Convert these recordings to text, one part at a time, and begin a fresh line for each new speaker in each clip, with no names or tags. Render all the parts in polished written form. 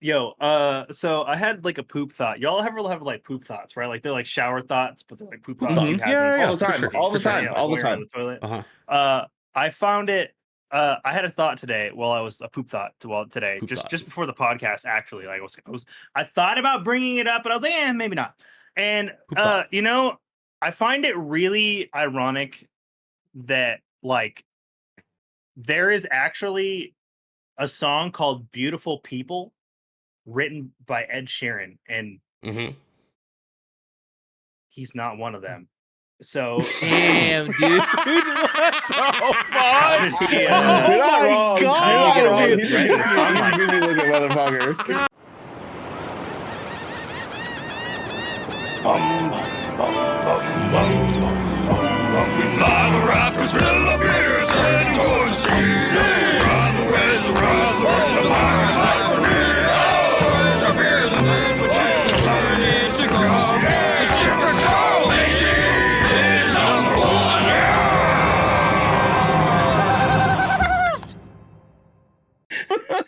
Yo, so I had like a poop thought. Y'all ever have like poop thoughts, right? Like they're like shower thoughts, but they're like poop thoughts.
Mhm.
You have
Yeah,
these
yeah,
All the
for
time,
sure,
all the
for sure.
time,
yeah, like
all the
when you're on
time.
the toilet.
Uh-huh.
I found it. I had a thought today. Well, I was a poop thought. Today,
Poop thought.
just before the podcast. Actually, like I thought about bringing it up, but I was like, maybe not. And
Poop thought.
you know, I find it really ironic that like there is actually a song called "Beautiful People" written by Ed Sheeran, and
Mhm.
he's not one of them. So
Damn, dude. What the
how did
fuck?
he,
You're not wrong.
God,
You're not wrong.
dude.
He's a goofy looking motherfucker.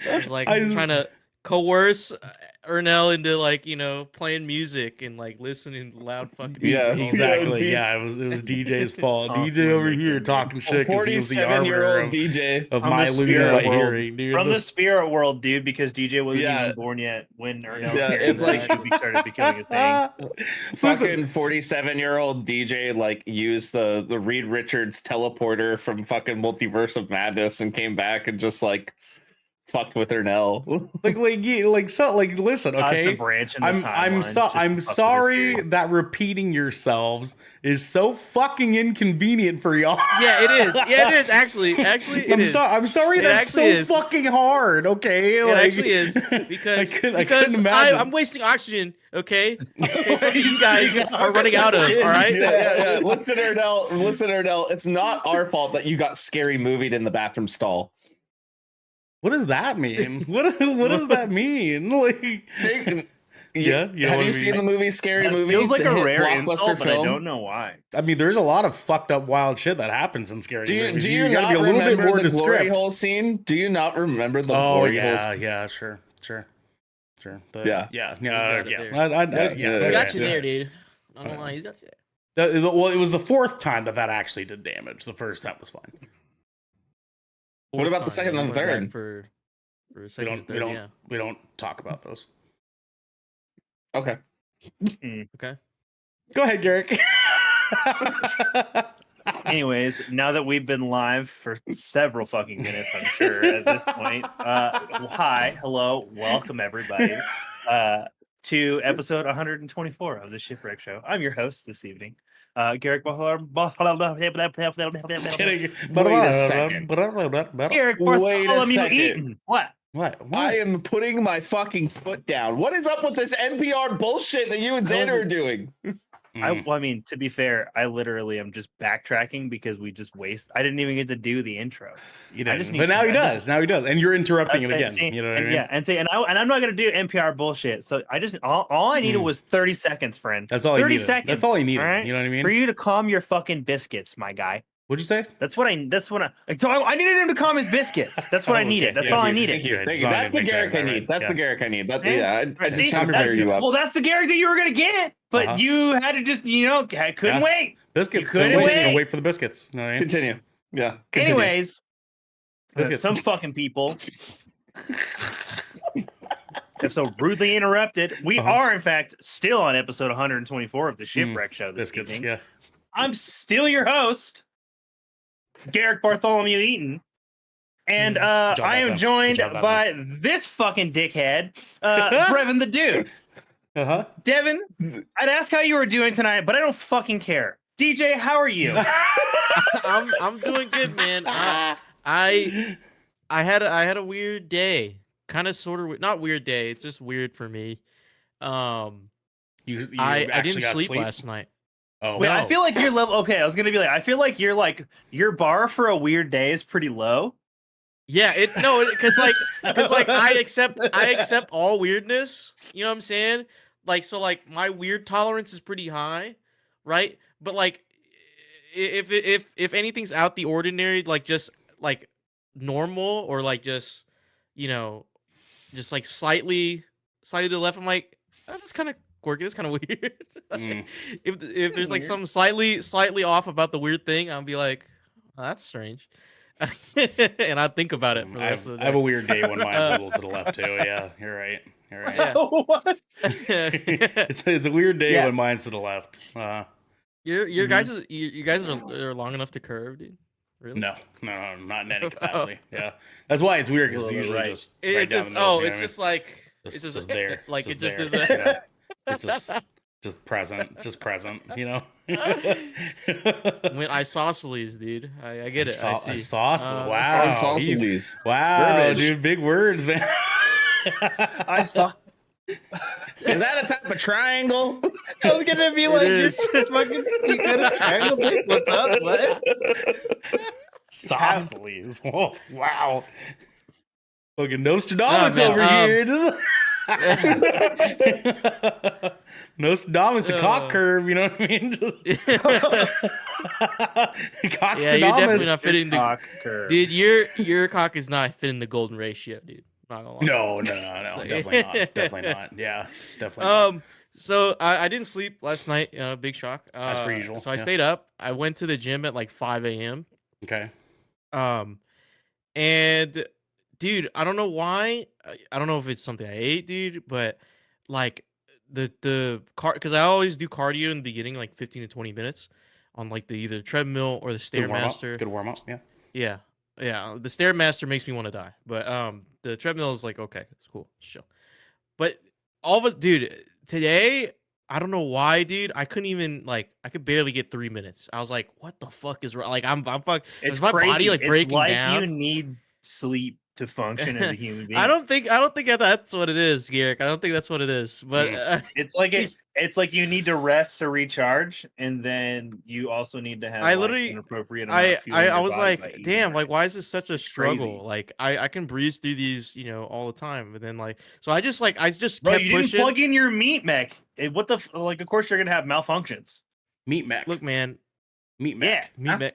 It's like
I just-
trying to coerce Ernell into like, you know, playing music and like listening to loud fucking music.
Yeah,
all the
Exactly.
D-
Yeah, it was DJ's fault.
Oh,
DJ over
my
here
goodness.
talking shit because he was the
47-year-old
arbiter
DJ.
of
From
my
the
losing
spirit
my
world.
hearing, dude.
From the spirit world, dude, because DJ wasn't
Yeah.
even born yet when Ernell
Yeah,
Carey
it's like-
started becoming a thing.
Fucking 47-year-old DJ like used the Reed Richards teleporter from fucking Multiverse of Madness and came back and just like fucked with Ernell.
Listen,
Caused
okay.
a branch in the
I'm
timeline just to fuck with
sorry
his
that repeating yourselves is so fucking inconvenient for y'all.
Yeah, it is. Yeah, it is actually. Actually, it is.
I'm sorry
It
that's so
actually is.
fucking hard. Okay,
It actually is because
I couldn't imagine.
I'm wasting oxygen. Okay, so you guys are running out of. All right.
Yeah. Listen, Ernell. It's not our fault that you got scary movied in the bathroom stall.
What does that mean? What does that mean? Like, yeah.
Have you seen the movie Scary
That
Movie?
feels like
the
a
hit
rare
blockbuster
insult, but I
film?
don't know why.
I mean, there's a lot of fucked up wild shit that happens in scary movies.
Do you
gotta
not
be a little bit
remember
more
the glory
descriptive.
hole scene? Do you not remember the
Oh
glory hole scene?
yeah, sure.
Yeah.
Yeah.
Yeah.
He's got you
Yeah.
there, dude. Not gonna lie, he's got you there.
Well, it was the fourth time that actually did damage. The first time was fine.
What about the second and the third?
For
We
second,
don't,
third,
we don't,
yeah.
we don't talk about those.
Okay.
Okay.
Go ahead, Garrick.
Anyways, now that we've been live for several fucking minutes, I'm sure at this point. Hi, hello, welcome everybody to episode 124 of the Shipwreck Show. I'm your host this evening, Garrick.
Kidding.
Garrick
Wait a
Bartholomew
second.
Eaton. What?
What?
I am putting my fucking foot down. What is up with this NPR bullshit that you and Xander are doing?
I mean, to be fair, I literally am just backtracking because we just waste. I didn't even get to do the intro.
You
I
didn't,
just need
but now
to-
he does. Now he does, and you're interrupting it
That's
again.
see,
You know what I
and,
mean?
Yeah, and I'm not gonna do NPR bullshit. So I just all I needed was 30 seconds, friend.
That's all he
30
needed.
seconds.
That's all he needed.
all right?
You know what I mean?
For you to calm your fucking biscuits, my guy.
What'd you say?
That's what I needed him to calm his biscuits. That's what I
Oh,
needed.
okay.
That's
Yeah,
all I
Thank
needed.
you.
Good.
That's the
Make
Garrick
sure
I
I got it
need.
right.
That's
Yeah.
the Garrick I need.
Yeah.
I
Right,
just
see,
trying to fire you up.
Well, that's the Garrick that you were gonna get, but
Uh-huh.
you had to just, I couldn't
Yeah.
wait.
Biscuits.
You couldn't
Couldn't
wait.
Can't wait for the biscuits. You know what I mean?
Continue. Yeah. Continue.
Anyways,
Biscuits.
some fucking people have so rudely interrupted. We are, in fact, still on episode 124 of the Shipwreck Show this
Biscuits.
evening.
Yeah.
I'm still your host, Garrick Bartholomew Eaton. And
Good job,
I am
Batson.
joined
Good job,
by this fucking dickhead, Brevin the Dude.
Uh-huh.
Devin, I'd ask how you were doing tonight, but I don't fucking care. DJ, how are you?
I'm doing good, man. I had a weird day. Kind of sort of not weird day. It's just weird for me.
You
I
actually
didn't
got
sleep last night.
Oh,
Wait, I
No.
feel like your level. Okay, I was gonna be like, I feel like your bar for a weird day is pretty low.
Yeah, because I accept all weirdness. You know what I'm saying? Like my weird tolerance is pretty high, right? But like, if anything's out the ordinary, like just like normal or like just just like slightly to the left. I'm like, oh, that's kind of quirky. That's kind of weird.
Mm.
If there's like
Weird.
something slightly off about the weird thing, I'll be like, oh, that's strange. And I think about it for the rest of the day.
I have a weird day when mine's a
Uh,
little to the left too. Yeah, you're right. You're right.
Yeah.
What?
It's a weird day
Yeah.
when mine's to the left.
Your
Mhm.
guys you guys are long enough to curve, dude. Really?
No, not in any capacity. Yeah, that's why it's weird because it's
Well,
usually
right.
just
It
right down
just
the middle. you know
it's
what I
just like
mean?
it's just
there.
like
It's
it just
there.
is
Yeah. It's just present. You know.
when isosceles, dude. I get it. I see.
Sauce.
Uh,
Wow.
Isosceles.
Wow,
Verbiage.
dude, big words, man.
I saw.
Is that a type of triangle?
I was gonna be
It
like,
is.
fucking, you got a triangle, dude? What's up? What?
Saucelies. Whoa, wow. Fucking Nostradamus
Oh, man,
over here. Nostradamus, a cock curve, you know what I mean? Cockstradamus.
Yeah, you're definitely not fitting the
Cock curve.
dude. Your cock is not fitting the golden ratio, dude. Not gonna lie.
No,
So-
definitely not. Yeah, definitely not.
So I didn't sleep last night. Big shock.
As per usual,
So I
yeah.
stayed up. I went to the gym at like 5 a.m.
Okay.
And dude, I don't know why. I don't know if it's something I ate, dude, but like the car, because I always do cardio in the beginning, like 15 to 20 minutes on like the either treadmill or the
Good warm up.
stairmaster.
Good warm up. Yeah.
Yeah. The stairmaster makes me want to die, but the treadmill is like okay, it's cool, chill. But all of us, dude, today. I don't know why, dude. I couldn't even I could barely get 3 minutes. I was like, "What the fuck is wrong?" Like, I'm fuck.
It's
Is my
crazy.
body like
It's
breaking
like
down?
you need sleep to function as a human being.
I don't think that's what it is, Garrick. I don't think that's what it is. But
It's like it's like you need to rest to recharge, and then you also need to have
I
like,
literally-
an appropriate amount of fuel in
I
your
was
body by
like,
eating
damn,
right.
like why is this such a struggle?
crazy.
Like I can breeze through these, all the time. But then so I just
Bro,
kept
you didn't
pushing.
plug in your meat mech. What the like? Of course you're gonna have malfunctions.
Meat mech.
Look, man,
Meat mech.
Yeah,
me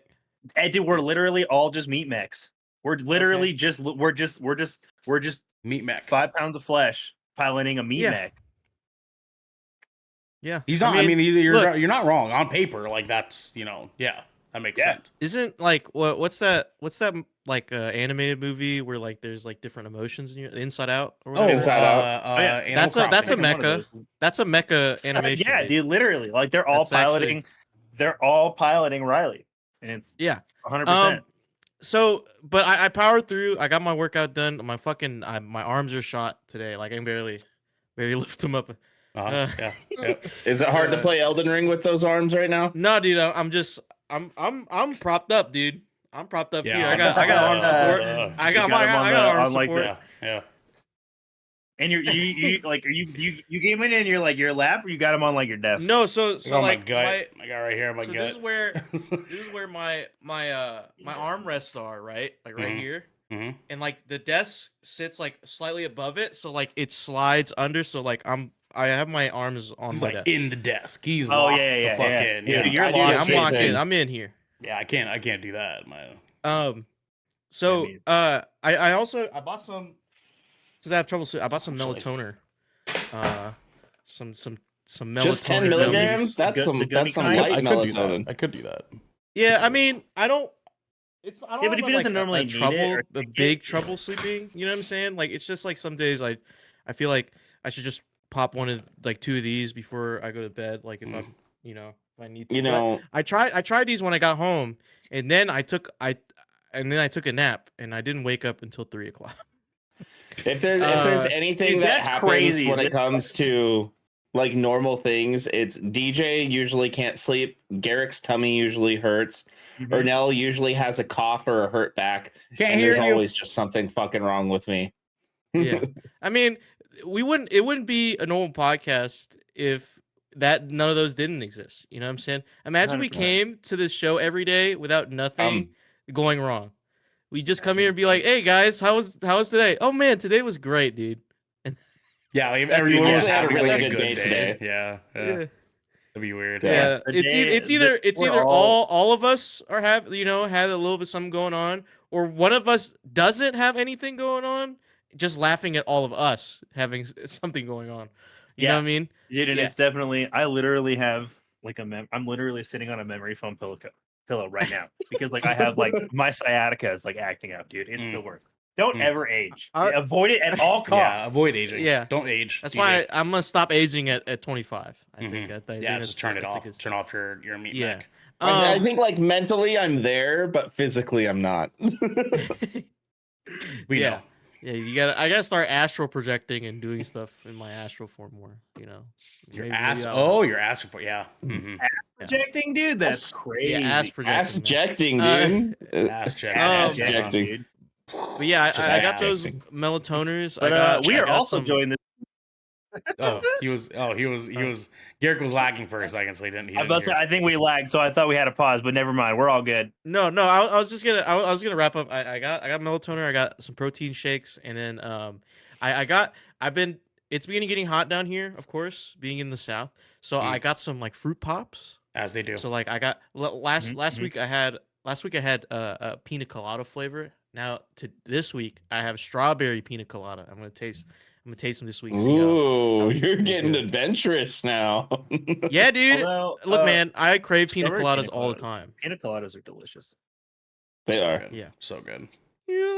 and dude, we're literally all just meat mechs. We're literally we're just
Meat mech.
5 pounds of flesh piloting a meat
Yeah.
mech.
yeah.
He's not. I mean,
look,
you're not wrong on paper. Like that's yeah, that makes
Yeah.
sense.
isn't like what's that like animated movie where like there's like different emotions in your Inside Out or whatever?
Inside Out.
yeah.
Animal
That's a
Crossing.
mecha. That's a mecha animation.
Yeah, dude, literally, like they're all
That's actually-
piloting. They're all piloting Riley, and it's
Yeah.
100%.
So, but I powered through. I got my workout done. My arms are shot today. Like I can barely lift them up.
Yeah. Yep.
Is it hard to
Uh,
play Elden Ring with those arms right now?
No, dude. I'm propped up, dude. I'm propped up
Yeah,
here. I got arm support. I got
You got him on
I got
the-
arm
on, like,
support.
Yeah.
And you like you came in and you're like your lap, or you got him on like your desk.
No, so
Oh,
like
my gut. I got right here. My
so
gut.
this is where my armrests are, right? Like right
Mhm.
here.
hmm
And like the desk sits like slightly above it, so like it slides under. So like I have my arms on
He's
my
like
desk.
in the desk. He's
Oh,
locked
yeah,
the
yeah,
fuck
yeah.
in.
Yeah,
Yeah.
you're
I do
locked
the
I'm
same
locked in.
thing.
I'm in here.
Yeah, I can't do that.
So
mean-
I also I bought some since I have trouble sleeping. I bought some
Actually.
melatoner. Some melatoner.
Just 10
gummies.
milligrams?
The
That's some
gummy kind?
light
I could do that.
melatonin.
I could do that.
Yeah, I mean, I don't. I don't
Yeah, but
have
if he doesn't normally need it
trouble,
or
a
take
big
it-
trouble sleeping. You know what I'm saying? Like it's just like some days I feel like I should just pop two of these before I go to bed. Like if I'm, if I need to.
You
But
know,
I tried these when I got home, and then I took a nap, and I didn't wake up until 3:00.
if there's anything
dude,
that
that's
happens
crazy.
when it
This-
comes to like normal things, it's DJ usually can't sleep. Garrick's tummy usually hurts.
Mhm.
Ernell usually has a cough or a hurt back.
Can't
and
hear
there's
you.
always just something fucking wrong with me.
Yeah, I mean, it wouldn't be a normal podcast if none of those didn't exist. You know what I'm saying? Imagine we
100%.
came to this show every day without nothing going wrong. We just come here and be
Exactly.
like, "Hey guys, how was today? Oh man, today was great, dude."
Yeah, like if
That's
everyone was
usually had a
having
really
like a
good
good
day today.
Yeah, that'd be weird.
Yeah,
The day-
it's either
we're
all of us are had a little bit something going on, or one of us doesn't have anything going on, just laughing at all of us having something going on. You know what I mean?
Dude, and
Yeah.
it's definitely. I literally have like I'm literally sitting on a memory foam pillow right now because like I have like my sciatica is like acting up, dude. It's the worst. Don't ever age. Avoid it at all costs.
Yeah, avoid aging.
Yeah.
Don't age.
That's
DJ.
why I'm gonna stop aging at 25. I think. I think
Yeah, just turn it off.
Good...
Turn off your meat
Yeah.
mech.
I think like mentally I'm there, but physically I'm not.
We know.
Yeah, I gotta start astral projecting and doing stuff in my astral form more. You know,
Your
Maybe
ass.
that'll
Oh,
help.
your ass for yeah. Mhm.
Projecting, dude. That's
Ass-
crazy.
Yeah, ass projecting.
Ass
man.
ejecting, dude.
Ass check.
Ass
Yeah,
ejecting.
dude.
But yeah,
Just
I got
ass
those
ejecting.
melatoners.
But we
I
are
got
also
some...
joined this.
He was Garrick was lagging for a second, so he didn't
I was about to say, I think we lagged, so I thought we had a pause, but never mind. We're all good.
No, I was just gonna I was gonna wrap up. I got melatonin, I got some protein shakes, and then it's beginning getting hot down here, of course, being in the south. So I got some like fruit pops.
as they do.
So like I got last
Mhm.
week I had a pina colada flavor. Now to this week I have strawberry pina colada. I'm gonna taste them this week. See how
Ooh,
we
you're
do.
getting adventurous now.
Yeah, dude.
Although,
Look, man, I crave pina
strawberry
coladas
pina
all the
coladas.
time.
Pina coladas are delicious.
They
So
are.
good.
Yeah.
So good.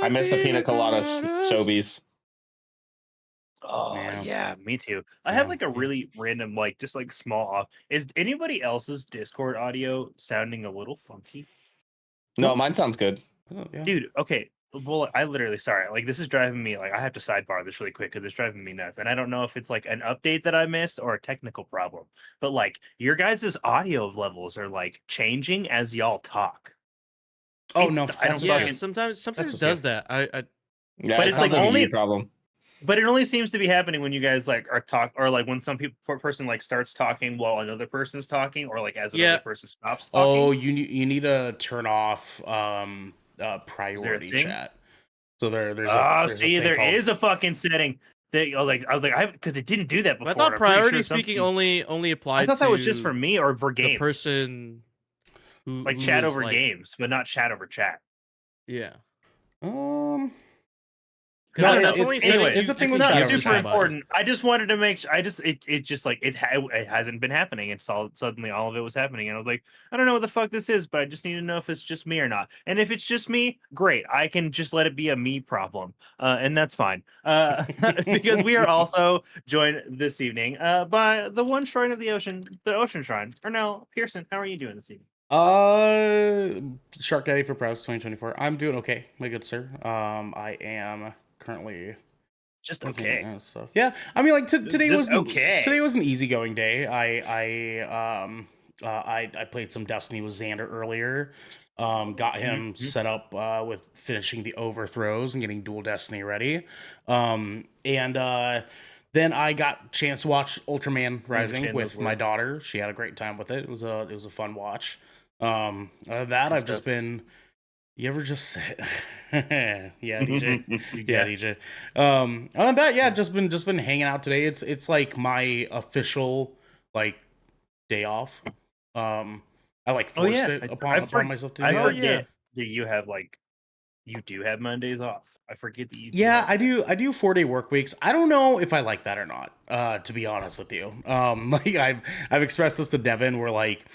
I miss the pina colada sobies.
Oh
Yeah.
yeah, me too. I
Yeah.
have like a really random, like just like small off. Is anybody else's Discord audio sounding a little funky?
No, mine sounds good.
Oh, yeah.
Dude, okay. Well, I literally sorry. Like this is driving me like I have to sidebar this really quick because it's driving me nuts. And I don't know if it's like an update that I missed or a technical problem. But like your guys' audio levels are like changing as y'all talk.
Oh
It's-
no.
I don't
that's
Yeah,
fucking-
sometimes
that's
it does that.
Yeah,
But
it
it's
sounds
like
like
only-
a you problem.
But it only seems to be happening when you guys like are talk or like when some person like starts talking while another person's talking or like as another
Yeah.
person stops talking.
Oh, you need to turn off priority
thing?
chat. So there's
see, there is a fucking setting that I was like, I because it didn't do that before.
But I thought
and I'm pretty
priority
sure
speaking
something-
only applied.
I thought that was just
to
for me or for
the
games,
person who
like chat
was,
over
like-
games, but not chat over chat.
Yeah,
No,
because that's
no,
only
anyway,
it's a thing with
Not
chat
chat
over
super
chat.
important. I just wanted to make sure. It just like it hasn't been happening. It's all suddenly all of it was happening, and I was like, I don't know what the fuck this is, but I just need to know if it's just me or not. And if it's just me, great. I can just let it be a me problem, and that's fine. Because we are also joined this evening by the one shrine of the ocean, the Ocean Shrine. Or no, Pearson, how are you doing this evening?
Shark Daddy for Prowse 2024. I'm doing okay, my good sir. I am currently
Just
looking
okay.
at stuff. Yeah, I mean, like today
Just
was
okay.
Today was an easygoing day. I played some Destiny with Xander earlier. Got him set up with finishing the overthrows and getting dual Destiny ready. Then I got a chance to watch Ultraman Rising
Understand
with
those
my
words.
daughter. She had a great time with it. It was a fun watch. Other than that, I've just been. You ever just yeah, DJ. Yeah, DJ. Other than that, yeah, just been hanging out today. It's like my official like day off. I like forced it upon myself to do
I
that.
forget that you have like you do have Mondays off. I forget that you.
Yeah, I do 4-day work weeks. I don't know if I like that or not. To be honest with you, like I've expressed this to Devin. Where like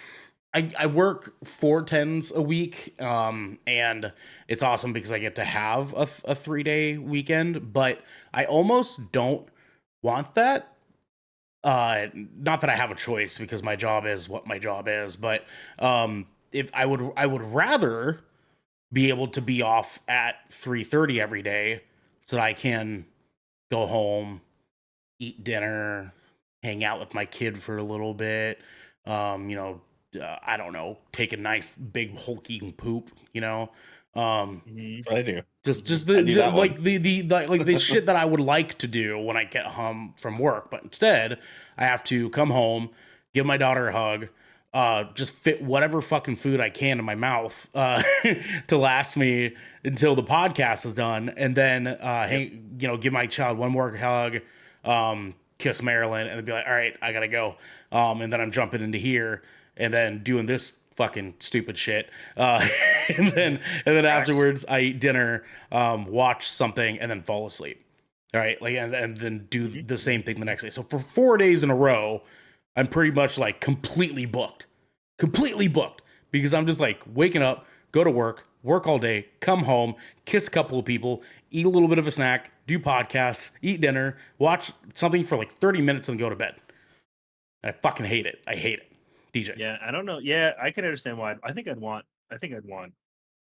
I work 4 10s a week, and it's awesome because I get to have a 3-day weekend. But I almost don't want that. Not that I have a choice because my job is what my job is. But if I would rather be able to be off at 3:30 every day so that I can go home, eat dinner, hang out with my kid for a little bit, I don't know, take a nice big hulking poop,
That's what I do.
just
I do
the
that
like
one.
the shit that I would like to do when I get home from work, but instead I have to come home, give my daughter a hug, just fit whatever fucking food I can in my mouth to last me until the podcast is done, and then give my child one more hug, kiss Marilyn, and then be like, all right, I gotta go, and then I'm jumping into here and then doing this fucking stupid shit, and then afterwards I eat dinner, watch something, and then fall asleep. All right, like and then do
Mhm.
the same thing the next day. So for 4 days in a row, I'm pretty much like completely booked because I'm just like waking up, go to work all day, come home, kiss a couple of people, eat a little bit of a snack, do podcasts, eat dinner, watch something for like 30 minutes and go to bed. I fucking hate it. I hate it. DJ.
Yeah, I don't know. Yeah, I can understand why. I think I'd want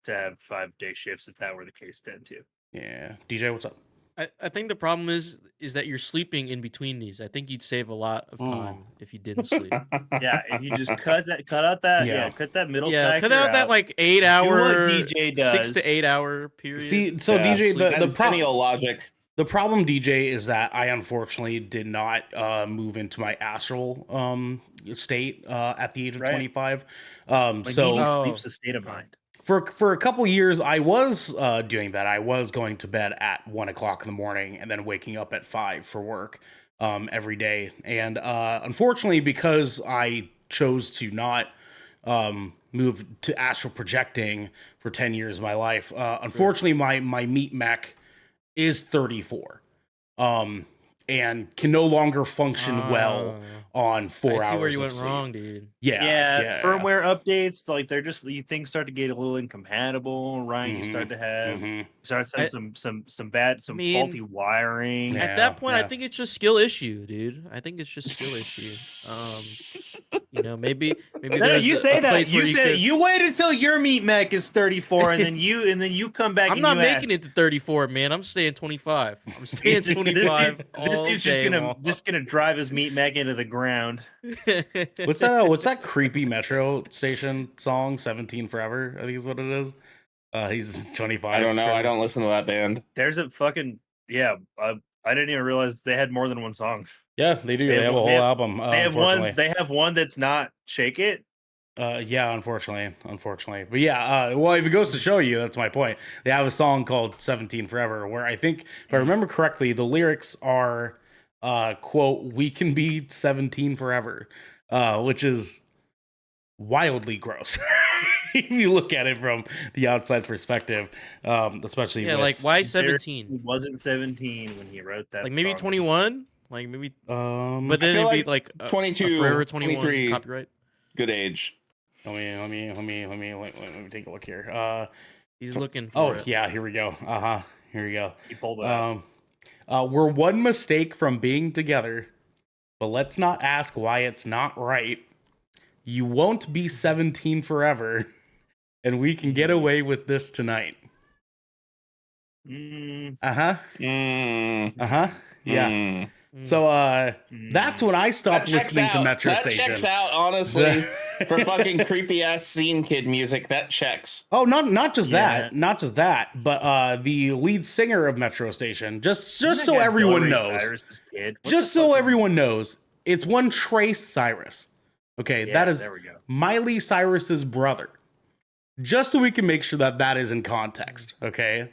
to have 5-day shifts if that were the case then too.
Yeah. DJ, what's up?
I think the problem is that you're sleeping in between these. I think you'd save a lot of time if you didn't sleep.
Yeah, if you just cut out that
Yeah.
cut that middle
Yeah,
factor
cut out that like 8
what
hour,
DJ
6 to
does.
8 hour period.
See, so
Yeah,
DJ, the
Centennial logic.
The problem, DJ, is that I unfortunately did not move into my astral state at the age of
Right.
25.
Like
So
needing
Oh,
sleep's a state of mind.
for a couple years, I was doing that. I was going to bed at 1 o'clock in the morning and then waking up at 5 for work every day. And unfortunately, because I chose to not move to astral projecting for 10 years of my life, unfortunately, my meat mech is 34 and can no longer function well on 4 hours
I see where you
of
went
sleep.
wrong, dude.
Yeah,
Firmware updates, like they're just things start to get a little incompatible, right? You start to have some faulty wiring.
Yeah.
At that point,
yeah.
I think it's just skill issue, dude. I think it's just skill issue. Maybe
No,
there's
you
a
say that.
place
You
where
say
could-
you wait until your meat mech is 34, and then you come back.
I'm not making it to 34, man. I'm staying 25. I'm staying 25.
This dude's just gonna drive his meat mech into the ground.
What's that creepy Metro station song 17 Forever, I think is what it is. He's 25.
I don't know. I don't listen to that band.
There's a fucking I didn't even realize they had more than one song.
Yeah, they do.
They
They
have-
have a whole
they have-
album.
They have
Unfortunately.
one. They have one that's not Shake It.
Yeah, unfortunately. But yeah, well, if it goes to show you, that's my point. They have a song called 17 Forever, where I think, if I remember correctly, the lyrics are, quote, "We can be 17 forever," which is wildly gross. If you look at it from the outside perspective, especially
Yeah,
with,
like why
He
17?
wasn't 17 when he wrote that.
Like maybe
song.
21? Like maybe, but then
feel
it'd be
like
like
22,
forever 21
23.
copyright.
Good age.
let me take a look here.
He's looking for it.
Yeah, here we go. Here we go.
He pulled it out.
We're one mistake from being together, but let's not ask why it's not right. You won't be 17 forever, and we can get away with this tonight.
Mm,
Yeah.
Mm.
So that's when I
That
stopped
checks
listening to
out.
Metro
That
Station.
checks out, honestly. For fucking creepy ass scene kid music, that checks.
Oh, not just
Yeah.
that, but the lead singer of Metro Station, just
isn't
so
that guy
everyone
Hillary
knows.
Cyrus's kid? What
Just
the
so
fuck is-
everyone knows, it's one Trace Cyrus. Okay,
Yeah,
that is
there we go.
Miley Cyrus's brother. Just so we can make sure that is in context. Okay,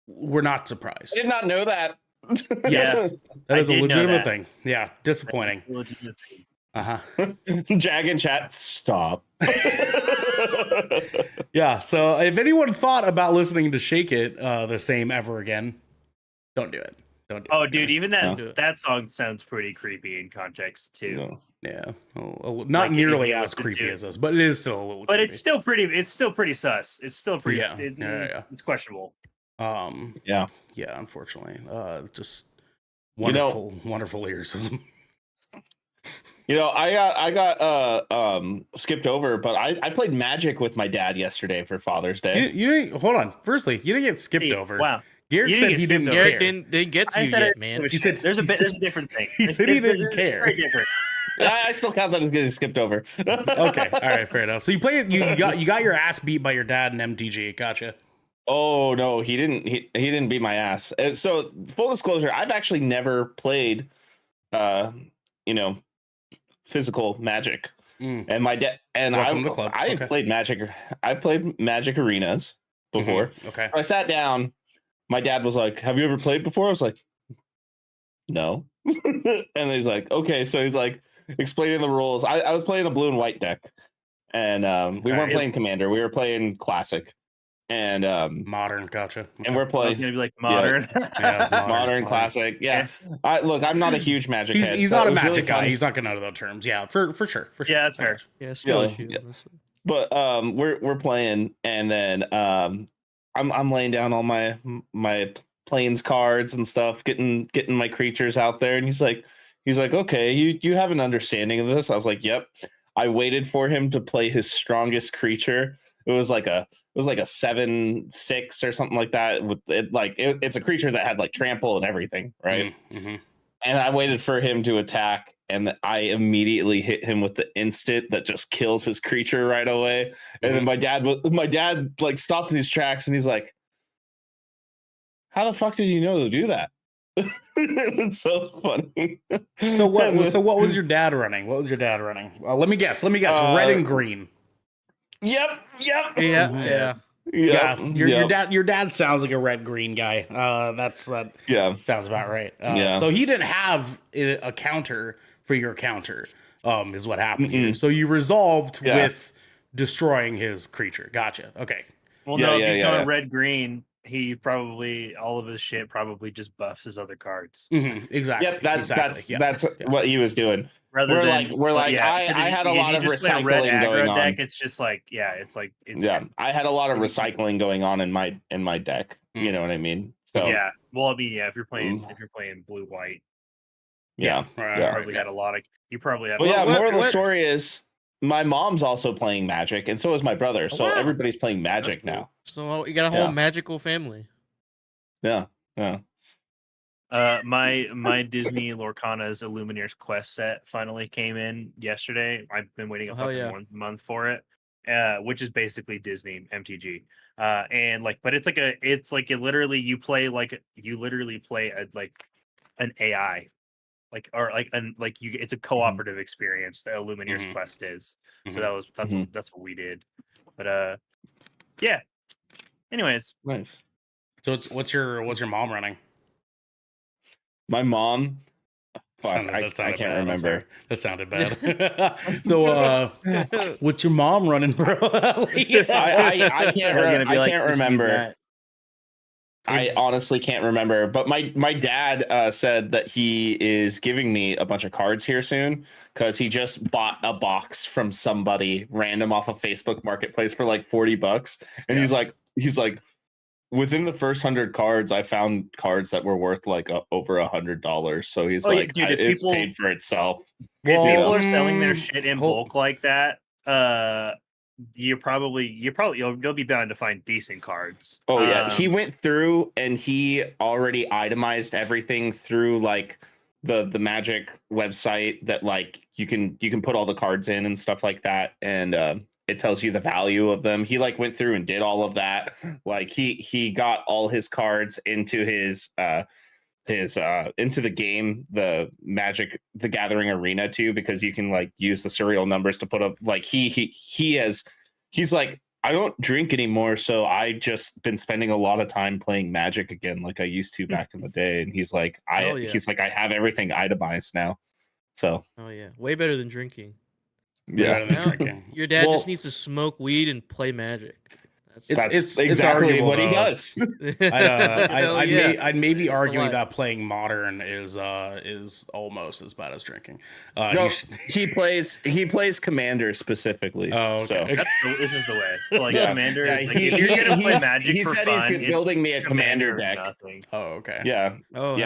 we're not surprised.
I did not know that.
Yes, that
I
is a
did know
legitimate
that.
thing. Yeah, disappointing.
Legitimacy.
Jag and chat, stop.
Yeah. So if anyone thought about listening to Shake It the same ever again, don't do it. Don't do
Oh,
it.
dude, even
Yeah.
that song sounds pretty creepy in context too.
No.
Yeah, not
Like, if
nearly
you
as
listen
creepy
to-
as those, but it is still a little.
But
creepy.
it's still pretty sus. It's still pretty.
Yeah. Yeah.
It's questionable.
Yeah.
Yeah, unfortunately. Just
You know-
wonderful lyricism.
You know, I got skipped over, but I played Magic with my dad yesterday for Father's Day.
You didn't, hold on. Firstly, you didn't get skipped
See,
over.
Wow.
Garrett
You
said
didn't
he
get
didn't
skipped
care.
over.
Garrett didn't get to
I
you
said
yet,
it-
man.
He said-
there's
he said-
there's a different thing.
he said he didn't
It's
care.
very different.
I still count that as getting skipped over.
Okay, all right, fair enough. So you played. You got your ass beat by your dad in MTG. Gotcha.
Oh no, he didn't. He didn't beat my ass. So full disclosure, I've actually never played, physical Magic.
Mm.
And my dad and
Welcome to the club.
I've
Okay.
played Magic. I've played Magic arenas before.
Okay.
I sat down. My dad was like, "Have you ever played before?" I was like, "No." And he's like, "Okay." So he's like explaining the rules. I was playing a blue and white deck, and we weren't
Alright.
playing Commander. We were playing Classic. and
Modern, gotcha.
and we're
I was
playing
gonna be like modern.
Yeah,
modern classic. Yeah, I'm not a huge Magic head.
He's
but
not
it
a
was really
Magic guy.
funny.
He's not gonna know those terms. Yeah, for sure. For sure.
Yeah, that's fair.
Yeah, skill
Yeah,
issues.
yeah. But we're playing, and then I'm laying down all my planes cards and stuff, getting my creatures out there, and he's like, okay, you have an understanding of this. I was like, yep. I waited for him to play his strongest creature. It was like a 7/6 or something like that. With it, it's a creature that had like trample and everything, right?
Mm-hmm.
And I waited for him to attack, and I immediately hit him with the instant that just kills his creature right away. And then my dad like stopped in his tracks, and he's like, "How the fuck did you know to do that?" It's so funny.
So what was your dad running? What was your dad running? Let me guess. Red and green.
Yep.
Yeah.
Yeah, your dad sounds like a red green guy. That sounds about right. So he didn't have a counter for your counter. Is what happened here. So you resolved with destroying his creature. Gotcha. Okay.
Well, no, if he's going red green, he probably all of his shit probably just buffs his other cards.
Exactly.
Yep, that's what he was doing.
Rather
I had a lot of recycling going on.
Deck, it's just like
I had a lot of recycling going on in my deck. You know what I mean? So
yeah. Well, I mean, if you're playing blue white,
Right,
you probably had a lot of. You probably had.
Well, moral of the story is my mom's also playing Magic, and so is my brother. So everybody's playing Magic now.
So you got a whole magical family.
Yeah.
My Disney Lorcana's Illuminator's Quest set finally came in yesterday. I've been waiting a fucking 1 month for it, which is basically Disney MTG. And but it's you literally play an AI, it's a cooperative experience. The Illuminator's Quest is. So that's what we did. But yeah. Anyways,
nice.
So what's your mom running?
My mom.
I
can't remember.
That sounded bad. So, what's your mom running, bro?
I can't remember. I honestly can't remember. But my dad said that he is giving me a bunch of cards here soon because he just bought a box from somebody random off of Facebook Marketplace for like $40, and he's like. Within the first 100 cards, I found cards that were worth like over $100. So he's it's paid for itself.
If people are selling their shit in bulk like that, you'll be bound to find decent cards.
Oh yeah, he went through and he already itemized everything through like the Magic website that like you can put all the cards in and stuff like that, and it tells you the value of them. He like went through and did all of that. Like he got all his cards into his into the game, the Magic the Gathering Arena too, because you can like use the serial numbers to put up like he's like, I don't drink anymore, so I just been spending a lot of time playing Magic again like I used to back in the day. And he's like, I have everything itemized now. So
way better than drinking. Your dad just needs to smoke weed and play Magic.
That's exactly what he does.
I'd maybe arguing that playing Modern is almost as bad as drinking.
No, he plays Commander specifically.
Oh, okay.
So.
This is the way. Like Commander is like, if you're gonna play Magic
he
for
said
fun,
he's building me a Commander deck.
Oh, okay.
Yeah.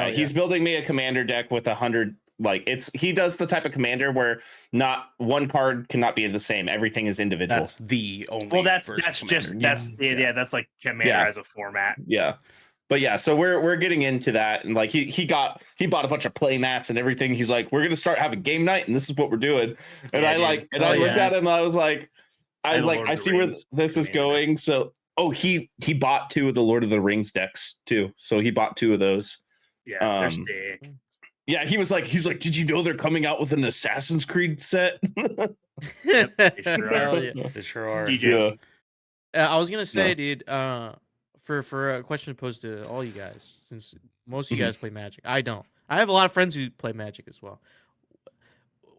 He's building me a Commander deck with 100. Like he does the type of commander where not one card cannot be the same. Everything is individual.
That's the only.
Well, that's that's like commander as a format.
Yeah, but so we're getting into that, and like he bought a bunch of play mats and everything. He's like, we're gonna start having game night, and this is what we're doing. And I looked at him, I was like, I see where this is going. So he bought 2 of the Lord of the Rings decks too. So he bought 2 of those.
Yeah, they're sick.
Yeah, he's like, did you know they're coming out with an Assassin's Creed set?
Yep, they sure are.
They sure are.
DJ.
I was gonna say, dude, for a question to pose to all you guys, since most of you guys play Magic, I don't. I have a lot of friends who play Magic as well.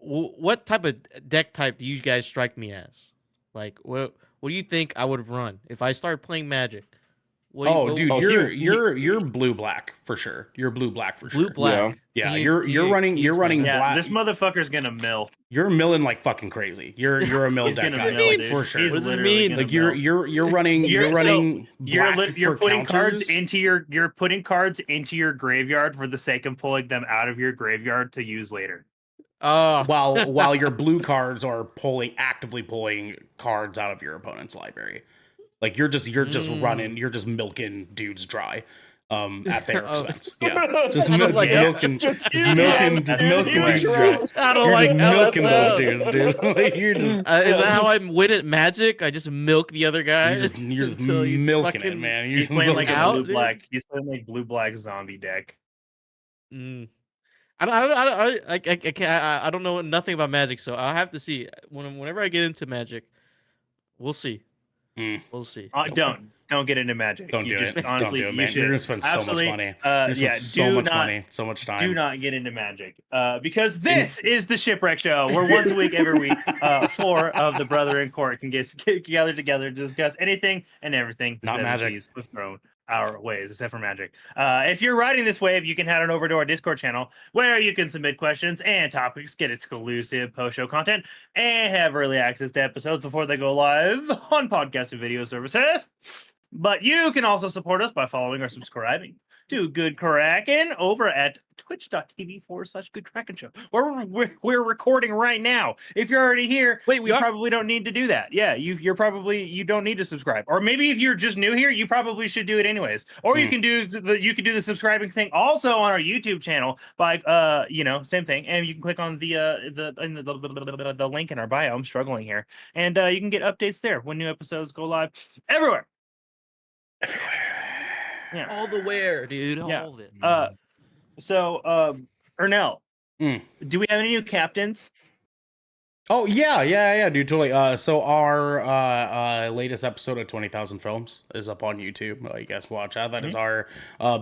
What type of deck type do you guys strike me as? Like, what what do you think I would run if I started playing Magic?
Dude,
Oh,
you're blue black for sure. You're blue black for
blue
sure.
black.
Yeah,
Can
you're
can
running
can you explain that?
Yeah,
black.
this motherfucker's gonna mill.
You're milling like fucking crazy. You're a mill
He's
deck
gonna
guy,
mill,
like,
dude.
for sure.
He's
What does it
literally
mean?
gonna
Like
mill.
you're running
You're
black
you're
for
putting
counters.
cards into you're putting cards into your graveyard for the sake of pulling them out of your graveyard to use later.
while your blue cards are actively pulling cards out of your opponent's library. Like you're just running, you're just milking dudes dry. At their
Oh.
expense. Yeah. Just
I don't
milking
like
dudes
That's
dry.
I don't
You're
like
just
how that
milking those
sounds.
dudes, dude. Like, you're just
Is that how I win at Magic? I just milk the other guy.
you're just
until you
milking it,
fucking-
man. You're
He's
just
playing like
milking
a
out,
blue
dude.
black. He's playing like blue black zombie deck.
Mm. I don't know nothing about Magic, so I'll have to see. Whenever I get into Magic, we'll see.
Mm.
We'll see.
Don't get into Magic.
Don't
You
do
just,
it.
Honestly,
Don't do it,
you
man.
should.
You're gonna spend so much
Absolutely,
money. You're gonna spend so much money, so much time.
Do not get into Magic, because this is the Shipwreck Show, where once a week, every week, 4 of the Brother in Court can get gathered together to discuss anything and everything the
Not
Seven
Magic.
Seas have thrown our ways, except for Magic. If you're riding this wave, you can head on over to our Discord channel, where you can submit questions and topics, get exclusive post-show content, and have early access to episodes before they go live on podcast and video services. But you can also support us by following or subscribing to Good Kraken over at twitch.tv/Good Kraken Show, where we're recording right now. If you're already here,
Wait, we
you
are?
probably don't need to do that. Yeah, you don't need to subscribe. Or maybe if you're just new here, you probably should do it anyways. Or you can do the subscribing thing also on our YouTube channel by same thing, and you can click on the link in our bio. I'm struggling here, and you can get updates there when new episodes go live everywhere. Yeah.
All the wear, dude.
Yeah.
All of it.
So Ernell, do we have any new captains?
Oh yeah, dude, totally. So our latest episode of 20,000 Films is up on YouTube. You guys can watch that. That is our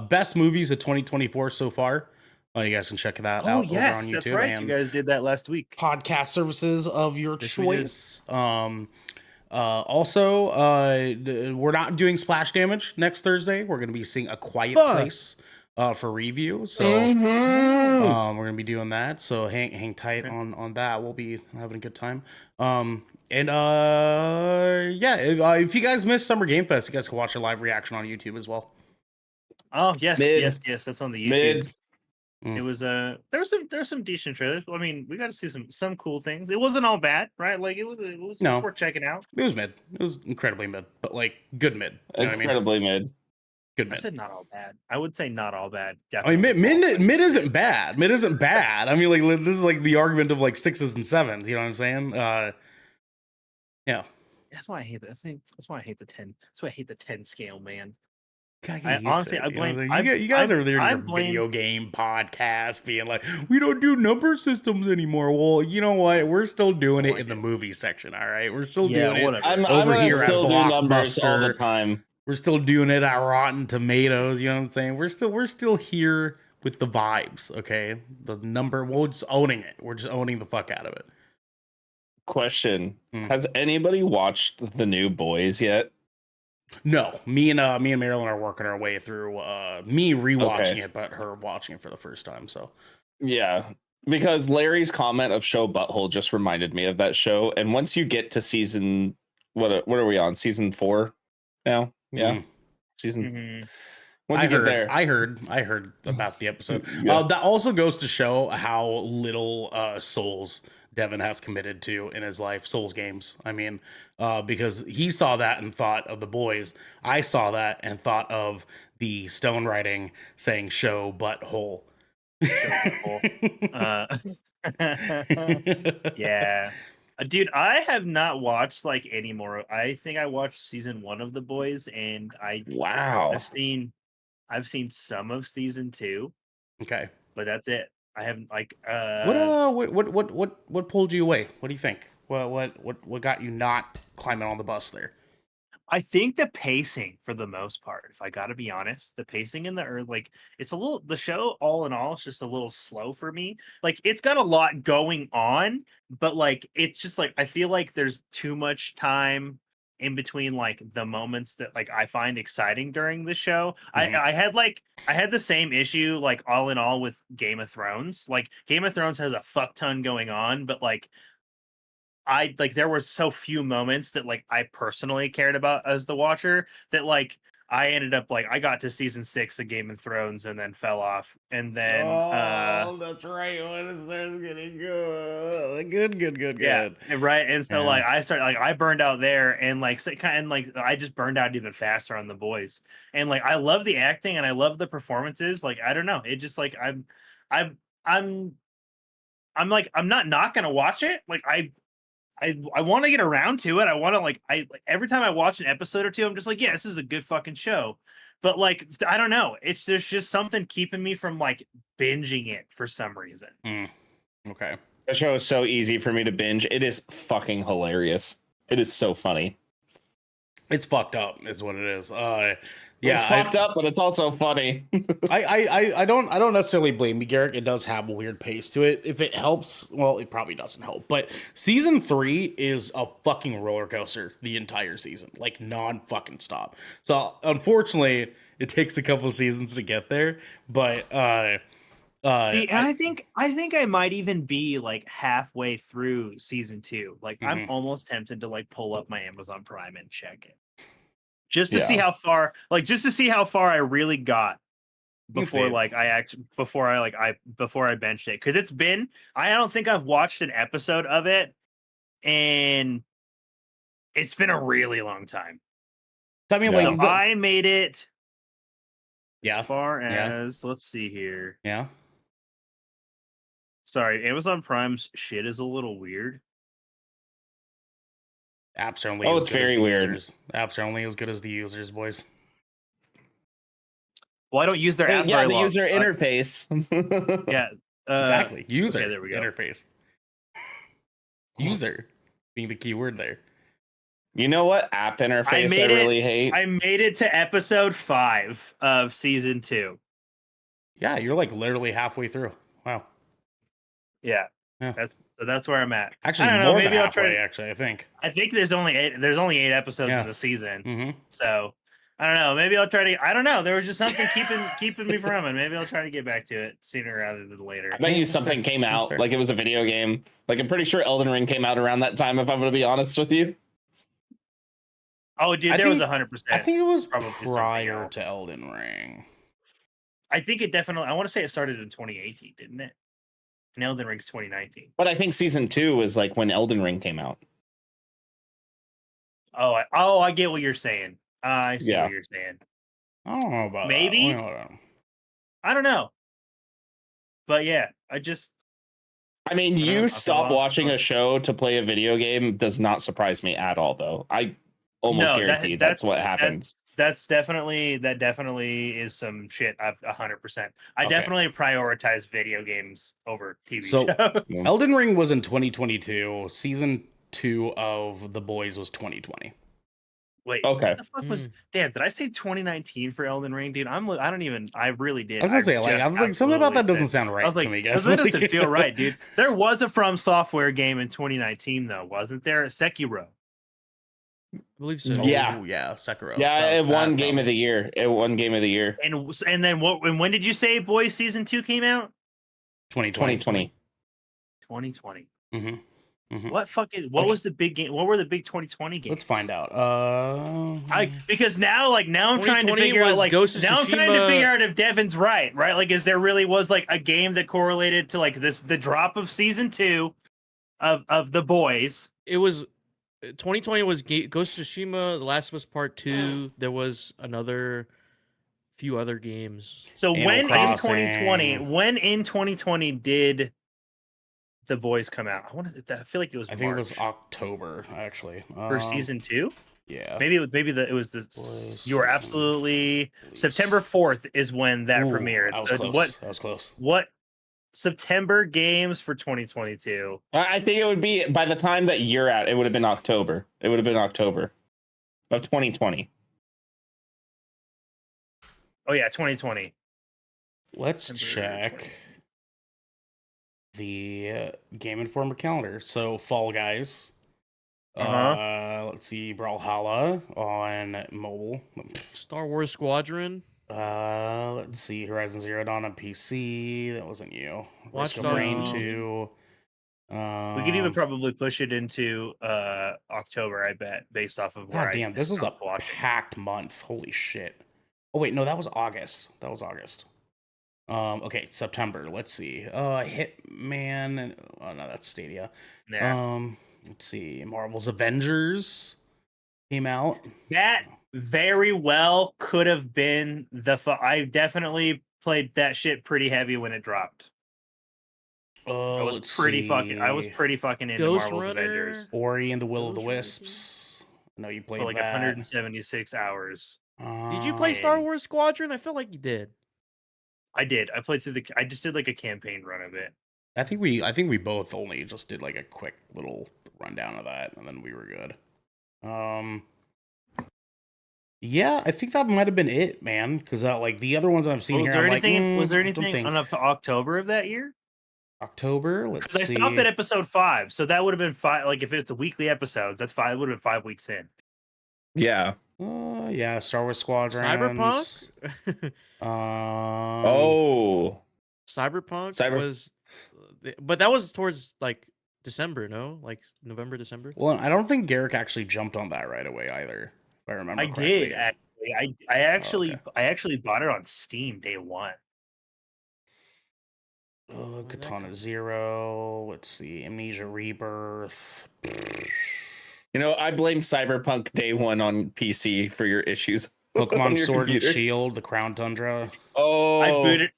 best movies of 2024 so far. You guys can check that out over on YouTube.
That's right.
And
You guys did that last week.
podcast services of your
Yes, we did.
choice. Also, we're not doing Splash Damage next Thursday. We're going to be seeing A Quiet Place for review. So we're going to be doing that. So hang tight on that. We'll be having a good time. If you guys missed Summer Game Fest, you guys can watch a live reaction on YouTube as well.
Oh yes,
Mid.
yes. That's on the YouTube.
Mid.
It was there was some decent trailers. I mean, we got to see some cool things. It wasn't all bad, right? Like it was
No.
worth checking out.
It was mid. It was incredibly mid, but like good mid. You know what I mean?
Incredibly mid.
Good
I
mid.
said not all bad. I would say not all bad.
I mean,
Definitely.
mid isn't bad. Mid isn't bad. I mean, like this is like the argument of like 6s and 7s. You know what I'm saying? Yeah.
That's why I hate that. That's why I hate the 10. That's why I hate the 10 scale, man.
Gotta
I
get used
honestly,
to
I
it, you know what I'm
blame-
saying?
I-
You guys
I-
are there in
I
your
blame-
video game podcast being like, we don't do number systems anymore. Well, you know what? We're still doing it in the movie section. All right, we're still doing it.
whatever.
I'm
Over
gonna
here at
still do numbers all the
Blockbuster.
time.
We're still doing it at Rotten Tomatoes. You know what I'm saying? We're still here with the vibes. Okay, the number. We're just owning it. We're just owning the fuck out of it.
Question:
Hmm.
Has anybody watched the new Boys yet?
No, me and Marilyn are working our way through. Me rewatching
Okay.
it, but her watching it for the first time. So
Yeah, because Larry's comment of show butthole just reminded me of that show. And once you get to season, what are we on? Season 4 now? Yeah,
Mhm.
season.
Mhm.
Once you get there,
I heard about the episode.
Yeah.
That also goes to show how little Souls Devin has committed to in his life. Souls games. I mean, because he saw that and thought of the boys. I saw that and thought of the stone writing saying "show butthole."
Yeah. Dude, I have not watched like any more. I think I watched season 1 of The Boys, and
wow.
I've seen some of season 2,
Okay.
but that's it. I haven't like
What pulled you away? What do you think? What got you not climbing on the bus there?
I think the pacing for the most part, if I got to be honest, the pacing in it's a little, the show all in all is just a little slow for me. Like it's got a lot going on, but like it's just like I feel like there's too much time in between like the moments that like I find exciting during the show.
Mhm.
I had the same issue like all in all with Game of Thrones. Like Game of Thrones has a fuck ton going on, but like there were so few moments that like I personally cared about as the watcher that like I ended up like I got to season 6 of Game of Thrones and then fell off. And then
That's right. When it starts getting good.
yeah, right. And so
Yeah.
like I started like I burned out there and like I just burned out even faster on The Boys. And like I love the acting and I love the performances. Like I don't know, it just like I'm I'm like I'm not gonna watch it. Like I want to get around to it. I want to like every time I watch an episode or two, I'm just like, yeah, this is a good fucking show. But like I don't know, there's just something keeping me from like binging it for some reason.
Okay.
The show is so easy for me to binge. It is fucking hilarious. It is so funny.
It's fucked up, is what it is.
It's fucked up, but it's also funny.
I don't necessarily blame you, Garrick. It does have a weird pace to it. If it helps, well, it probably doesn't help. But season 3 is a fucking roller coaster the entire season, like non fucking stop. So unfortunately, it takes a couple of seasons to get there. But
See, and I think I might even be like halfway through season 2. Like I'm almost tempted to like pull up my Amazon Prime and check it. Just to see how far I really got before like before I benched it. Because I don't think I've watched an episode of it and it's been a really long time.
I mean,
So
like
I made it
Yeah.
as far as let's see here.
yeah.
Sorry, Amazon Prime's shit is a little weird.
Apps are only
Oh,
as
it's
good as
very
the
weird.
users. Apps are only as good as the users, boys.
Well, I don't use their app
Yeah,
very
the
long.
user interface.
Yeah,
Exactly. User
okay, there we go.
interface. User being the key word there.
You know what app interface I really hate?
I made it to episode 5 of season 2.
Yeah, you're like literally halfway through. Wow.
Yeah.
Yeah.
That's where I'm at.
Actually,
I don't know,
more
maybe
than
I'll
halfway.
try.
Actually, I think.
I think there's only 8 episodes
Yeah.
in the season.
Mm-hmm.
So I don't know. Maybe I'll try to. I don't know. There was just something keeping me from it. Maybe I'll try to get back to it sooner rather than later.
I bet you
That's
something
fair.
came
That's
out
fair.
like it was a video game. Like I'm pretty sure Elden Ring came out around that time. If I'm going to be honest with you.
Oh, dude,
I
there was
think-
100%.
I think it was
probably something
prior
else.
to Elden Ring.
I think it definitely. I want to say it started in 2018, didn't it? And Elden Ring's 2019.
But I think season 2 was like when Elden Ring came out.
Oh, I get what you're saying. I see
Yeah.
what you're saying.
I don't know about
Maybe?
that. Hold on.
I don't know. But yeah,
I mean,
I
you
fell
stop
off.
watching a show to play a video game does not surprise me at all, though. I almost guarantee that's what happened.
That definitely is some shit. 100%. I
Okay.
definitely prioritize video games over TV
So-
shows.
Elden Ring was in 2022. Season 2 of The Boys was 2020.
Wait,
Okay.
what the fuck was? Damn, did I say 2019 for Elden Ring, dude? I really did.
I was gonna say, like, I was like, something about that doesn't sound right
I was like,
to me, guys.
that doesn't feel right, dude. There was a From Software game in 2019, though, wasn't there? Sekiro.
I believe so.
Yeah.
Oh, yeah, Sekiro.
Yeah, it won
That
Game of the Year. It won Game of the Year.
And then what? And when did you say Boys Season 2 came out?
2020.
2020.
Mm-hmm. Mm-hmm.
What was the big game? What were the big 2020 games?
Let's find out.
Because now I'm trying to
2020
figure out
was
like
Ghost of
now I'm trying to
Tsushima.
figure out if Devin's right? Like, is there really was like a game that correlated to like the drop of season 2 of The Boys?
It was 2020 was Ghost of Tsushima, The Last of Us Part 2. There was another few other games.
So
Animal
when in
Crossing.
2020? When in 2020 did The Boys come out? I feel like it was.
I think
March
it was October, actually.
for season 2.
Yeah.
Maybe it was the.
Boys
You were
season
absolutely.
release.
September 4th is when that
Ooh,
premiered.
I was
So
close. I was close.
what September games for 2022?
I think it would be by the time that you're at, it would have been October. It would have been October of 2020.
Oh yeah, 2020.
Let's
September
check
20.
the Game Informer calendar. So Fall Guys.
Uh-huh.
Let's see, Brawlhalla on mobile.
Star Wars Squadron.
Let's see, Horizon Zero Dawn on PC. That wasn't you.
Watch
Risk of Rain
Dogs
2.
We could even probably push it into October, I bet, based off of where
God damn, this was a
stopped watching.
packed month. Holy shit. Oh wait, no, that was August. Okay, September. Let's see. Hitman. Oh no, that's Stadia.
Yeah.
Let's see. Marvel's Avengers came out.
That very well could have been I definitely played that shit pretty heavy when it dropped. I was pretty fucking into
Ghost
Marvel's
Runner?
Avengers
Ori and the Will of the
Ghost Runner?
Wisps. I know you played
for like
that.
176 hours.
Did you play Star
and-
Wars Squadron? I felt like you did.
I did. I played through I just did like a campaign run of it.
I think we both only just did like a quick little rundown of that, and then we were good. Yeah, I think that might have been it, man. Because like the other ones I'm seeing
Was
here,
there
I'm
anything? Was there
don't
anything
think.
on October of that year?
October? Let's
Because I
see.
stopped at episode 5, so that would have been 5. Like if it's a weekly episode, that's 5. It would have been 5 weeks in.
Yeah.
Yeah, Star Wars Squadron.
Cyberpunk?
Oh.
Cyberpunk was, but that was towards like December, no? Like November, December.
Well, I don't think Garrick actually jumped on that right away either. If I remember.
I
correctly.
did actually.
okay.
I actually bought it on Steam day 1.
Katana Zero. Let's see. Amnesia Rebirth.
You know, I blame Cyberpunk Day One on PC for your issues. on
Pokemon
your
Sword and
computer.
Shield, the Crown Tundra.
Oh,
I booted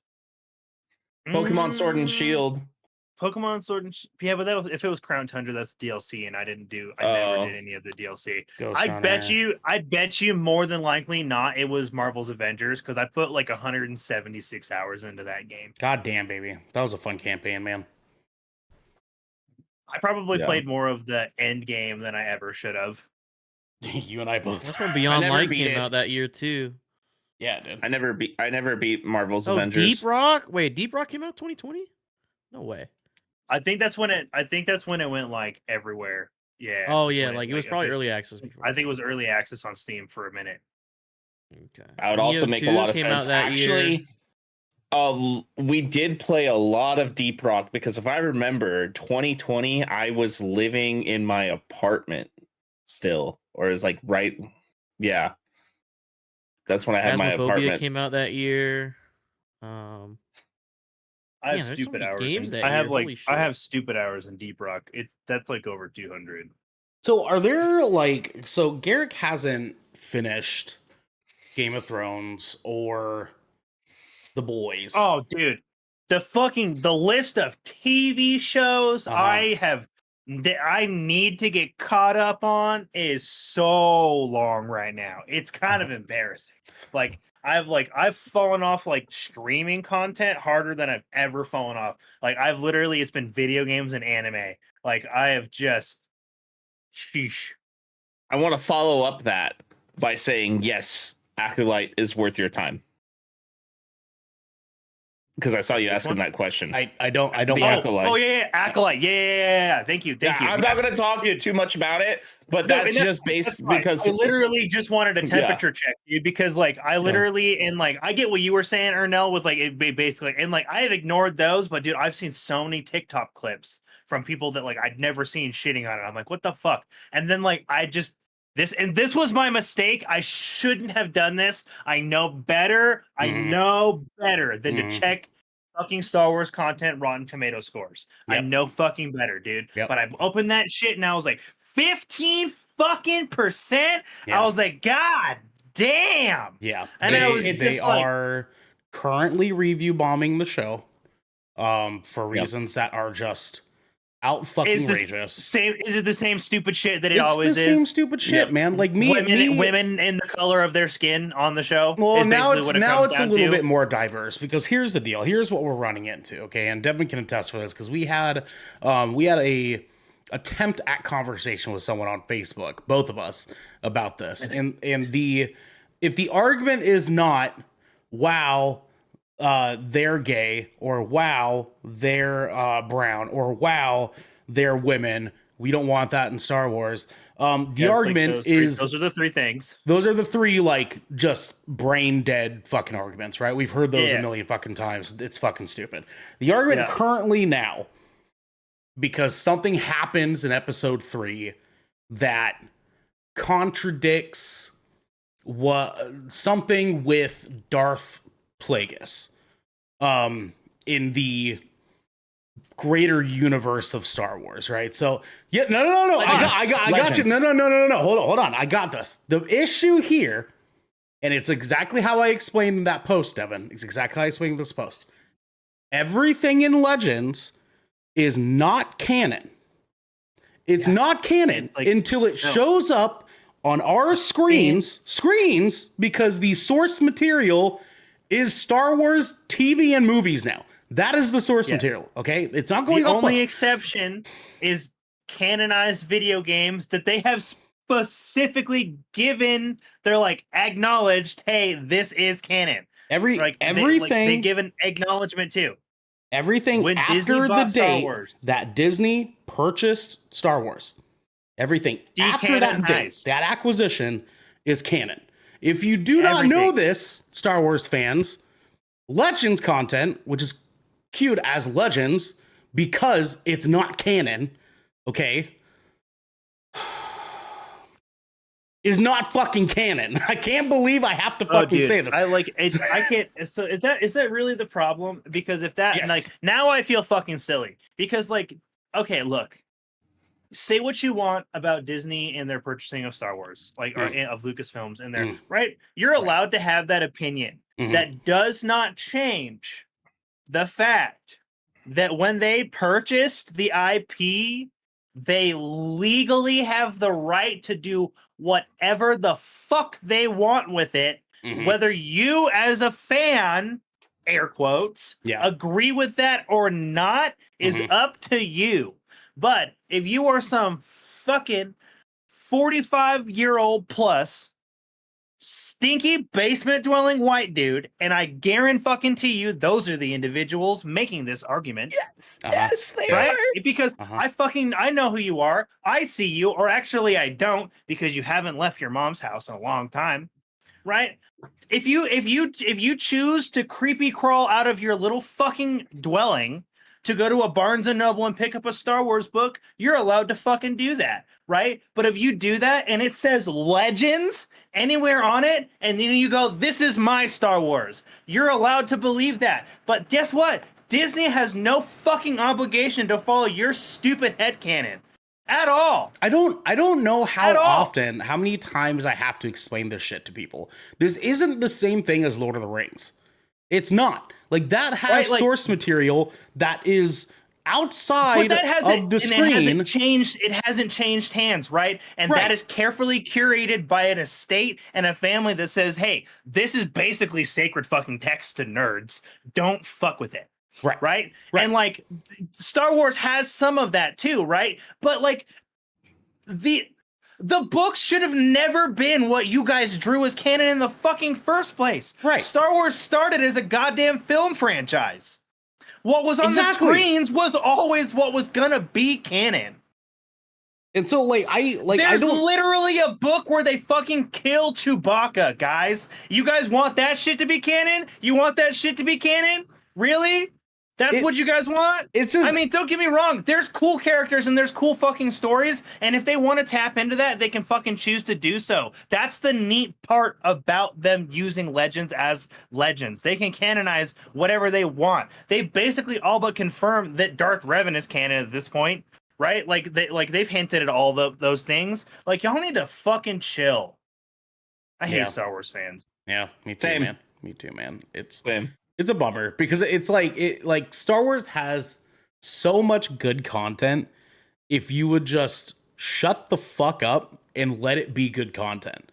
Pokemon Sword and Shield.
Pokemon Sword and yeah, but that was, if it was Crown Tundra, that's DLC, and I never did any of the DLC.
Ghost
I
Runner.
bet you more than likely not. It was Marvel's Avengers because I put like 176 hours into that game.
God damn, baby. That was a fun campaign, man.
I probably
Yeah.
played more of the end game than I ever should have.
You and I both.
That's when Beyond
never
Light
beat
came
it.
out that year too.
Yeah, dude.
I never beat Marvel's
Oh,
Avengers.
Deep Rock. Wait, Deep Rock came out 2020? No way.
I think that's when it went like everywhere. Yeah.
Oh yeah,
when
like it was probably
I think-
early access before.
I think it was early access on Steam for a minute.
Okay.
I would also
Neo
make a
2
lot of
came out
sense.
that year.
Actually, we did play a lot of Deep Rock because if I remember, 2020, I was living in my apartment still, or is like right, yeah. That's when I had my
Phasmophobia
apartment.
came out that year.
I have
Man, there's so
stupid
many
hours.
games that
I have
year,
like
holy
I
shit.
have stupid hours in Deep Rock. That's like over 200.
So are there so Garrick hasn't finished Game of Thrones or The Boys.
Oh, dude, the list of TV shows I need to get caught up on is so long right now. It's kind of embarrassing. Like I've fallen off like streaming content harder than I've ever fallen off. Like it's been video games and anime. Like I have just sheesh.
I want to follow up that by saying yes, Acolyte is worth your time. Because I saw you asking that question.
I don't
The
want
Acolyte.
Oh yeah, Acolyte. Yeah. Thank you.
I'm not going to talk too much about it, but
No,
that's
and
just based
that's fine.
because
I literally just wanted a temperature check, dude, because like I literally and like I get what you were saying, Ernell, with like it basically, and like I have ignored those, but dude, I've seen so many TikTok clips from people that like I'd never seen shitting on it. I'm like, what the fuck? And then like this was my mistake. I shouldn't have done this. I know better. I know better than to check fucking Star Wars content Rotten Tomato scores. I know fucking better, dude.
Yep.
But I opened that shit and I was like, 15 fucking %.
Yeah.
I was like, God damn.
Yeah.
And
they are currently review bombing the show for reasons that are just out fucking
Is
outrageous.
Is it the same stupid shit that it
It's
always
the
is?
same stupid shit, man. Like
women in the color of their skin on the show.
Well,
is
now
basically
it's
what it
now
comes
it's a
down
little
to.
bit more diverse because here's the deal. Here's what we're running into. Okay, and Devin can attest for this because we had a attempt at conversation with someone on Facebook, both of us, about this. And if the argument is not, wow, they're gay, or wow, they're brown, or wow, they're women, we don't want that in Star Wars. The
Yeah, it's like
argument
those are the three things.
those are the three, like, just brain dead fucking arguments, right? We've heard those a
Yeah.
million fucking times. It's fucking stupid. The argument currently now, because something happens in episode 3 that contradicts something with Darth Plagueis in the greater universe of Star Wars, right? So yeah, no. I got you. No. Hold on. I got this. The issue here, and it's exactly how I explained in that post, Devin. It's exactly how I explained this post. Everything in Legends is not canon. It's not canon until it shows up on our screens, because the source material is Star Wars TV and movies now. That is the source material, okay? It's not going
The
up
only
much.
exception is canonized video games that they have specifically given. They're like acknowledged, hey, this is canon.
Everything
they give an acknowledgement too.
Everything
When
after
Disney
the
bought Star
date
Wars.
that Disney purchased Star Wars, everything after that date,
Decanonized.
that acquisition is canon. If you do not know this, Star Wars fans, Legends content, which is queued as Legends because it's not canon, okay, is not fucking canon. I can't believe I have to fucking say this.
I can't. So is that really the problem? Because if that
Yes.
like now I feel fucking silly because like okay, look, say what you want about Disney and their purchasing of Star Wars, like or of Lucasfilms and their right. You're allowed to have that opinion. That does not change the fact that when they purchased the IP, they legally have the right to do whatever the fuck they want with it, whether you as a fan, air quotes, agree with that or not is up to you. But if you are some fucking 45-year-old plus stinky basement dwelling white dude, and I guarantee you those are the individuals making this argument.
Yes, they
Right?
are.
Because I know who you are. I see you, or actually I don't, because you haven't left your mom's house in a long time. Right? If you choose to creepy crawl out of your little fucking dwelling to go to a Barnes and Noble and pick up a Star Wars book, you're allowed to fucking do that, right? But if you do that and it says Legends anywhere on it, and then you go, this is my Star Wars, you're allowed to believe that. But guess what? Disney has no fucking obligation to follow your stupid headcanon at all.
I don't know how many times I have to explain this shit to people. This isn't the same thing as Lord of the Rings. It's not. Like, that has source material that is outside of the screen.
It hasn't changed hands, right? And that is carefully curated by an estate and a family that says, hey, this is basically sacred fucking text to nerds. Don't fuck with it. Right? And like Star Wars has some of that too, right? But like the books should have never been what you guys drew as canon in the fucking first place. Right. Star Wars started as a goddamn film franchise. What was on the screens was always what was gonna be canon.
And so
there's literally a book where they fucking kill Chewbacca, guys. You guys want that shit to be canon? You want that shit to be canon? Really? That's what you guys want?
It's just,
I mean, don't get me wrong. There's cool characters and there's cool fucking stories. And if they want to tap into that, they can fucking choose to do so. That's the neat part about them using Legends as Legends. They can canonize whatever they want. They basically all but confirm that Darth Revan is canon at this point, right? Like they've hinted at all those things. Like, y'all need to fucking chill. I hate Star Wars fans.
Yeah, me too, man. Me too, man. It's a bummer because it's like Star Wars has so much good content. If you would just shut the fuck up and let it be good content,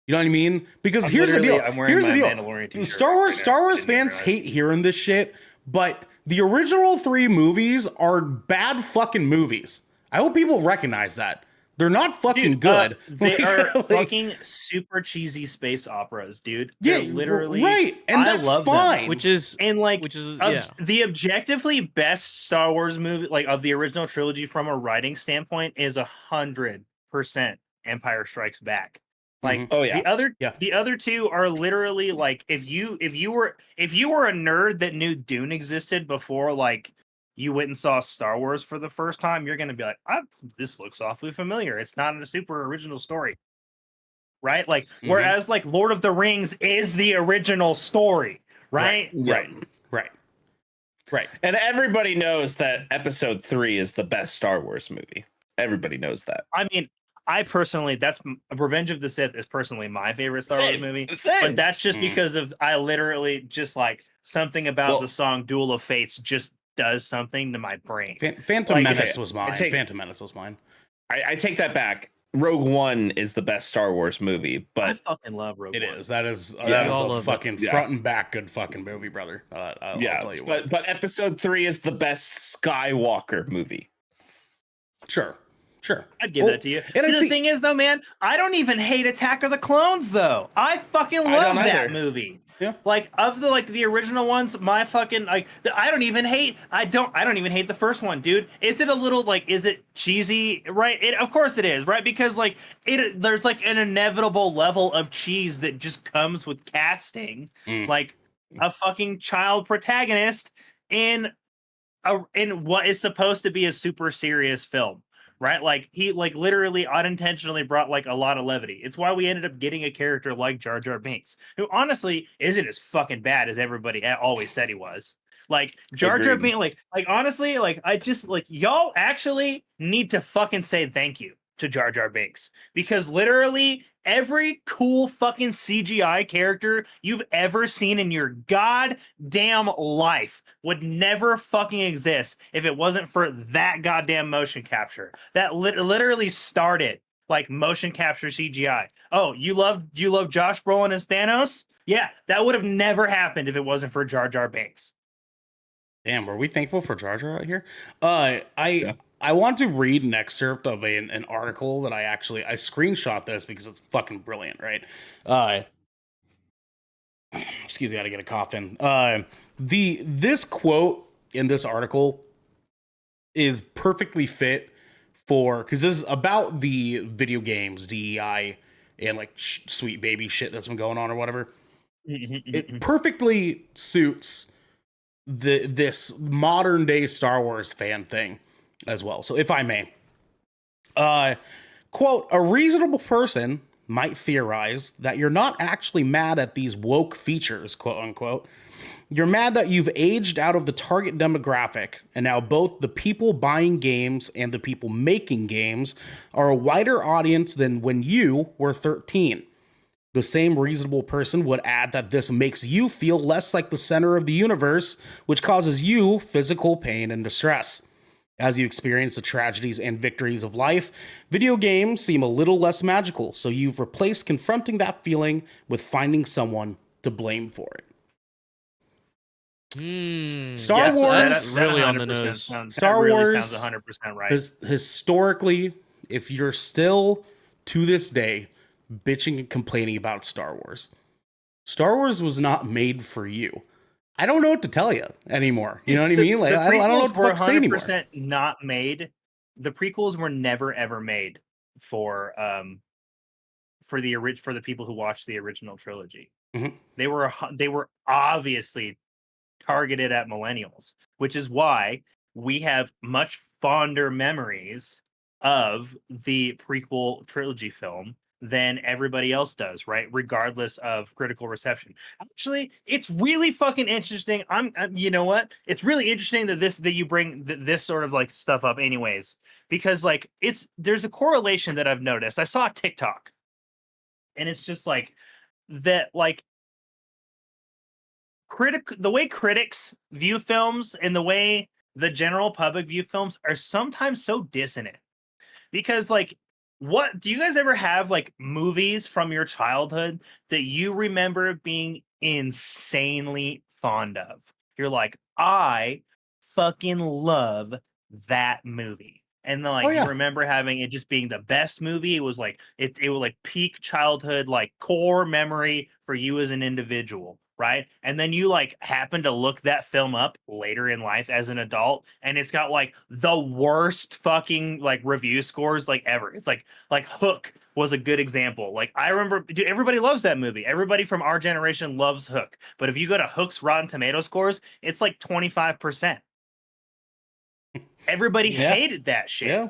you know what I mean? Because here's the deal. Here's the deal. Star Wars fans hate hearing this shit, but the original 3 movies are bad fucking movies. I hope people recognize that. They're not fucking
Dude,
good.
they
Like-
are
like,
fucking super cheesy space operas, dude.
yeah,
They're literally
right, and
I
that's
love them.
fine.
which is
And like
yeah.
the objectively best Star Wars movie, like of the original trilogy from a writing standpoint, is 100% Empire Strikes Back. Like
Oh, yeah.
the other two are literally like if you were a nerd that knew Dune existed before like you went and saw Star Wars for the first time, you're gonna be like, this looks awfully familiar. It's not a super original story. Right? Like, whereas like Lord of the Rings is the original story, right?
Yeah.
Right.
And everybody knows that episode 3 is the best Star Wars movie. Everybody knows that.
I mean, I personally, Revenge of the Sith is personally my favorite Star Wars movie.
Same.
But that's just because of I literally just like something about the song Duel of Fates just does something to my brain.
Phantom
Like,
Menace
okay,
was mine. Phantom Menace was mine.
I take that back. Rogue One is the best Star Wars movie,
I
but
fucking love Rogue One.
It is. That is
all
a
love it.
fucking
Yeah.
front and back good fucking movie, brother. I'll tell you what.
but episode 3 is the best Skywalker movie.
Sure.
I'd give that to you.
and
See, the thing is, though, man, I don't even hate Attack of the Clones, though. I fucking love
don't
that
either.
movie.
Yeah.
Like of the original ones, my fucking I don't even hate the first one, dude. Is it a little like is it cheesy? Right? Of course it is, right? Because like there's like an inevitable level of cheese that just comes with casting like a fucking child protagonist in what is supposed to be a super serious film. Right, like he like literally unintentionally brought like a lot of levity. It's why we ended up getting a character like Jar Jar Binks, who honestly isn't as fucking bad as everybody always said he was. Like Jar Jar
Agreed.
Binks, like honestly, like I just like y'all actually need to fucking say thank you to Jar Jar Binks because literally every cool fucking CGI character you've ever seen in your goddamn life would never fucking exist if it wasn't for that goddamn motion capture. That literally started like motion capture CGI. Oh, you love Josh Brolin as Thanos? Yeah, that would have never happened if it wasn't for Jar Jar Binks.
Damn, were we thankful for Jar Jar out here? I want to read an excerpt of an article that I screenshot this because it's fucking brilliant, right? Excuse me, I gotta get a cough in. This quote in this article is perfectly fit for because this is about the video games DEI and like sweet baby shit that's been going on or whatever. It perfectly suits this modern day Star Wars fan thing as well. So if I may, quote, a reasonable person might theorize that you're not actually mad at these woke features, quote unquote. You're mad that you've aged out of the target demographic, and now both the people buying games and the people making games are a wider audience than when you were 13. The same reasonable person would add that this makes you feel less like the center of the universe, which causes you physical pain and distress. As you experience the tragedies and victories of life, video games seem a little less magical, so you've replaced confronting that feeling with finding someone to blame for it. Star Wars
that's really on the
100%
nose.
Star Wars
sounds 100% right.
Historically, if you're still to this day bitching and complaining about Star Wars was not made for you. I don't know what to tell you anymore. You know what I mean? Like I don't know what the fuck to say anymore.
100% not made. The prequels were never ever made for the people who watched the original trilogy.
Mhm.
They were obviously targeted at millennials, which is why we have much fonder memories of the prequel trilogy film than everybody else does, right? Regardless of critical reception. Actually, it's really fucking interesting. You know what? It's really interesting that you bring this sort of like stuff up, anyways, because like there's a correlation that I've noticed. I saw a TikTok, and it's just like that, like the way critics view films and the way the general public view films are sometimes so dissonant, because like, what do you guys ever have like movies from your childhood that you remember being insanely fond of? You're like, I fucking love that movie. And then, like,
Oh, yeah.
you remember having it just being the best movie. It was like it was like peak childhood, like core memory for you as an individual, right? And then you like happen to look that film up later in life as an adult, and it's got like the worst fucking like review scores like ever. It's like Hook was a good example. Like I remember, dude, everybody loves that movie. Everybody from our generation loves Hook. But if you go to Hook's Rotten Tomato scores, it's like 25%. Everybody
Yeah.
hated that shit.
Yeah.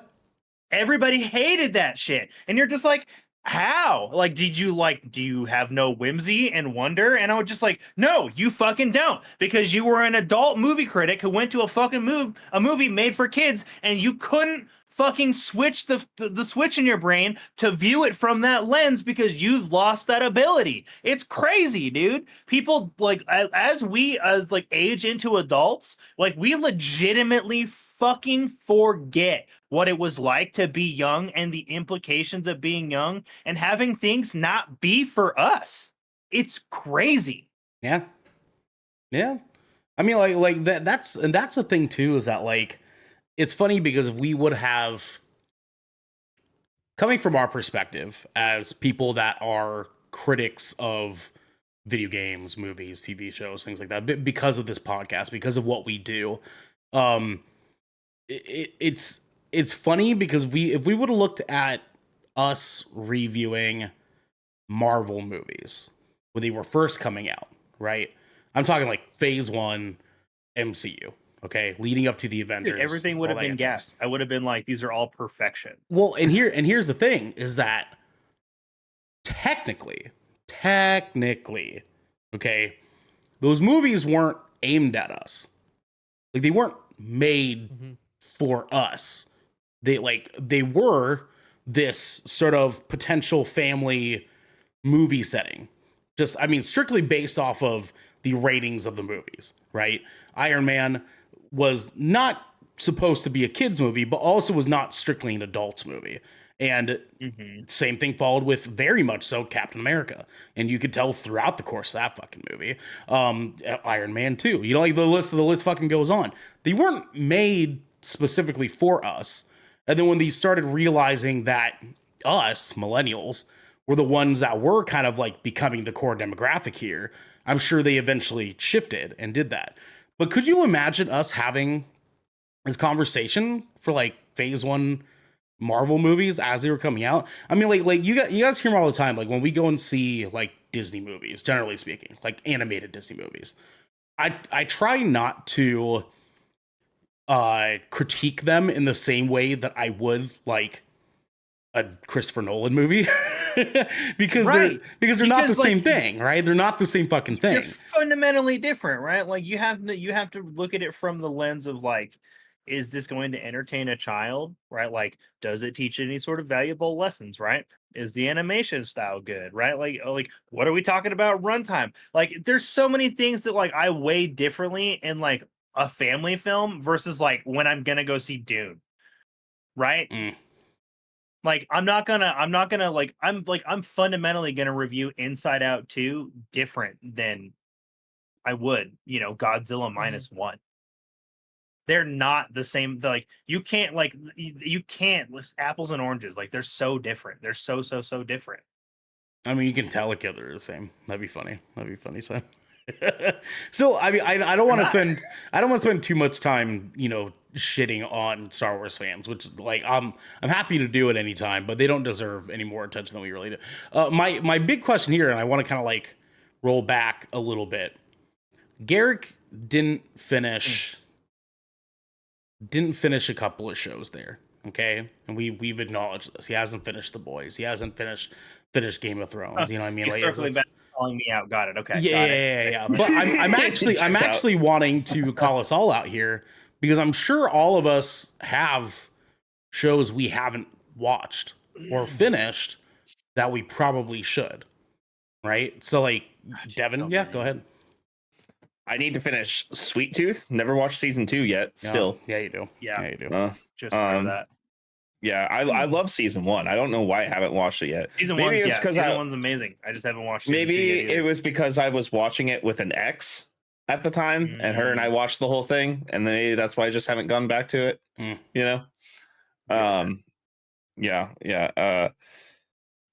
Everybody hated that shit. And you're just like, how? Like, do you have no whimsy and wonder? And I was just like, no, you fucking don't. Because you were an adult movie critic who went to a movie made for kids, and you couldn't fucking switch the switch in your brain to view it from that lens because you've lost that ability. It's crazy, dude. People like as like age into adults, like we legitimately fucking forget what it was like to be young and the implications of being young and having things not be for us. It's crazy.
Yeah. Yeah. I mean, like that's the thing too, is that like it's funny because if we would have, coming from our perspective as people that are critics of video games, movies, TV shows, things like that, because of this podcast, because of what we do, it's funny because if we would have looked at us reviewing Marvel movies when they were first coming out, right? I'm talking like phase 1 MCU, okay, leading up to the Avengers.
Dude, everything would have been gas. I would have been like, these are all perfection.
Well, and here's the thing is that technically, okay, those movies weren't aimed at us. Like they weren't made for us. They were this sort of potential family movie setting. Just, I mean, strictly based off of the ratings of the movies, right? Iron Man was not supposed to be a kid's movie, but also was not strictly an adult's movie. And same thing followed with, very much so, Captain America. And you could tell throughout the course of that fucking movie. Iron Man 2. You know, like the list fucking goes on. They weren't made specifically for us. And then when they started realizing that us, millennials, were the ones that were kind of like becoming the core demographic here, I'm sure they eventually shifted and did that. But could you imagine us having this conversation for like phase 1 Marvel movies as they were coming out? I mean, like you guys hear them all the time. Like when we go and see like Disney movies, generally speaking, like animated Disney movies, I try not to critique them in the same way that I would like a Christopher Nolan movie. because they're not the same thing, right? They're not the same fucking thing.
They're fundamentally different, right? Like you have to look at it from the lens of like, is this going to entertain a child, right? Like, does it teach any sort of valuable lessons, right? Is the animation style good, right? Like what are we talking about runtime? Like, there's so many things that like I weigh differently in like a family film versus like when I'm gonna go see Dune, right? Like I'm fundamentally gonna review Inside Out 2 different than I would, Godzilla minus one. They're not the same. Like you can't list apples and oranges. Like they're so different. They're so different.
I mean, you can tell like they're the same. That'd be funny. Time. So I mean, I don't want to spend too much time, shitting on Star Wars fans, which like I'm happy to do it anytime, but they don't deserve any more attention than we really do. My big question here, and I want to kind of like roll back a little bit. Garrick didn't finish a couple of shows there, okay? And we've acknowledged this. He hasn't finished The Boys. He hasn't finished Game of Thrones. You know what I mean?
He's
like,
circling back, calling me out. Got it. Okay.
Yeah. But I'm actually wanting to call us all out here because I'm sure all of us have shows we haven't watched or finished that we probably should, right? So like, Devin, go ahead.
I need to finish Sweet Tooth. Never watched season 2 yet. Still,
yeah, you do.
Yeah,
you do.
Just for that.
Yeah, I love season 1. I don't know why I haven't watched it yet.
Season 1's amazing. I just haven't watched.
Maybe it was because I was watching it with an ex at the time, and her and I watched the whole thing, and then that's why I just haven't gone back to it. You know. Yeah, yeah.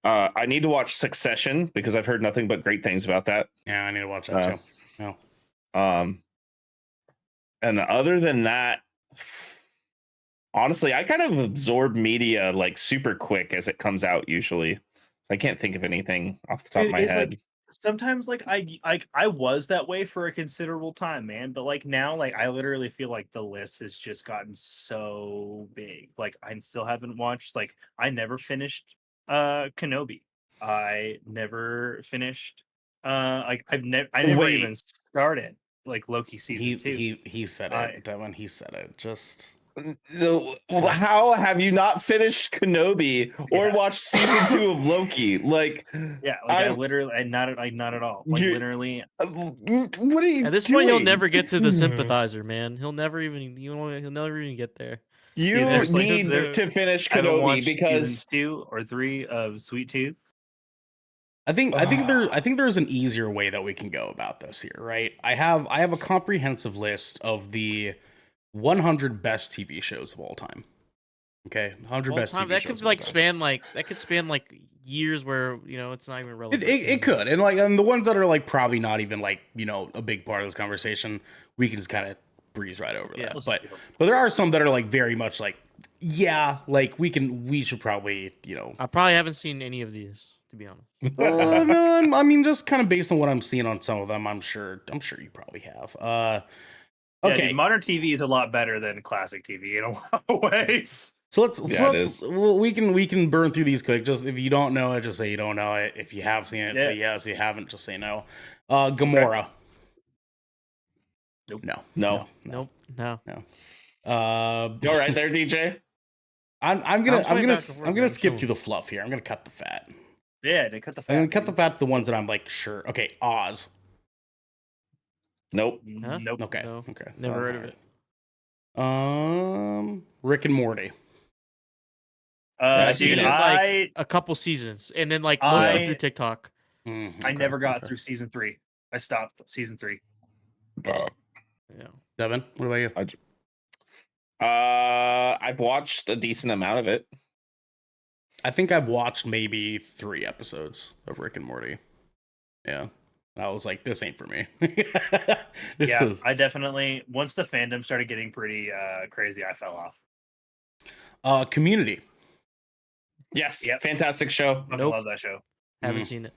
I need to watch Succession because I've heard nothing but great things about that.
Yeah, I need to watch that too. No.
And other than that, honestly, I kind of absorb media like super quick as it comes out usually. So I can't think of anything off the top of my
It's
head.
like sometimes like I was that way for a considerable time, man. But like now, like I literally feel like the list has just gotten so big. Like I still haven't watched. Like I never finished Kenobi. I never finished. Like I never
Wait.
even started like Loki season 2.
He said
I-
it, Devin. He said it. Just
How have you not finished Kenobi or
Yeah.
watched season 2 of Loki? Like,
Yeah, like I
I'm-
literally, not at all. Like
You-
literally,
what are you
At this
doing?
point, he'll never get to the sympathizer, man. He'll never even he'll never even get there.
You
there's, like,
need
there-
to finish
I haven't
Kenobi
watched
because
season 2 or 3 of Sweet Tooth.
I think there's an easier way that we can go about this here, right? I have a comprehensive list of the 100 best TV shows of all time. Okay, 100
All
best
time,
TV
that
shows
could
of all time.
span years where it's not even relevant.
It could, and the ones that are like probably not even like a big part of this conversation, we can just kind of breeze right over
Yeah.
that. But there are some that are like very much like like we should probably
I probably haven't seen any of these, to be honest.
no, I mean just kind of based on what I'm seeing on some of them, I'm sure you probably have.
Yeah,
Okay,
dude, modern TV is a lot better than classic TV in a lot of ways.
so
Yeah, it is.
we can burn through these quick. Just if you don't know it, just say you don't know it. If you have seen it,
Yeah.
say yes. If you haven't, just say no. Gamora.
Nope.
No.
No.
Nope. No.
You all right there, DJ?
I'm gonna
swaying back and forth, man,
skip
chill.
through the fluff here. I'm gonna cut the fat.
Yeah, they cut the fat.
I'm gonna cut the
dude.
fat to the ones that I'm like sure. Okay, Oz.
Nope.
Huh?
Nope.
Okay,
No,
okay.
never heard of it.
Rick and Morty.
I've
Dude,
seen it.
I
A couple seasons, and then like most of it
I-
through TikTok.
I never got through season 3. I stopped season 3.
Yeah.
Devin, what about you?
I've watched a decent amount of it.
I think I've watched maybe 3 episodes of Rick and Morty. Yeah. I was like, this ain't for me.
Yeah, I definitely once the fandom started getting pretty crazy, I fell off.
Community.
Yes,
Yep.
fantastic show.
Fucking
Nope.
love that show.
Haven't seen it.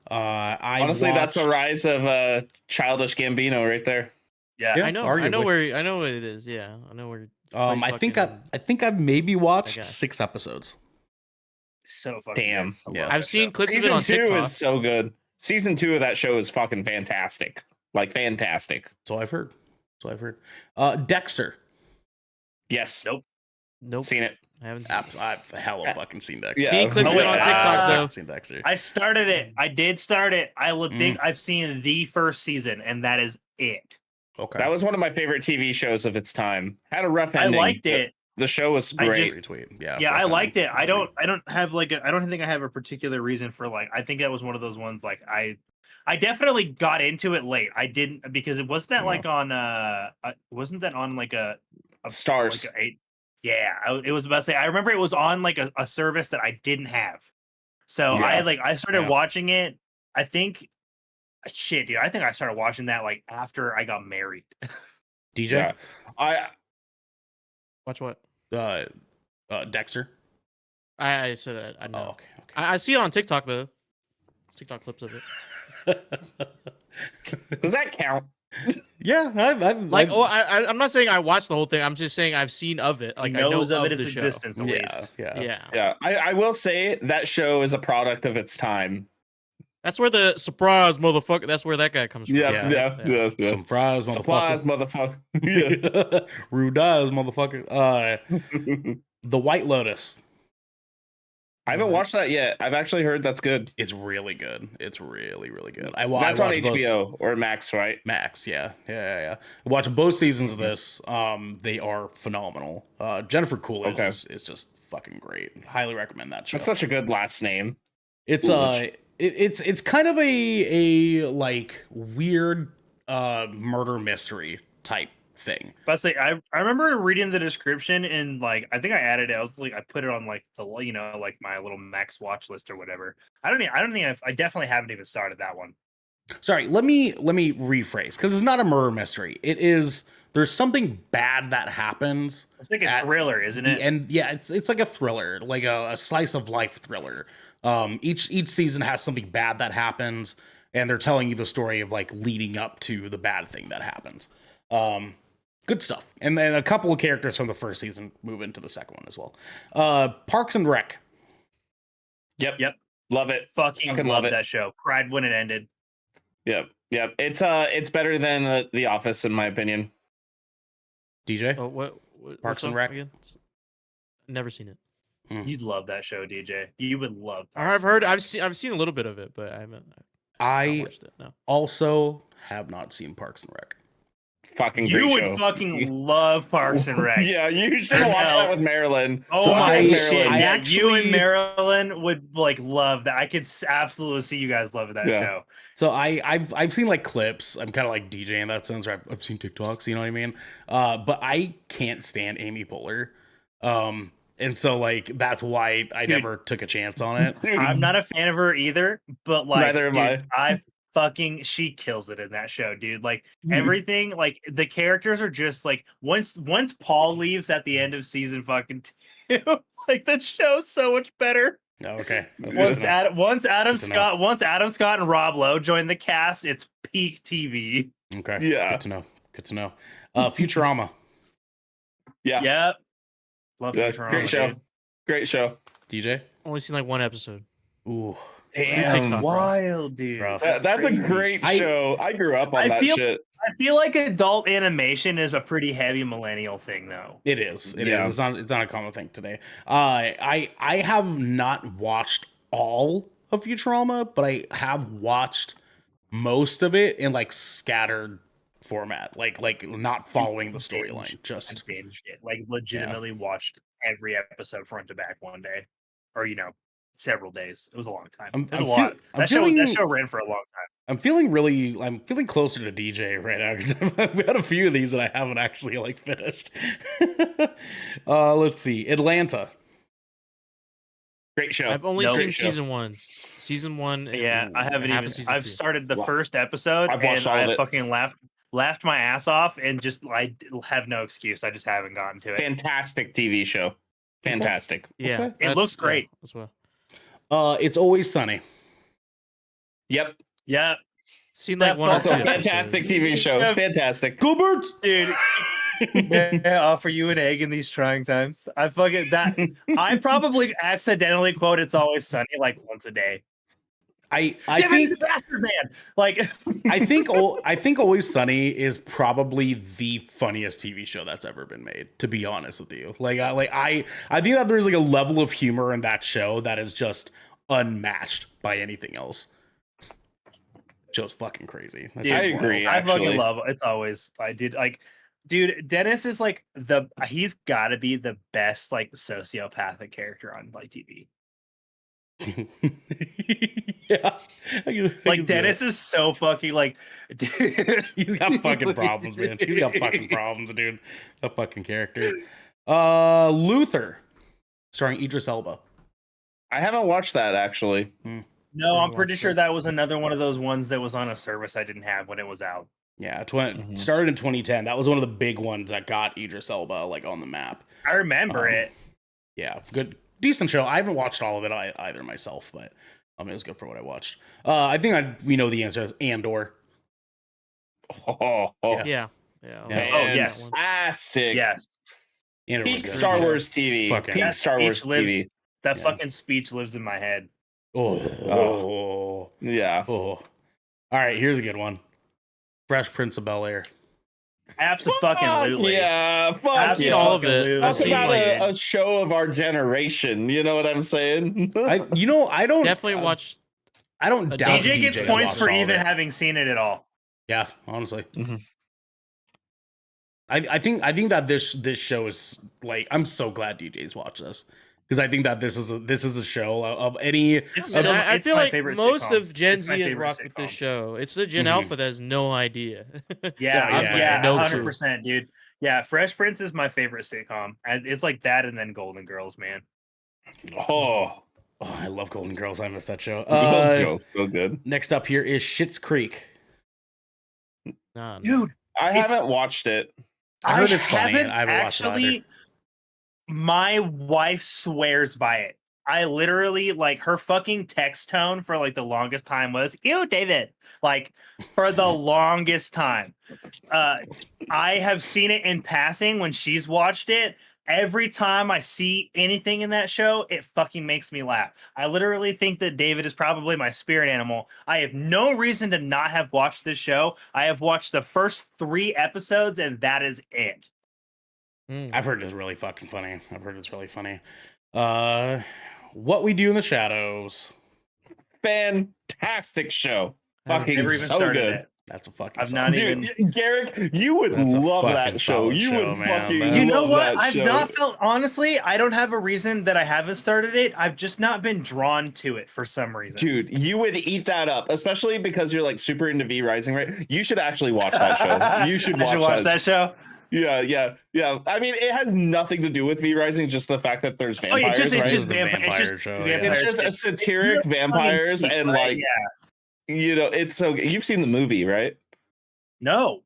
Honestly, that's the rise of Childish Gambino right there.
Yeah,
Yeah.
I know
arguably.
I know what it is. Yeah, I know where.
I think I've maybe watched 6 episodes.
so fucking
Damn.
good. I
Yeah.
love
I've
that
seen
show.
clips of it
Season
on
2
TikTok.
is so good. Season 2 of that show is fucking fantastic. Like fantastic.
So I've heard. Dexter.
Yes.
Nope,
Seen it.
I haven't seen it.
I've hella fucking seen Dexter.
Yeah.
Seen clips
Oh,
of it on
wait,
TikTok though.
I've seen Dexter.
I started it. I did start it. I would think I've seen the first season, and that is it.
Okay.
That was one of my favorite TV shows of its time. Had a rough
I
ending.
liked
but
it.
The show was
I
great.
just-
retweet. Yeah.
Yeah, I
definitely.
liked it. I don't have like I don't think I have a particular reason for like. I think that was one of those ones like I definitely got into it late. I didn't because it wasn't that like on wasn't that on like a
Stars.
like yeah, it was about to say. I remember it was on like a service that I didn't have. So
Yeah.
I started
Yeah.
watching it. I think shit, dude. I think I started watching that like after I got married.
DJ.
Yeah. I
Watch what?
Dexter.
I said it. I know.
Oh, okay.
I see it on TikTok though. TikTok clips of it.
does that count?
Yeah,
I'm not saying I watched the whole thing. I'm just saying I've seen of it. Like
He
I know
knows of it,
the
its
show.
existence at
yeah,
least.
yeah,
Yeah,
Yeah. I will say that show is a product of its time.
that's where the surprise motherfucker. That's where that guy comes from.
Yeah. Some fries,
Supplies,
motherfucker.
motherfucker. Yeah.
Rude eyes, motherfucker. The White Lotus.
I haven't watched that yet. I've actually heard that's good.
It's really good. It's really, really good.
That's
I
on
watched both-
HBO or Max, right?
Max, yeah. I watched both seasons of this. They are phenomenal. Jennifer Coolidge
Okay.
is just fucking great. Highly recommend that show.
That's such a good last name.
It's
Coolidge.
it's kind of a like weird murder mystery type thing.
But I remember reading the description and like I think I added it. I was like I put it on like the like my little max watch list or whatever. I don't think I definitely haven't even started that one.
Sorry, let me rephrase, because it's not a murder mystery. It is, there's something bad that happens.
It's like a thriller, isn't it?
And yeah, it's like a thriller, like a slice of life thriller. Each season has something bad that happens, and they're telling you the story of like leading up to the bad thing that happens. Good stuff. And then a couple of characters from the first season move into the second one as well. Parks and Rec.
Yep. Love it.
Fucking
love
love
it.
that show. Cried when it ended.
Yep. It's better than The Office in my opinion.
DJ?
Oh, what
Parks
what's
and
up
Rec?
again? Never seen it.
You'd love that show, DJ. You would love.
I've seen a little bit of it, but I haven't. I've not
I
watched it. No.
also have not seen Parks and Rec.
Fucking
You
great
would
show.
fucking love Parks and Rec.
Yeah, you should watch that with Marilyn.
Oh
So watch
my
it with
shit!
Marilyn.
I
Yeah,
actually-
you and Marilyn would like love that. I could absolutely see you guys loving that
Yeah.
show.
So I've seen like clips. I'm kind of like DJ in that sense. Where I've seen TikToks. You know what I mean? But I can't stand Amy Poehler. And so like that's why I never took a chance on it.
Dude,
I'm not a fan of her either, but like,
Neither am
dude, she kills it in that show, dude. Like
Mhm.
everything, like the characters are just like once Paul leaves at the end of season fucking 2, like the show's so much better.
Oh, okay. That's
Once
good to know.
Adam
Good to know.
Adam Scott and Rob Lowe join the cast, it's peak TV.
Okay.
Yeah.
Good to know. Futurama.
Yeah.
Yep. Love
Yeah,
Futurama,
great show.
dude.
Great show.
DJ.
Only seen like one episode.
Ooh.
Damn,
TikTok,
wild, dude.
Rough.
That's a
crazy.
great
I-
show. I grew up on
I
that
feel-
shit.
I feel like adult animation is a pretty heavy millennial thing, though.
It is. It is.
Yeah.
It's not a common thing today. I have not watched all of Futurama, but I have watched most of it in like scattered format, like not following the storyline.
I
Just
binged it, like legitimately watched every episode front to back one day, or several days. It was a long time.
I'm-
It was
I'm
a lot.
I'm
That
feeling-
show ran for a long time.
I'm feeling closer to DJ right now because I've got a few of these that I haven't actually like finished. Let's see. Atlanta.
Great show.
I've only
No.
seen
Great show.
season one. Season one. and-
Yeah, I haven't
half
even.
of season
I've
two.
started the
Wow.
first episode,
I've watched
and
all of
I
it.
fucking laughed my ass off, and just I have no excuse. I just haven't gotten to it.
Fantastic TV show. Fantastic.
Yeah,
Okay.
It
that's-
looks
yeah,
great.
as well.
It's Always Sunny.
Yep.
Yeah,
Seen
That
like one or
Also
two
a fantastic
episodes.
TV show.
Yeah.
Fantastic.
Gilbert.
dude. May I offer you an egg in these trying times? I fucking that. I probably accidentally quote "It's Always Sunny" like once a day.
I
Give
think
it to Bastard Man. Like
I think Always Sunny is probably the funniest TV show that's ever been made. To be honest with you, I think that there's like a level of humor in that show that is just unmatched by anything else. Show's fucking crazy. That
I
shit's wild.
agree.
I fucking
Actually.
love It's Always. I did like, dude. Dennis is like he's got to be the best like sociopathic character on like TV.
Yeah, I can
Like
see
Dennis
that.
is so fucking like, dude.
He's got fucking problems, man. He's got fucking problems, dude. A fucking character. Luther, starring Idris Elba.
I haven't watched that actually.
No, I'm
Didn't
pretty
watch
sure
that.
that was another one of those ones that was on a service I didn't have when it was out.
Yeah,
Mhm.
started in 2010. That was one of the big ones that got Idris Elba like on the map.
I remember it.
Yeah, good, decent show. I haven't watched all of it either myself, but it was good for what I watched. I think we know the answer is Andor.
Oh,
Yeah.
Yeah.
Yeah.
Oh, yes.
Fantastic.
Yes,
Andor was
Peak
good.
Star Wars TV.
Fucking-
Peak
That
Star Wars
speech lives-
TV.
that
Yeah.
fucking speech lives in my head.
Oh.
Yeah.
All right, here's a good one. Fresh Prince of Bel-Air.
Absolutely.
Yeah. Fuck
I've seen
yeah.
all of it.
Absolutely.
I've
Talk
seen
about
like
a show of our generation. You know what I'm saying?
I don't
definitely watch.
I don't
A
doubt
DJ gets
DJ's
points
watched
for
all of
even
it.
having seen it at all.
Yeah, honestly.
Mhm.
I think that this show is like, I'm so glad DJ's watched this because I think that this is a show of any.
It's
And
still-
I
it's
feel
my
like
favorite
most
sitcom.
of Gen
It's my
Z is
favorite
rocked with this
sitcom.
show. It's the Gen
Mhm.
Alpha that has no idea.
Yeah,
no
100%, dude. Yeah, Fresh Prince is my favorite sitcom. And it's like that, and then Golden Girls, man.
Oh,
Oh, I love Golden Girls. I miss that show.
so good.
Next up here is Schitt's Creek.
Nah, no.
Dude,
I
It's-
haven't watched it.
I heard it's funny.
haven't
I haven't watched it either.
actually. My wife swears by it. I literally like her fucking text tone for like the longest time was "Ew, David." Like for the longest time. I have seen it in passing when she's watched it. Every time I see anything in that show, it fucking makes me laugh. I literally think that David is probably my spirit animal. I have no reason to not have watched this show. I have watched the first 3 episodes, and that is it.
I've heard it's really fucking funny. What We Do in the Shadows.
Fantastic show.
Haven't
Fucking
Never even
so
started
good.
it.
That's a fucking
I've
song.
not
Dude,
even.
Garrick, you would
That's a
love
fucking
that show.
solid
You
show,
would
man.
fucking
That's-
You know
love
what?
that
I've
show.
not felt honestly. I don't have a reason that I haven't started it. I've just not been drawn to it for some reason.
Dude, you would eat that up, especially because you're like super into V Rising, right? You should actually watch that show. You should
I
watch,
that show.
Yeah. I mean, it has nothing to do with V Rising, just the fact that there's
Oh, yeah,
vampires,
it's
right?
just
the
vampire. It's
vampire
just
show,
vampires.
yeah.
It's just a satiric vampires and
right?
like,
Yeah.
you know, it's so you've seen the movie, right?
No,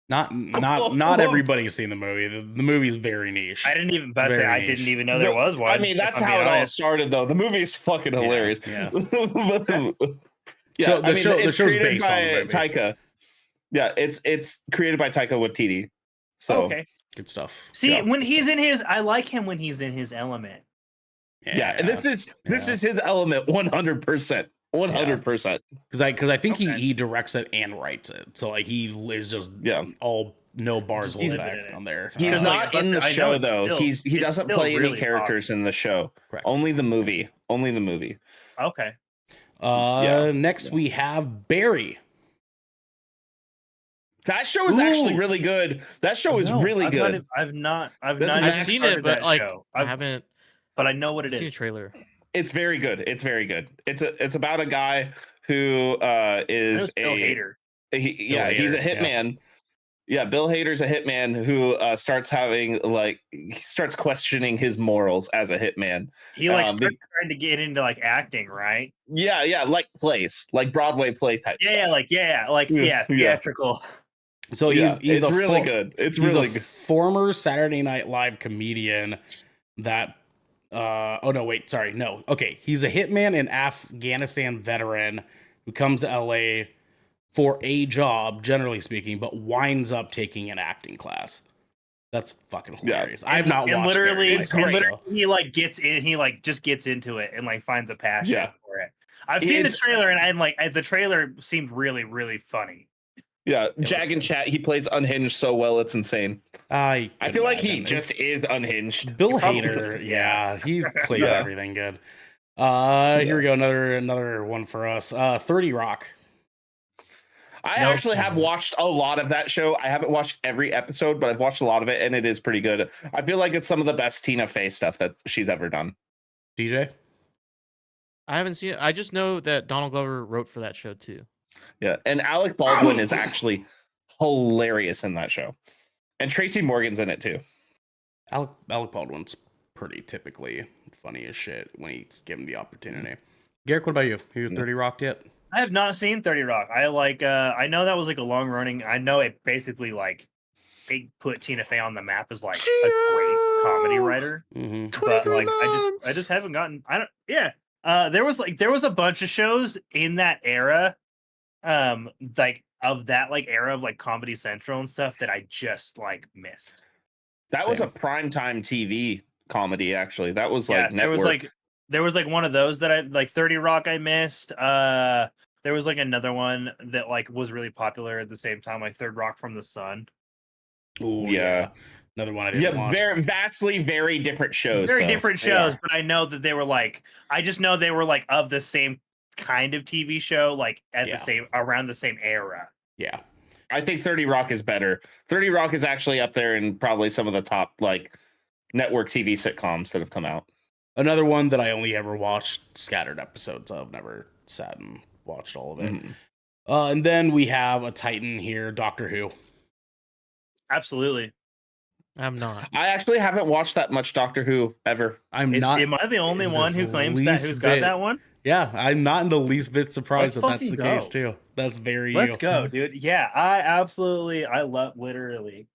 Not everybody's seen the movie. The movie's very niche.
I didn't even. But
Very
I
niche.
didn't even know there was one.
I mean, that's
if I'm
how
being
it all
honest.
started, though. The movie's fucking hilarious.
Yeah.
Yeah,
So the
I mean,
show- the
it's
show's
created
based on
by
the movie.
Taika. Yeah, it's created by Taika Waititi. So
Okay.
Good stuff.
See,
Yeah.
when he's in his, I like him when he's in his element.
yeah, this is his element 100%. 100%.
because I think
Okay.
he directs it and writes it. So like he is just all no bars
He's
holding
living
back
in it.
on there.
He's
Like,
not in the
I know
show
it's
though.
still-
He
it's
doesn't
still
play any
really
characters in the show.
Correct.
Only the movie. Only the movie.
Okay.
Yeah.
Next we have Barry.
That show is actually
Ooh.
really good. That show is
No,
really
I've
good.
Not
That's
not
an
even
I've seen
started
it, but
that
like
show.
I haven't
But I know what it
seen a
is.
trailer.
It's very good. It's very good. It's about a guy who is
Bill
a
Hader.
he's a
Hader, yeah.
hitman. Yeah, Bill Hader's a hitman who starts having he starts questioning his morals as a hitman.
He like
Um,
started trying to get into like acting, right?
Yeah, like plays, like Broadway play type stuff.
Yeah, theatrical.
So
Yeah,
he's
it's
a
really good. It's
he's
really
a
good.
former Saturday Night Live comedian that he's a hitman and Afghanistan veteran who comes to LA for a job, generally speaking, but winds up taking an acting class. That's fucking hilarious. I have not
and
watched
literally,
Barry
It's
myself,
great.
so-
he like gets in. He like just gets into it and like finds a passion
Yeah.
for it. I've seen the
It's-
trailer and I'm like, the trailer seemed really, really funny.
Yeah,
was
Jag and
good.
Chat. He plays unhinged so well, it's insane.
I
feel like he
imagine.
just is unhinged.
Bill
Probably
Hader,
is,
yeah, he plays
Yeah.
everything good. Here we go, another one for us. 30 Rock.
I
No,
actually have watched a lot of that show. I haven't watched every episode, but I've watched a lot of it, and it is pretty good. I feel like it's some of the best Tina Fey stuff that she's ever done.
DJ?
I haven't seen it. I just know that Donald Glover wrote for that show too.
Yeah, and Alec Baldwin is actually hilarious in that show, and Tracy Morgan's in it too.
Alec Baldwin's pretty typically funny as shit when he's given the opportunity. Garrick, what about you? You 30 Rocked yet?
I have not seen 30 Rock. I like I know that was like a long running. I know it basically like it put Tina Fey on the map as like a great comedy writer.
Mm-hmm.
But like I just haven't gotten there was a bunch of shows in that era like of that like era of like Comedy Central and stuff that I just like missed.
That was a
Same.
primetime TV comedy, actually. That was like network.
There was like one of those that I like 30 Rock I missed. There was like another one that like was really popular at the same time, like Third Rock from the Sun.
Oh
Yeah.
Another one I didn't watch.
Vastly very different shows.
Very
though.
different
They
shows,
are.
but I know that they were like I just know they were like of the same kind of TV show, like at
Yeah.
the same around the same era.
Yeah.
I think 30 Rock is better. 30 Rock is actually up there in probably some of the top like network TV sitcoms that have come out.
Another one that I only ever watched scattered episodes of, never sat and watched all of it.
Mhm.
And then we have a Titan here, Doctor Who.
Absolutely.
I'm not.
I actually haven't watched that much Doctor Who ever.
I'm
Is,
not.
am I the only
in
one
this
who claims that
least
who's got
bit-
that one?
Yeah, I'm not in the least bit surprised
Let's
that that's the
fucking
case
go.
too. That's very
Let's
you.
go, dude. Yeah, I love literally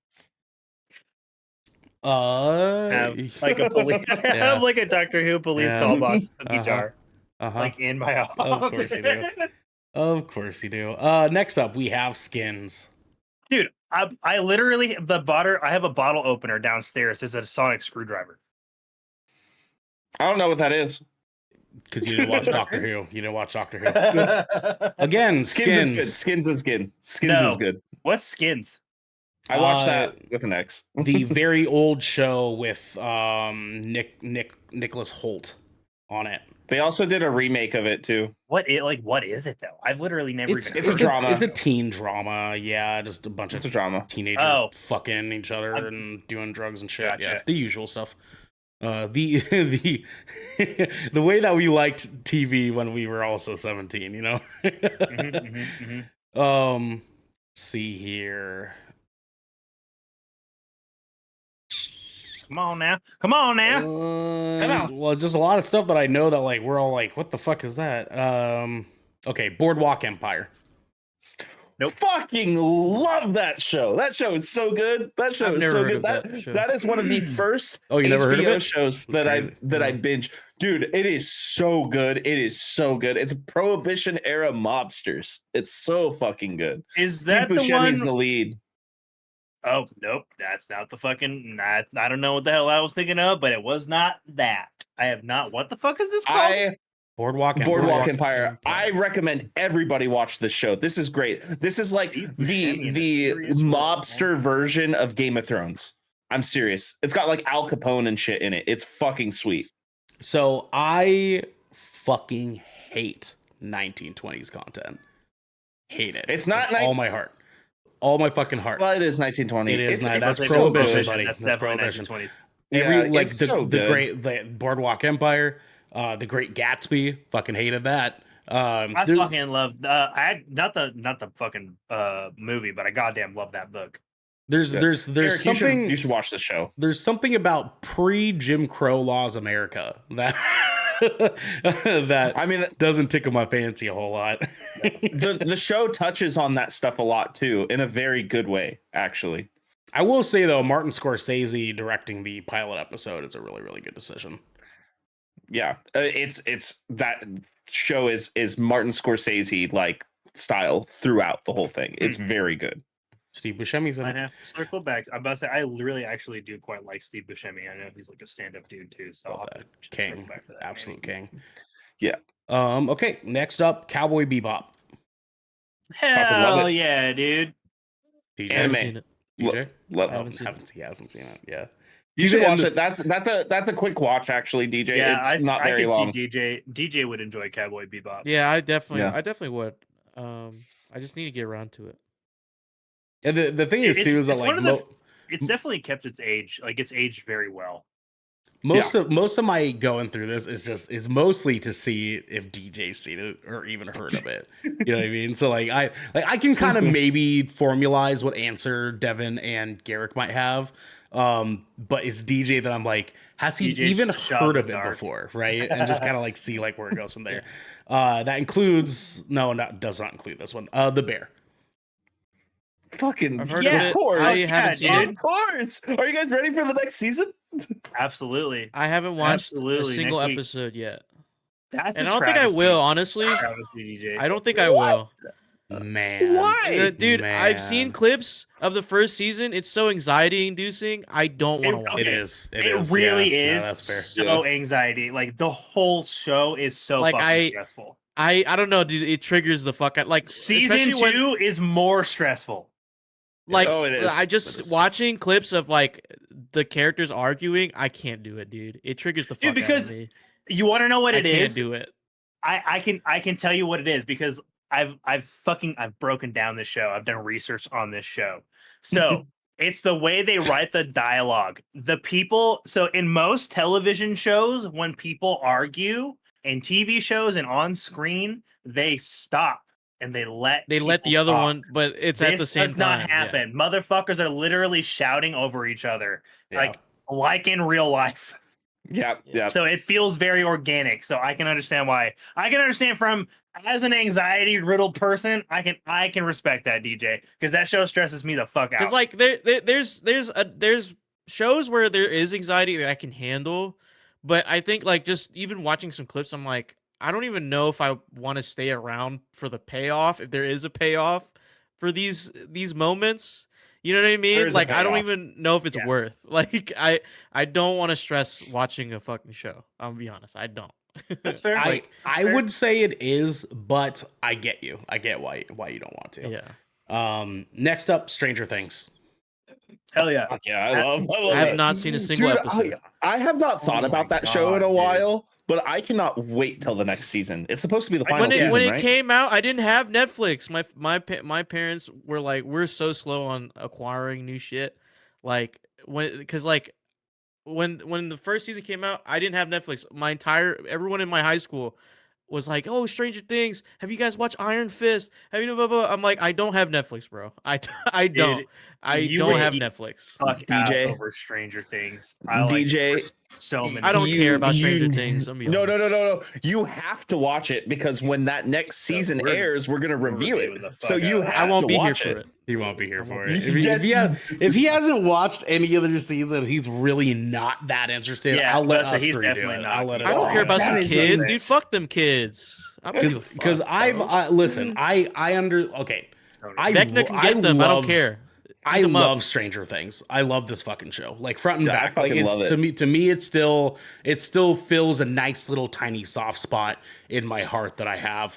have like a police have like a Doctor Who police
Yeah.
call box cookie
Uh-huh.
jar
Uh-huh.
like in my office.
Of course you do. Of course you do. Next up we have skins.
Dude, I literally I have a bottle opener downstairs. It's a sonic screwdriver.
I don't know what that is.
Because you didn't watch Doctor Who. You didn't watch Doctor Who. Again,
Skins
skins.
is good. Skins is good. Skins
No.
is good.
What's skins?
I watched that with an ex.
The very old show with Nicholas Holt on it.
They also did a remake of it too.
What is it though? I've literally never even
it's a
heard of
drama.
It's a teen drama. Yeah, just a bunch
It's
of
a drama.
teenagers fucking each other and doing drugs and shit.
Gotcha.
Yeah, the usual stuff. The the way that we liked TV when we were also 17, you know. See here.
Come on now. Come on now.
Well, just a lot of stuff that I know that like we're all like, what the fuck is that? Okay, Boardwalk Empire.
Nope.
Fucking love that show. That show is so good. That show
I've
is
never
so
heard
good.
of that show.
That is one of the first
Oh, you never heard of
HBO
it?
shows
That's crazy.
that I binge. Dude, it is so good. It is so good. It's Prohibition era mobsters. It's so fucking good.
Is that
Steve
the one?
Buscemi's the lead.
Oh, nope. That's not the fucking. I don't know what the hell I was thinking of, but it was not that. I have not. What the fuck is this called?
Boardwalk
Empire. I recommend everybody watch this show. This is great. This is like
Steve
the
Buscemi in a serious role,
mobster version of Game of Thrones. I'm serious. It's got like Al Capone and shit in it. It's fucking sweet.
So I fucking hate 1920s content. Hate it.
It's not
with all my heart. All my fucking heart.
Well, it is 1920.
It is not. That's
it's
prohibition,
good.
buddy.
That's
That's
definitely
prohibition.
1920s.
Every
Yeah,
like
it's
the
so good.
the Boardwalk Empire, the Great Gatsby, fucking hated that.
I
there-
fucking love. Not the fucking movie, but I goddamn love that book.
there's
Eric,
something
you should watch the show.
there's something about pre Jim Crow laws America that that
I mean,
doesn't tickle my fancy a whole lot.
the show touches on that stuff a lot too, in a very good way, actually.
I will say though, Martin Scorsese directing the pilot episode is a really, really good decision.
Yeah, it's that show is Martin Scorsese like style throughout the whole thing. It's very good.
Steve Buscemi's in
I
it.
have circle back. I'm about to say I really actually do quite like Steve Buscemi. I know he's like a stand-up dude too. So I'll
Love
have
that.
to circle
King,
back to that,
absolute
maybe.
king.
Yeah.
Okay, next up, Cowboy Bebop.
Hell
it.
yeah, dude.
DJ,
I haven't
Anime.
seen it.
DJ?
Love
I haven't seen
He hasn't seen it. Yeah,
You should
DJ
watch
and
it. That's a quick watch, actually, DJ.
Yeah,
It's not
I
very
could
long.
see DJ would enjoy Cowboy Bebop.
Yeah, I definitely
Yeah.
would. I just need to get around to it.
And the thing is
It's-
too is that
it's
like
one of the- It's definitely kept its age. Like it's aged very well.
most of my going through this is mostly to see if DJ's seen it or even heard of it. You know what I mean? So like I can kind of maybe formalize what answer Devin and Garrick might have. But it's DJ that I'm like, has he
DJ's
even
just a shot
heard
in
of
the
it
dark.
before? Right. And just kind of like see like where it goes from there. That includes does not include this one. The Bear.
Fucking
I've heard
Yeah,
of
of
it.
course.
I
Yeah,
haven't seen
dude.
it.
Of course. Are you guys ready for the next season?
Absolutely.
I haven't watched
Absolutely,
a single
next week.
episode yet,
That's
and
a
I don't think I
travesty.
will. Honestly,
Travesty, DJ.
I don't think I will.
Man.
Why?
Dude, I've seen
Man.
clips of the first season. It's so anxiety inducing. I don't want to watch
It
Okay.
is.
It
is,
really
yeah. No,
is
that's fair.
so anxiety. Like the whole show is so
Like,
fucking stressful.
I don't know, dude. It triggers the fuck out. Like
Season
especially
2 is more stressful.
Like
Oh, it is.
I
It
just
is.
watching clips of like the characters arguing. I can't do it, dude. It triggers the fuck
Dude, because
out of me.
You want to know what
I
it
can't
is?
do it.
I can tell you what it is because I've broken down this show. I've done research on this show. So It's the way they write the dialogue. The people, so in most television shows, when people argue in TV shows and on screen, they stop and they let
the
people
other
talk.
one, but it's
This
at the same
does not
time.
happen. Motherfuckers are literally shouting over each other,
Yeah.
like in real life.
Yeah.
So it feels very organic. So I can understand why. I can understand from as an anxiety riddled person, I can respect that, DJ, because that show stresses me the fuck out.
Because like there's shows where there is anxiety that I can handle, but I think like just even watching some clips, I'm like, I don't even know if I want to stay around for the payoff, if there is a payoff for these moments. You know what I
There
mean?
is a
Like I don't
payoff.
even know if it's
Yeah.
worth. Like I don't want to stress watching a fucking show. I'll be honest, I don't.
That's fair.
I
fair.
would say it is, but I get you. I get why you don't want to.
Yeah.
Next up, Stranger Things.
Hell yeah.
Fuck yeah, I love
I have
it.
not seen a single
Dude,
episode.
I have not thought
Oh
about
my
that show in a
God, dude.
while, but I cannot wait till the next season. It's supposed to be the final
when it
season,
when it
right?
came out, I didn't have Netflix. My parents were like, we're so slow on acquiring new shit. Like when when the first season came out, I didn't have Netflix. Everyone in my high school was like, "Oh, Stranger Things. Have you guys watched Iron Fist? Have you blah, blah, blah?" I'm like, "I don't have Netflix, bro. I don't.
Dude,
I
you
don't
would
have
eat
Netflix.
Fuck
DJ.
out over Stranger Things. I like
DJ,
it for so many.
I don't
You-
care about
you-
Stranger Things. I'm
No. You have to watch it because when that next season
we're-
airs, we're gonna review
reviewing the
it. So
fuck
you
out of it.
have
I won't
to
be here
watch
for
it.
it.
He won't be here for it.
Yes.
If he hasn't watched any other season, he's really not that interested.
Yeah,
I'll let
so
us
he's
three do
definitely
it.
not
I'll let
gonna
us.
I don't
do
care
it.
about
That
some
is
kids,
ins-
dude. Fuck them kids. I don't give a fuck,
Because
bro.
listen, I under okay. I
Vecna can get them. I don't care.
I
Eat them up.
love Stranger Things. I love this fucking show, like front and
Yeah, I
back. Like
fucking
it's
love it.
to me, it still fills a nice little tiny soft spot in my heart that I have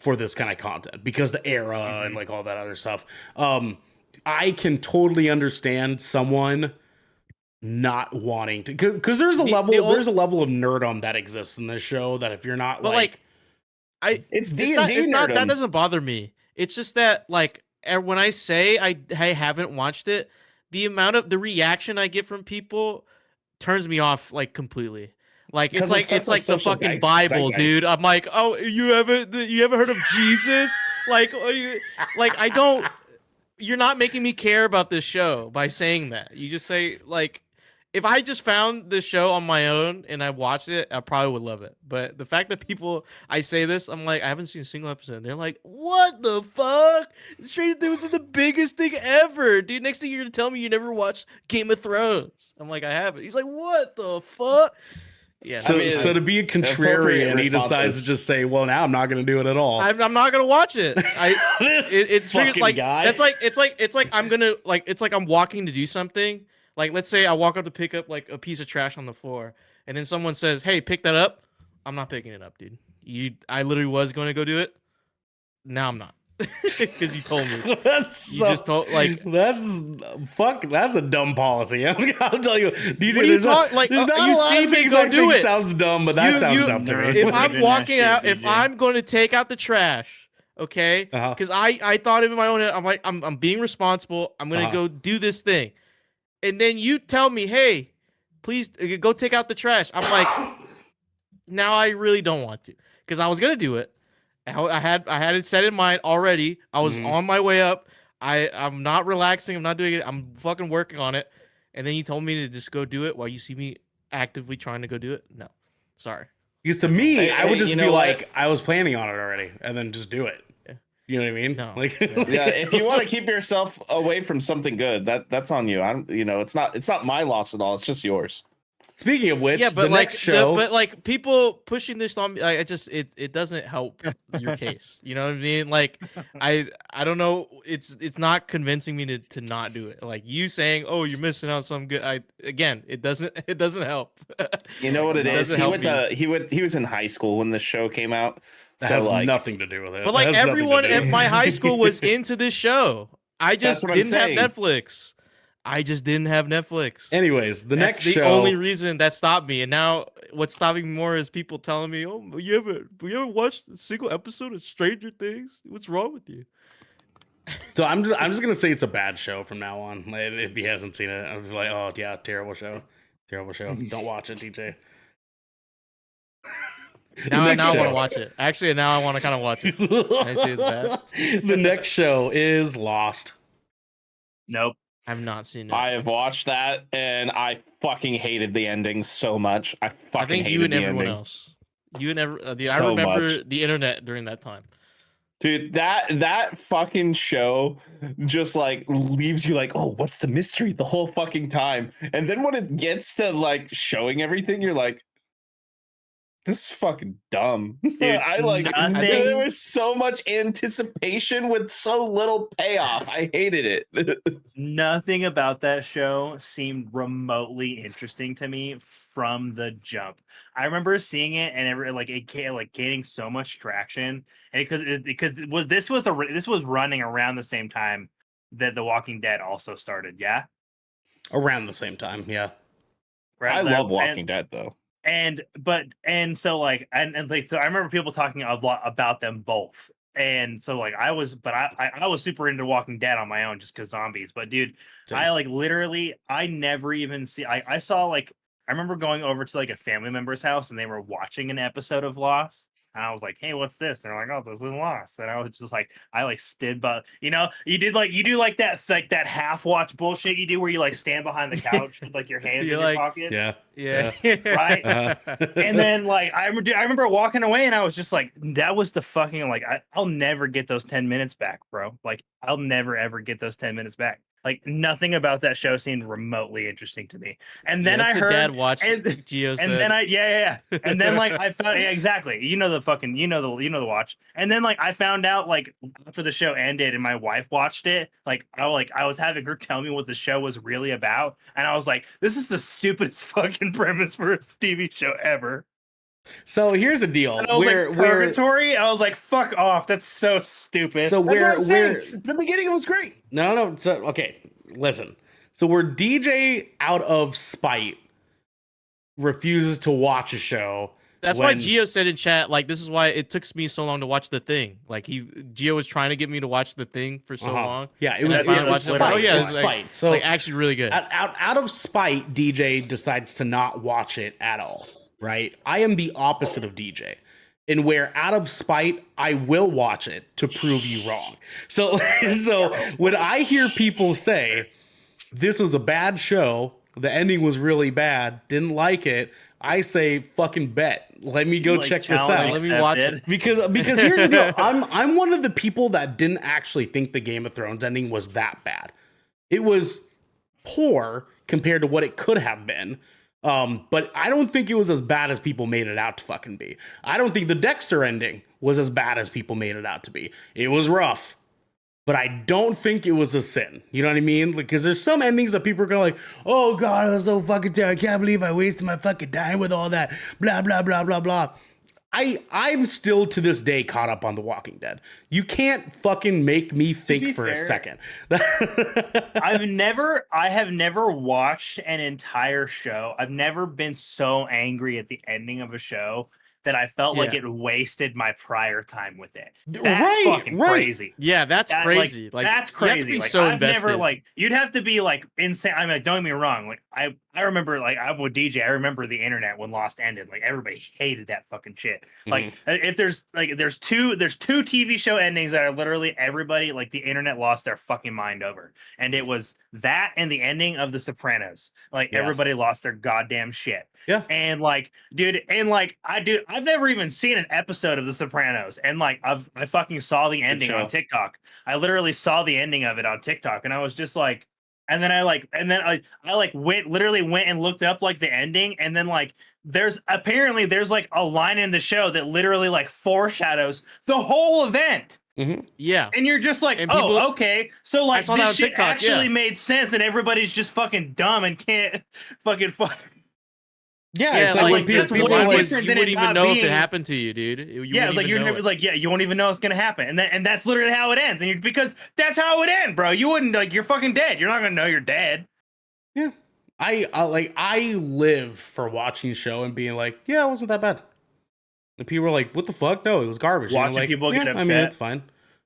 for this kind of content because the era and like all that other stuff. I can totally understand someone not wanting to because there's a there's a level of nerdom that exists in this show that if you're not
But like,
It's D
it's
and D
not that doesn't bother me. It's just that like when I say I haven't watched it, the amount of the reaction I get from people turns me off like completely. Like it's
'Cause
like
it's such
it's
a
like the
social
fucking Bible,
zeitgeist.
dude. I'm like, oh, you haven't heard of Jesus? Like, what are you, like I don't. You're not making me care about this show by saying that. You just say like, if I just found this show on my own and I watched it, I probably would love it. But the fact that I say this, I'm like, I haven't seen a single episode. And they're like, what the fuck? Stranger Things was the biggest thing ever, dude. Next thing you're gonna tell me you never watched Game of Thrones. I'm like, I haven't. He's like, what the fuck? Yeah.
So,
I mean,
so to be a
appropriate
contrarian, he decides
responses.
to just say, "Well, now I'm not going to do it at all."
I'm not gonna watch it.
This
It's
fucking
like
guy.
that's like it's like I'm gonna like it's like I'm walking to do something. Like let's say I walk up to pick up like a piece of trash on the floor, and then someone says, "Hey, pick that up." I'm not picking it up, dude. I literally was going to go do it. Now I'm not because you told me.
That's
You
so,
just told like.
that's That's a dumb policy. I'll tell you, DJ.
What are you
there's
talking? Like
there's not
you
a lot
see
of
me
things
go
I
do
think
it.
sounds dumb, but that sounds dumb to me.
If
Put
I'm
it in that
walking
shit,
out, if
DJ.
I'm going to take out the trash, okay,
Uh-huh.
because I thought in my own head, I'm like I'm being responsible. I'm gonna
Uh-huh.
go do this thing, and then you tell me, hey, please go take out the trash. I'm like, now I really don't want to, because I was gonna do it. I had it set in mind already. I was
Mhm.
on my way up. I'm not relaxing. I'm not doing it. I'm fucking working on it. And then you told me to just go do it while you see me actively trying to go do it. No, sorry.
Because to me,
Hey,
I would
hey,
just
you
be
know what?
like, I was planning on it already, and then just do it.
Yeah.
You know what I mean?
No.
Like,
Yeah.
Yeah, if you want to keep yourself away from something good, that's on you. I'm, it's not my loss at all. It's just yours.
Speaking of which,
Yeah, but
the
like,
next show.
but like people pushing this on me, it doesn't help your case. You know what I mean? Like, I don't know. It's not convincing me to not do it. Like you saying, oh, you're missing out some good. It doesn't help.
You know what it is?
doesn't
He
help
went
me.
to he was in high school when the show came out.
that
So
has
like
nothing to do with it.
But
That
like
has nothing to
everyone
do
at
with
my
it.
high school was into this show. I just
what I'm
didn't have
saying.
Netflix. I just didn't have Netflix.
Anyways, the
That's
next
the
show.
only reason that stopped me. And now what's stopping me more is people telling me, "Oh, you ever watched a single episode of Stranger Things? What's wrong with you?"
So I'm just gonna say it's a bad show from now on. Like, if he hasn't seen it, I was like, oh yeah, terrible show. Don't watch it, DJ.
Now I want to
show.
watch it. Actually, now I want to kind of watch it. I see it's bad.
The next show is Lost.
Nope.
I've not seen it.
I have watched that and I fucking hated the ending so much. I
I think
hated
you and
the
everyone
ending.
else. You and I
So
remember
much.
the internet during that time.
Dude, that fucking show just like leaves you like, oh, what's the mystery the whole fucking time? And then when it gets to like showing everything, you're like, this is fucking dumb. I like there was so much anticipation with so little payoff. I hated it.
Nothing about that show seemed remotely interesting to me from the jump. I remember seeing it and it gaining so much traction, and because this was running around the same time that The Walking Dead also started. Yeah,
Around the same time, yeah.
I love Walking Dead though.
So I remember people talking a lot about them both. And so like I was super into Walking Dead on my own just because zombies. But dude,
Same.
I never even see I saw like I remember going over to like a family member's house and they were watching an episode of Lost. And I was like, hey, what's this? And they're like, oh, this is Lost. And I was just like, I like stood, but you do that half watch bullshit you do where you like stand behind the couch with like your hands in your pockets.
Yeah.
Right.
Uh-huh.
And then like I remember walking away and I was just like, that was the fucking like I'll never get those 10 minutes back, bro. Like I'll never ever get those 10 minutes back. Like nothing about that show seemed remotely interesting to me. And then I heard
dad watched Geo said.
and then and then like I found exactly. You know the watch. And then like I found out like after the show ended and my wife watched it, like I was having her tell me what the show was really about, and I was like, this is the stupidest fucking premise for a TV show ever.
So here's the deal.
And I was like, purgatory? I was like, fuck off. That's so stupid.
So
The beginning was great.
No. So okay, listen. So where DJ out of spite refuses to watch a show.
That's why Gio said in chat, like, this is why it took me so long to watch The Thing. Like, Gio was trying to get me to watch The Thing for so long.
Yeah, it was
spite. Oh yeah, it's
spite. So
like actually really good.
Out of spite, DJ decides to not watch it at all. Right? I am the opposite of DJ. And where out of spite, I will watch it to prove you wrong. So when I hear people say this was a bad show, the ending was really bad, didn't like it, I say fucking bet. Let me go check this out.
Let me watch it.
Because here's the deal. I'm one of the people that didn't actually think the Game of Thrones ending was that bad. It was poor compared to what it could have been. But I don't think it was as bad as people made it out to fucking be. I don't think the Dexter ending was as bad as people made it out to be. It was rough, but I don't think it was a sin. You know what I mean? Because there's some endings that people are going like, oh God, it was so fucking terrible. I can't believe I wasted my fucking time with all that blah, blah, blah, blah, blah. I'm still to this day caught up on The Walking Dead. You can't fucking make me think for a second.
I have never watched an entire show. I've never been so angry at the ending of a show that I felt like it wasted my prior time with it. That's fucking crazy.
Yeah, that's crazy. Like
that's crazy.
You have to be
like,
so
I've
invested.
never you'd have to be like insane. I mean, don't get me wrong. Like I remember I'm with DJ. I remember the internet when Lost ended. Like everybody hated that fucking shit. Like if there's two TV show endings that are literally everybody like the internet lost their fucking mind over, and it was that and the ending of The Sopranos. Like everybody lost their goddamn shit.
Yeah.
And like, dude, and like I've never even seen an episode of The Sopranos, and like I fucking saw the ending on TikTok. I literally saw the ending of it on TikTok, and I was just like, and then I literally went and looked up like the ending, and then like there's like a line in the show that literally like foreshadows the whole event.
Yeah,
and you're just like, okay, so like this shit TikTok, actually made sense, and everybody's just fucking dumb and can't fucking fuck.
Yeah, it's like when people
you wouldn't even know if it happened to you, dude.
You're never like, you won't even know it's gonna happen, and that's literally how it ends. And because that's how it would end, bro. You wouldn't you're fucking dead. You're not gonna know you're dead.
Yeah, I live for watching a show and being like, yeah, it wasn't that bad. And people were like, what the fuck? No, it was garbage.
Watching people get upset.
I mean, it's fine.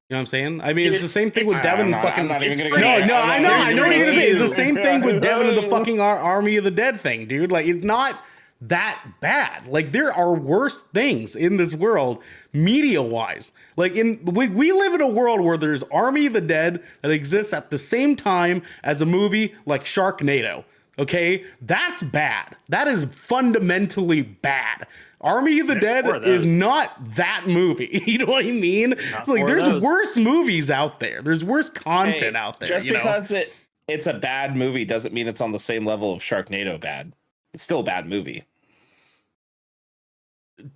You know what I'm saying? I mean, it's the same thing with
I'm
Devin.
not-
fucking
I'm not even
it's
gonna go
pretty-
there.
I know what you're gonna say. It's the
Dude.
same thing with Devin and the fucking Army of the Dead thing, dude. Like, it's not that bad. Like, there are worse things in this world, media wise. Like, we live in a world where there's Army of the Dead that exists at the same time as a movie like Sharknado. Okay, that's bad. That is fundamentally bad. Army of the
There's
Dead
4 of
is
those.
not that movie. You know what I mean? It's like
4 of
there's
those.
worse movies out there. There's worse content out there.
Just
you know?
because it's a bad movie doesn't mean it's on the same level of Sharknado bad. It's still a bad movie.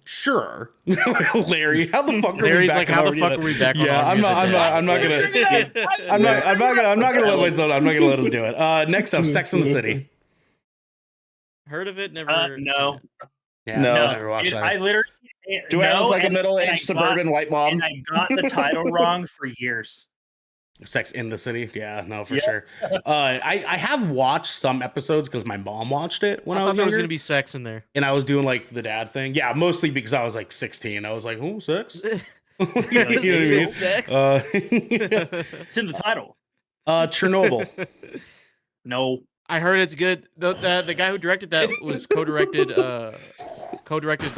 Sure, Larry. How the fuck are we
Larry's
back
like,
on
how the
Army
fuck
of
are we back on
Yeah,
Army of the Dead?
I'm not gonna let us do it. Next up, Sex and the City.
Heard of it? Never.
No.
seen it.
Yeah,
No.
I never watched
Dude,
that.
I literally
Do I look like a
and I
middle-aged
got-
suburban white mom?
And I got the title wrong for years.
Sex in the City. Yeah, no, for
Yeah.
sure. I have watched some episodes because my mom watched it when I
I
was
thought there was
younger,
gonna be sex in there.
and I was doing like the dad thing. Yeah, mostly because I was like 16. I was like, oh, sex. You know what I mean?
Sex.
It's in the title.
Chernobyl.
No.
I heard it's good. The guy who directed that was co-directed The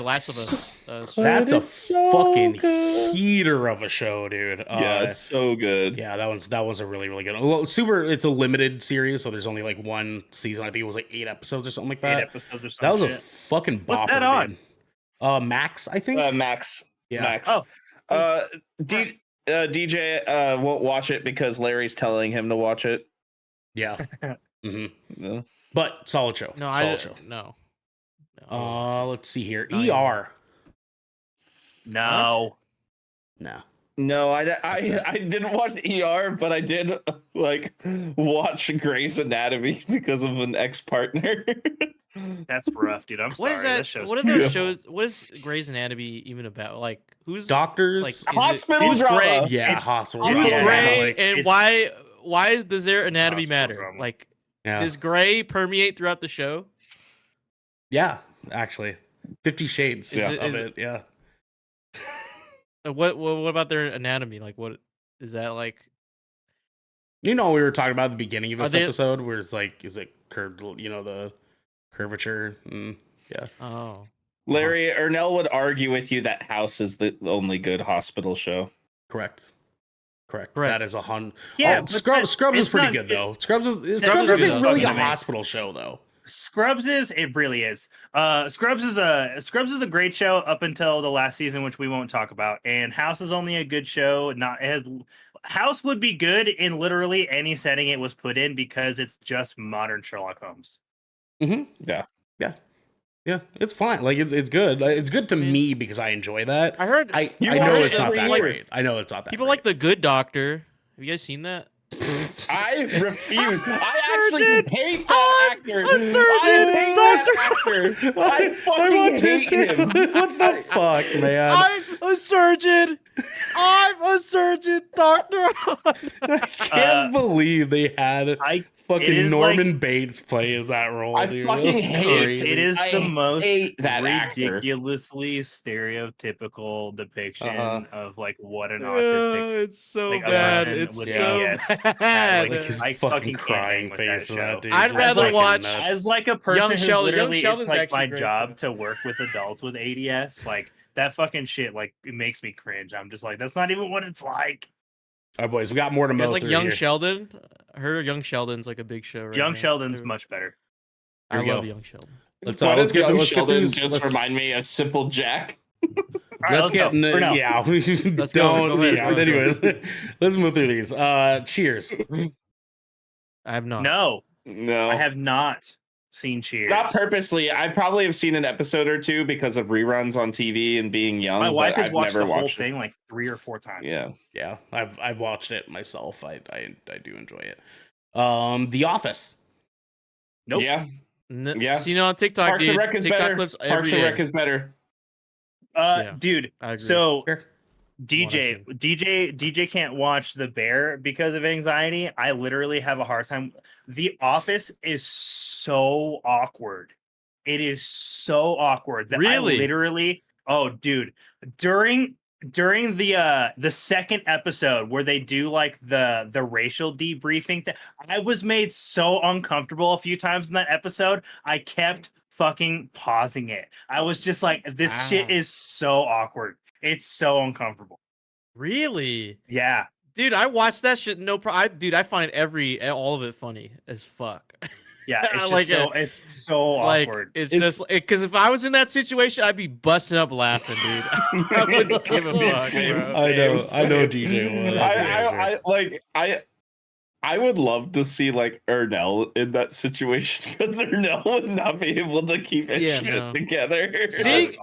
Last of Us.
That's a
it's so
fucking
good.
heater of a show, dude.
Yeah, it's so good.
Yeah, that one's a really, really good. Well, it's a limited series, so there's only like one season. I think it was like 8 episodes or something like
8
that.
episodes or something.
That was a
shit.
fucking bopper,
What's that on?
dude. Max, I think.
Max.
Yeah.
Max.
Oh.
DJ won't watch it because Larry's telling him to watch it.
Yeah. hmm
No.
But solid show.
No,
solid show.
no.
Let's see here.
Oh, yeah.
ER.
No.
No.
No, I didn't watch ER, but I did like watch Grey's Anatomy because of an ex-partner.
That's rough, dude. I'm
What
sorry.
is that?
show's
What are those
Yeah.
shows? What is Grey's Anatomy even about? Like, who's
Doctors.
like is
Hospital
who's
drama.
Grey?
yeah,
it's-
hospital.
Who's
Yeah,
Grey,
like,
and
it's-
why does their anatomy
Hospital
matter?
drama.
Like,
Yeah.
does Grey permeate throughout the show?
Yeah, actually. 50 Shades
Is it-
of
is-
it. Yeah.
What about their anatomy? Like, what is that like?
You know, we were talking about at the beginning of
Are
this
they-
episode where it's like, is it curved, you know, the curvature? Yeah.
Oh,
Larry Ernell would argue with you that House is the only good hospital show.
Correct.
Correct.
That is 100.
Yeah,
Oh,
but
Scrubs
that-
is
it's
pretty
not-
good though. Scrubs
is
isn't
good.
really a
Fucking
hospital show though.
Scrubs is it really is. Scrubs is a great show up until the last season, which we won't talk about. And House is only a good show. House would be good in literally any setting it was put in because it's just modern Sherlock Holmes.
Yeah, it's fine. Like it's good. It's good to me because I enjoy that.
I heard
I
You
know
watch
it's
it
not
every
that
year.
great. I know it's not that
people
great.
like The Good Doctor. Have you guys seen that?
I refuse. I
Surgeon!
actually hate that
I'm
actor.
a surgeon,
I hate that actor. I fucking hate him.
What the fuck, man?
I'm a surgeon. I'm a surgeon, doctor.
I can't believe they had
It
fucking
is
Norman Bates play as that role,
I
dude.
fucking
That's
hate
crazy.
It is
I
the most
hate that actor.
ridiculously stereotypical depiction of like what an
Oh,
autistic.
it's so
like, a
bad.
person
It's
with
so
ADS.
bad.
Like,
His
I
fucking
fucking can't
crying
hang with that
face in
show.
that dude.
I'd
Just
rather
fucking
watch-
nuts.
As like a person who
Sheldon-
literally
Sheldon's
it's like
actually
my
a great
job
show.
to work with adults with ADS, like that fucking shit, like it makes me cringe. I'm just like, that's not even what it's like.
All right, boys, we got more to
It's
mow
like
through
Young
here.
Sheldon. I heard Young Sheldon's like a big show right
Young
now.
Sheldon's much better.
I
Here we
love
go.
Young Sheldon.
Let's
Why
let's
does
get
Young
through. Let's get through.
Sheldon
This,
just
let's,
remind me of Simple Jack.
All right,
let's get
go. For now.
yeah. We
Let's go.
don't.
Go ahead,
Yeah,
go
but
ahead.
anyways, let's move through these. Cheers.
I have not.
No,
No,
I have not seen Cheers.
not purposely. I probably have seen an episode or two because of reruns on TV and being young.
My wife
but
has
I've
watched
never
the whole
watched
thing like 3 or 4 times.
Yeah,
Yeah, I've watched it myself. I do enjoy it. The Office.
Nope.
yeah.
Yeah. Seen it on TikTok,
Parks
dude.
and Rec is
TikTok
better.
clips every
Parks and
day.
Rec is better.
Yeah.
Dude.
I agree.
So
Fair.
DJ can't watch The Bear because of anxiety. I literally have a hard time. The Office is so awkward. It is so awkward that
Really?
I literally, oh dude, during during the second episode where they do like the racial debriefing I was made so uncomfortable a few times in that episode. I kept fucking pausing it. I was just like, this shit is so awkward. It's so uncomfortable.
Really?
Yeah.
Dude, I watched that shit. No problem. Dude, I find all of it funny as fuck.
Yeah, it's just
Like,
it's so
like
awkward.
it's just because if I was in that situation, I'd be busting up laughing, dude. I wouldn't give a fuck,
Same.
bro.
I know DJ was.
I would love to see like Ernell in that situation because Ernell would not be able to keep his
Yeah,
shit
no.
together.
Seeing
dude.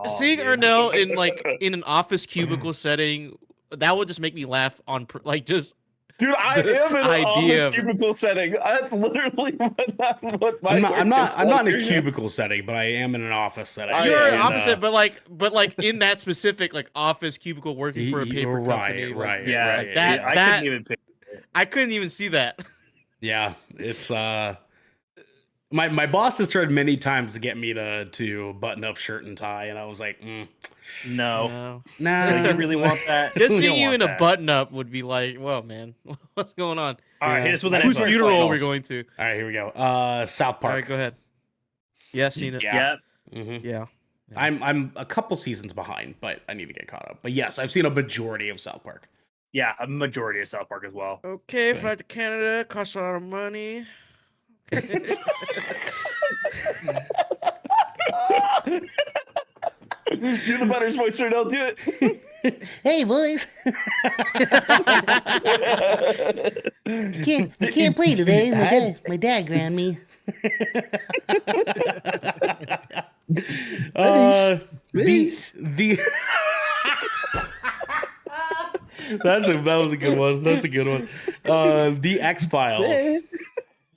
Ernell in an office cubicle setting, that would just make me laugh on just.
Dude, I am in an
idea
office
of-
cubicle setting. That's literally what my
I'm not
is
in
like.
a cubicle setting, but I am in an office setting.
You're
yeah,
opposite, but like in that specific like office cubicle working for a paper company. Like,
right.
Yeah,
right.
that-
I couldn't even pick.
I couldn't even see that.
Yeah, it's my boss has tried many times to get me to button up shirt and tie, and I was like,
No.
No.
nah.
You really want that?
Just
You
seeing
don't
you
want
in a
that.
button up would be like, whoa, man, what's going on?
All right, hit us with the
Whose
next one.
funeral are we
Balls.
going to?
All right, here we go. South
All
Park.
right, go ahead. Yeah, seen it.
Yeah.
Yeah.
Mhm.
Yeah.
I'm a couple seasons behind, but I need to get caught up. But yes, I've seen a majority of South Park.
Yeah, a majority of South Park as well.
Okay,
Same.
flight to Canada, it costs a lot of money.
Do the Butters voice, Ernell. Do it.
Hey boys, can't play today. My dad ground me. The that was a good one. That's a good one. The X-Files.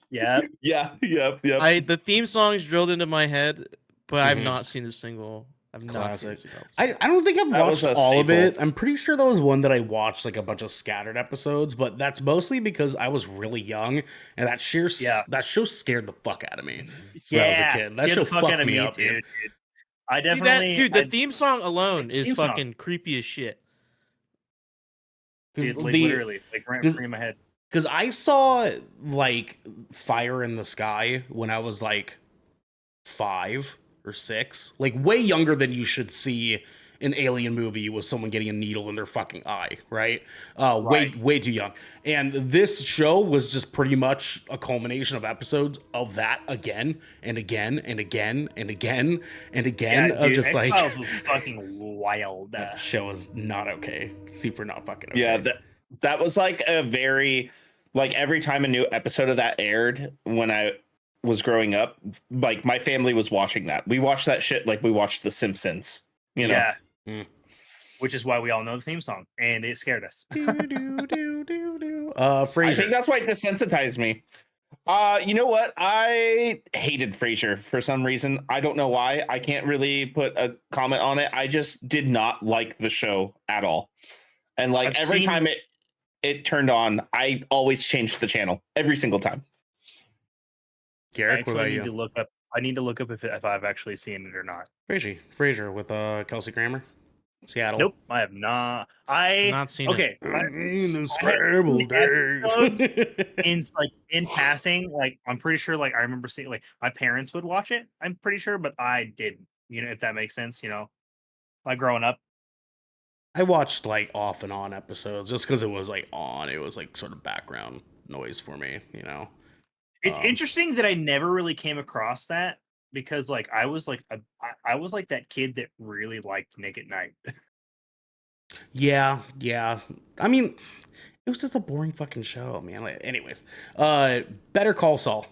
Yeah.
Yeah. Yep.
The theme song's drilled into my head, but I've
Mhm.
not seen a single. I've not seen a
Classic.
single.
I don't think I've
That was
watched
a
all of
staple.
it. I'm pretty sure that was one that I watched like a bunch of scattered episodes, but that's mostly because I was really young and that show scared the fuck out of me when I was a kid. That
scared
show
the fuck
fucked
out of
me
me
up,
too,
dude.
dude. I definitely,
The theme song alone is
theme song.
fucking creepy as shit.
dude, like,
The-
literally, like right
'cause-
in my head.
Because I saw like Fire in the Sky when I was like 5 or 6, like way younger than you should see an alien movie with someone getting a needle in their fucking eye, right?
Right.
Way too young. And this show was just pretty much a culmination of episodes of that again and again and again and again and again of
dude,
just like
X-Files was fucking wild.
that show is not okay. Super not fucking okay.
Yeah. That was like a very like every time a new episode of that aired when I was growing up, like my family was watching that. We watched that shit like we watched The Simpsons. You know.
Yeah.
Mm.
Which is why we all know the theme song, and it scared us.
I
Frasier.
think that's why it desensitized me. You know what? I hated Frasier for some reason. I don't know why. I can't really put a comment on it. I just did not like the show at all. And like
I've
every
seen-
time it turned on, I always changed the channel every single time.
I
Garrick, what
actually
about
need to
you?
look up. I need to look up if I've actually seen it or not.
Frasier with Kelsey Grammer, Seattle.
Nope, I have not.
I've not seen it.
Okay.
The scrambled
episodes
eggs.
in passing, like I'm pretty sure, like I remember seeing, like my parents would watch it. I'm pretty sure, but I didn't. You know, if that makes sense. You know, like growing up.
I watched like off and on episodes just because it was like on. It was like sort of background noise for me, you know.
It's interesting that I never really came across that because, like, I was like I was like that kid that really liked Nick at Night.
Yeah. I mean, it was just a boring fucking show, man. Like, anyways, Better Call Saul.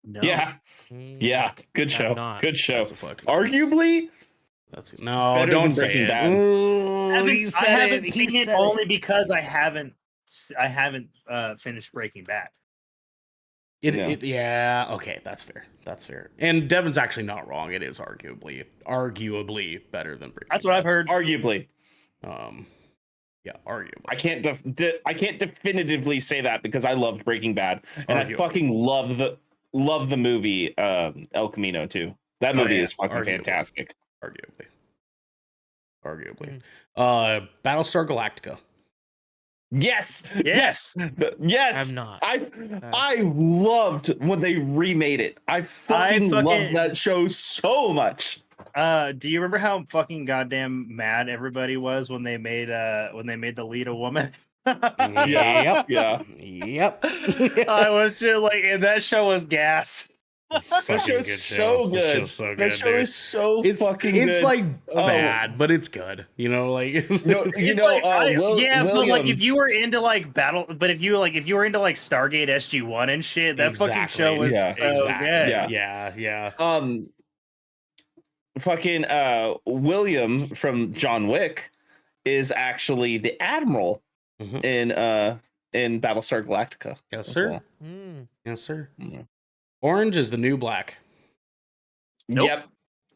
No.
Yeah. Yeah. Good
I'm
show.
not.
Good show.
That's a fucking.
Arguably,
No,
better
don't
than
say
Breaking
it.
Bad.
Ooh, he
I
said
haven't
it. He
seen it
said
only because I haven't finished Breaking Bad.
Yeah. Okay, that's fair. And Devin's actually not wrong. It is arguably better than Breaking
That's what I've heard.
arguably.
Yeah, arguably.
I can't definitively say that because I loved Breaking Bad and I
Arguably.
fucking love the movie El Camino too. That movie
yeah,
is fucking
arguably.
fantastic.
Arguably. arguably.
Mhm.
Battlestar Galactica.
Yes,
Yes.
yes.
I'm not.
I loved when they remade it. I fucking loved that show so much.
Do you remember how fucking goddamn mad everybody was when they made the lead a woman?
Yep.
Yeah.
Yep.
I was just like, and that show was gas.
That
Fucking
show is
good
so
That
good.
show's so good,
That show
dude.
is so
It's
fucking good.
it's like
Oh.
bad, but it's good. You know, like
No, you
It's
know,
like, but like
William,
if you were into like if you were into like Stargate SG-1 and shit, that fucking show was
Yeah.
so good.
Yeah.
fucking William from John Wick is actually the admiral
Mhm.
in Battlestar Galactica.
Yes,
as
sir.
well.
Yes, sir.
Mhm.
Orange is the new black.
Nope.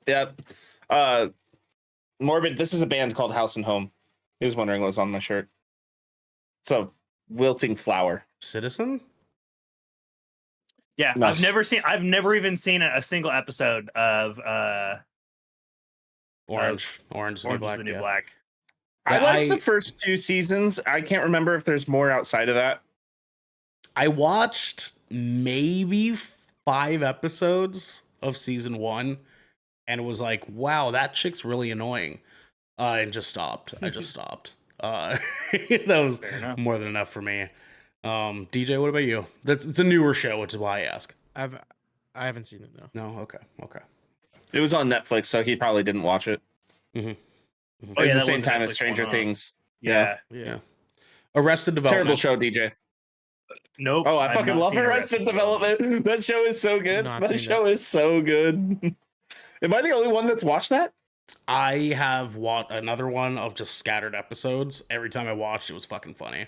Yep. Morbid, this is a band called House and Home. He was wondering what was on my shirt. So, wilting flower.
Citizen?
Yeah,
No.
I've never even seen a single episode of
Orange. Orange is the new
Orange
black.
is the New
yeah.
Black.
I
Yeah,
like the first 2 seasons. I can't remember if there's more outside of that.
I watched maybe 5 episodes of season 1 and it was like, wow, that chick's really annoying. And just stopped. I just stopped. That was
Fair enough.
more than enough for me. DJ, what about you? It's a newer show, which is why I ask.
I haven't seen it though.
No, okay.
It was on Netflix, so he probably didn't watch it.
Mm-hmm.
It was
Oh, yeah,
the
that
same
was
time
Netflix
as Stranger
one, huh?
Things.
Yeah.
Yeah.
Arrested Development.
Terrible show, DJ.
Nope.
Oh, I
I've
fucking
not
love
seen
Arrested Development. That show is so good.
Not
That
seen
show is so good. Am I the only one that's watched that?
I have watched another one of just scattered episodes. Every time I watched, it was fucking funny.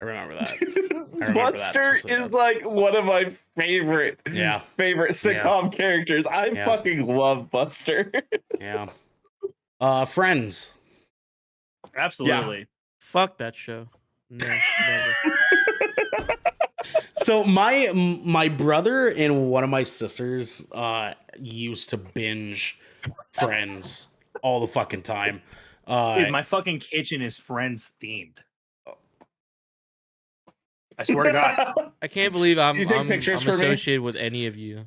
I remember that. remember that
Buster
specifically.
is like one of my favorite sitcom characters. I fucking love Buster.
Yeah. Friends.
Absolutely.
Fuck that show. No, never.
So my brother and one of my sisters used to binge Friends all the fucking time.
Dude, my fucking kitchen is Friends themed. I swear to God.
I can't believe I'm
You take pictures for me?
associated with any of you.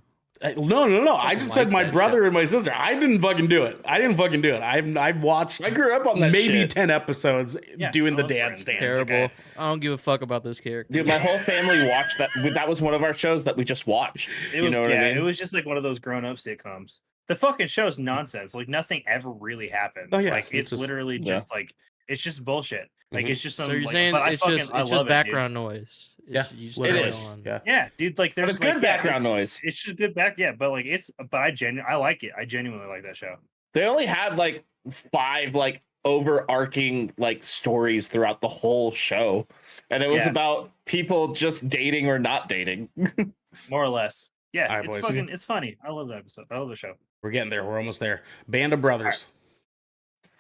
No. I just said
likes
my
that
brother
shit.
and my sister. I didn't fucking do it. I've watched
I grew up on that
maybe
shit.
10 episodes
Yeah,
doing
I
the
love
dance
Friends.
dance.
Terrible.
Okay?
I don't give a fuck about this character.
Dude, my whole family watched that. That was one of our shows that we just watched.
It was,
know what I mean?
It was just like one of those grown-up sitcoms. The fucking show's nonsense. Like nothing ever really happens.
Oh, yeah,
Like
it's
it's
just-
literally
yeah.
just like it's just bullshit. Like
Mhm.
it's just some.
So you're
like,
saying
but I
it's
fucking-
just
I
it's
love
just
it, dude.
background noise.
Yeah,
You
literally.
It is.
Yeah.
Yeah, dude. Like
But
there's
it's good
like,
background noise.
It's just good back. Yeah, but like I like it. I genuinely like that show.
They only had like 5 like overarching like stories throughout the whole show, and it was
Yeah.
about people just dating or not dating.
More or less. Yeah,
All right,
it's
boys.
fucking. It's funny. I love that episode. I love the show.
We're getting there. We're almost there. Band of Brothers.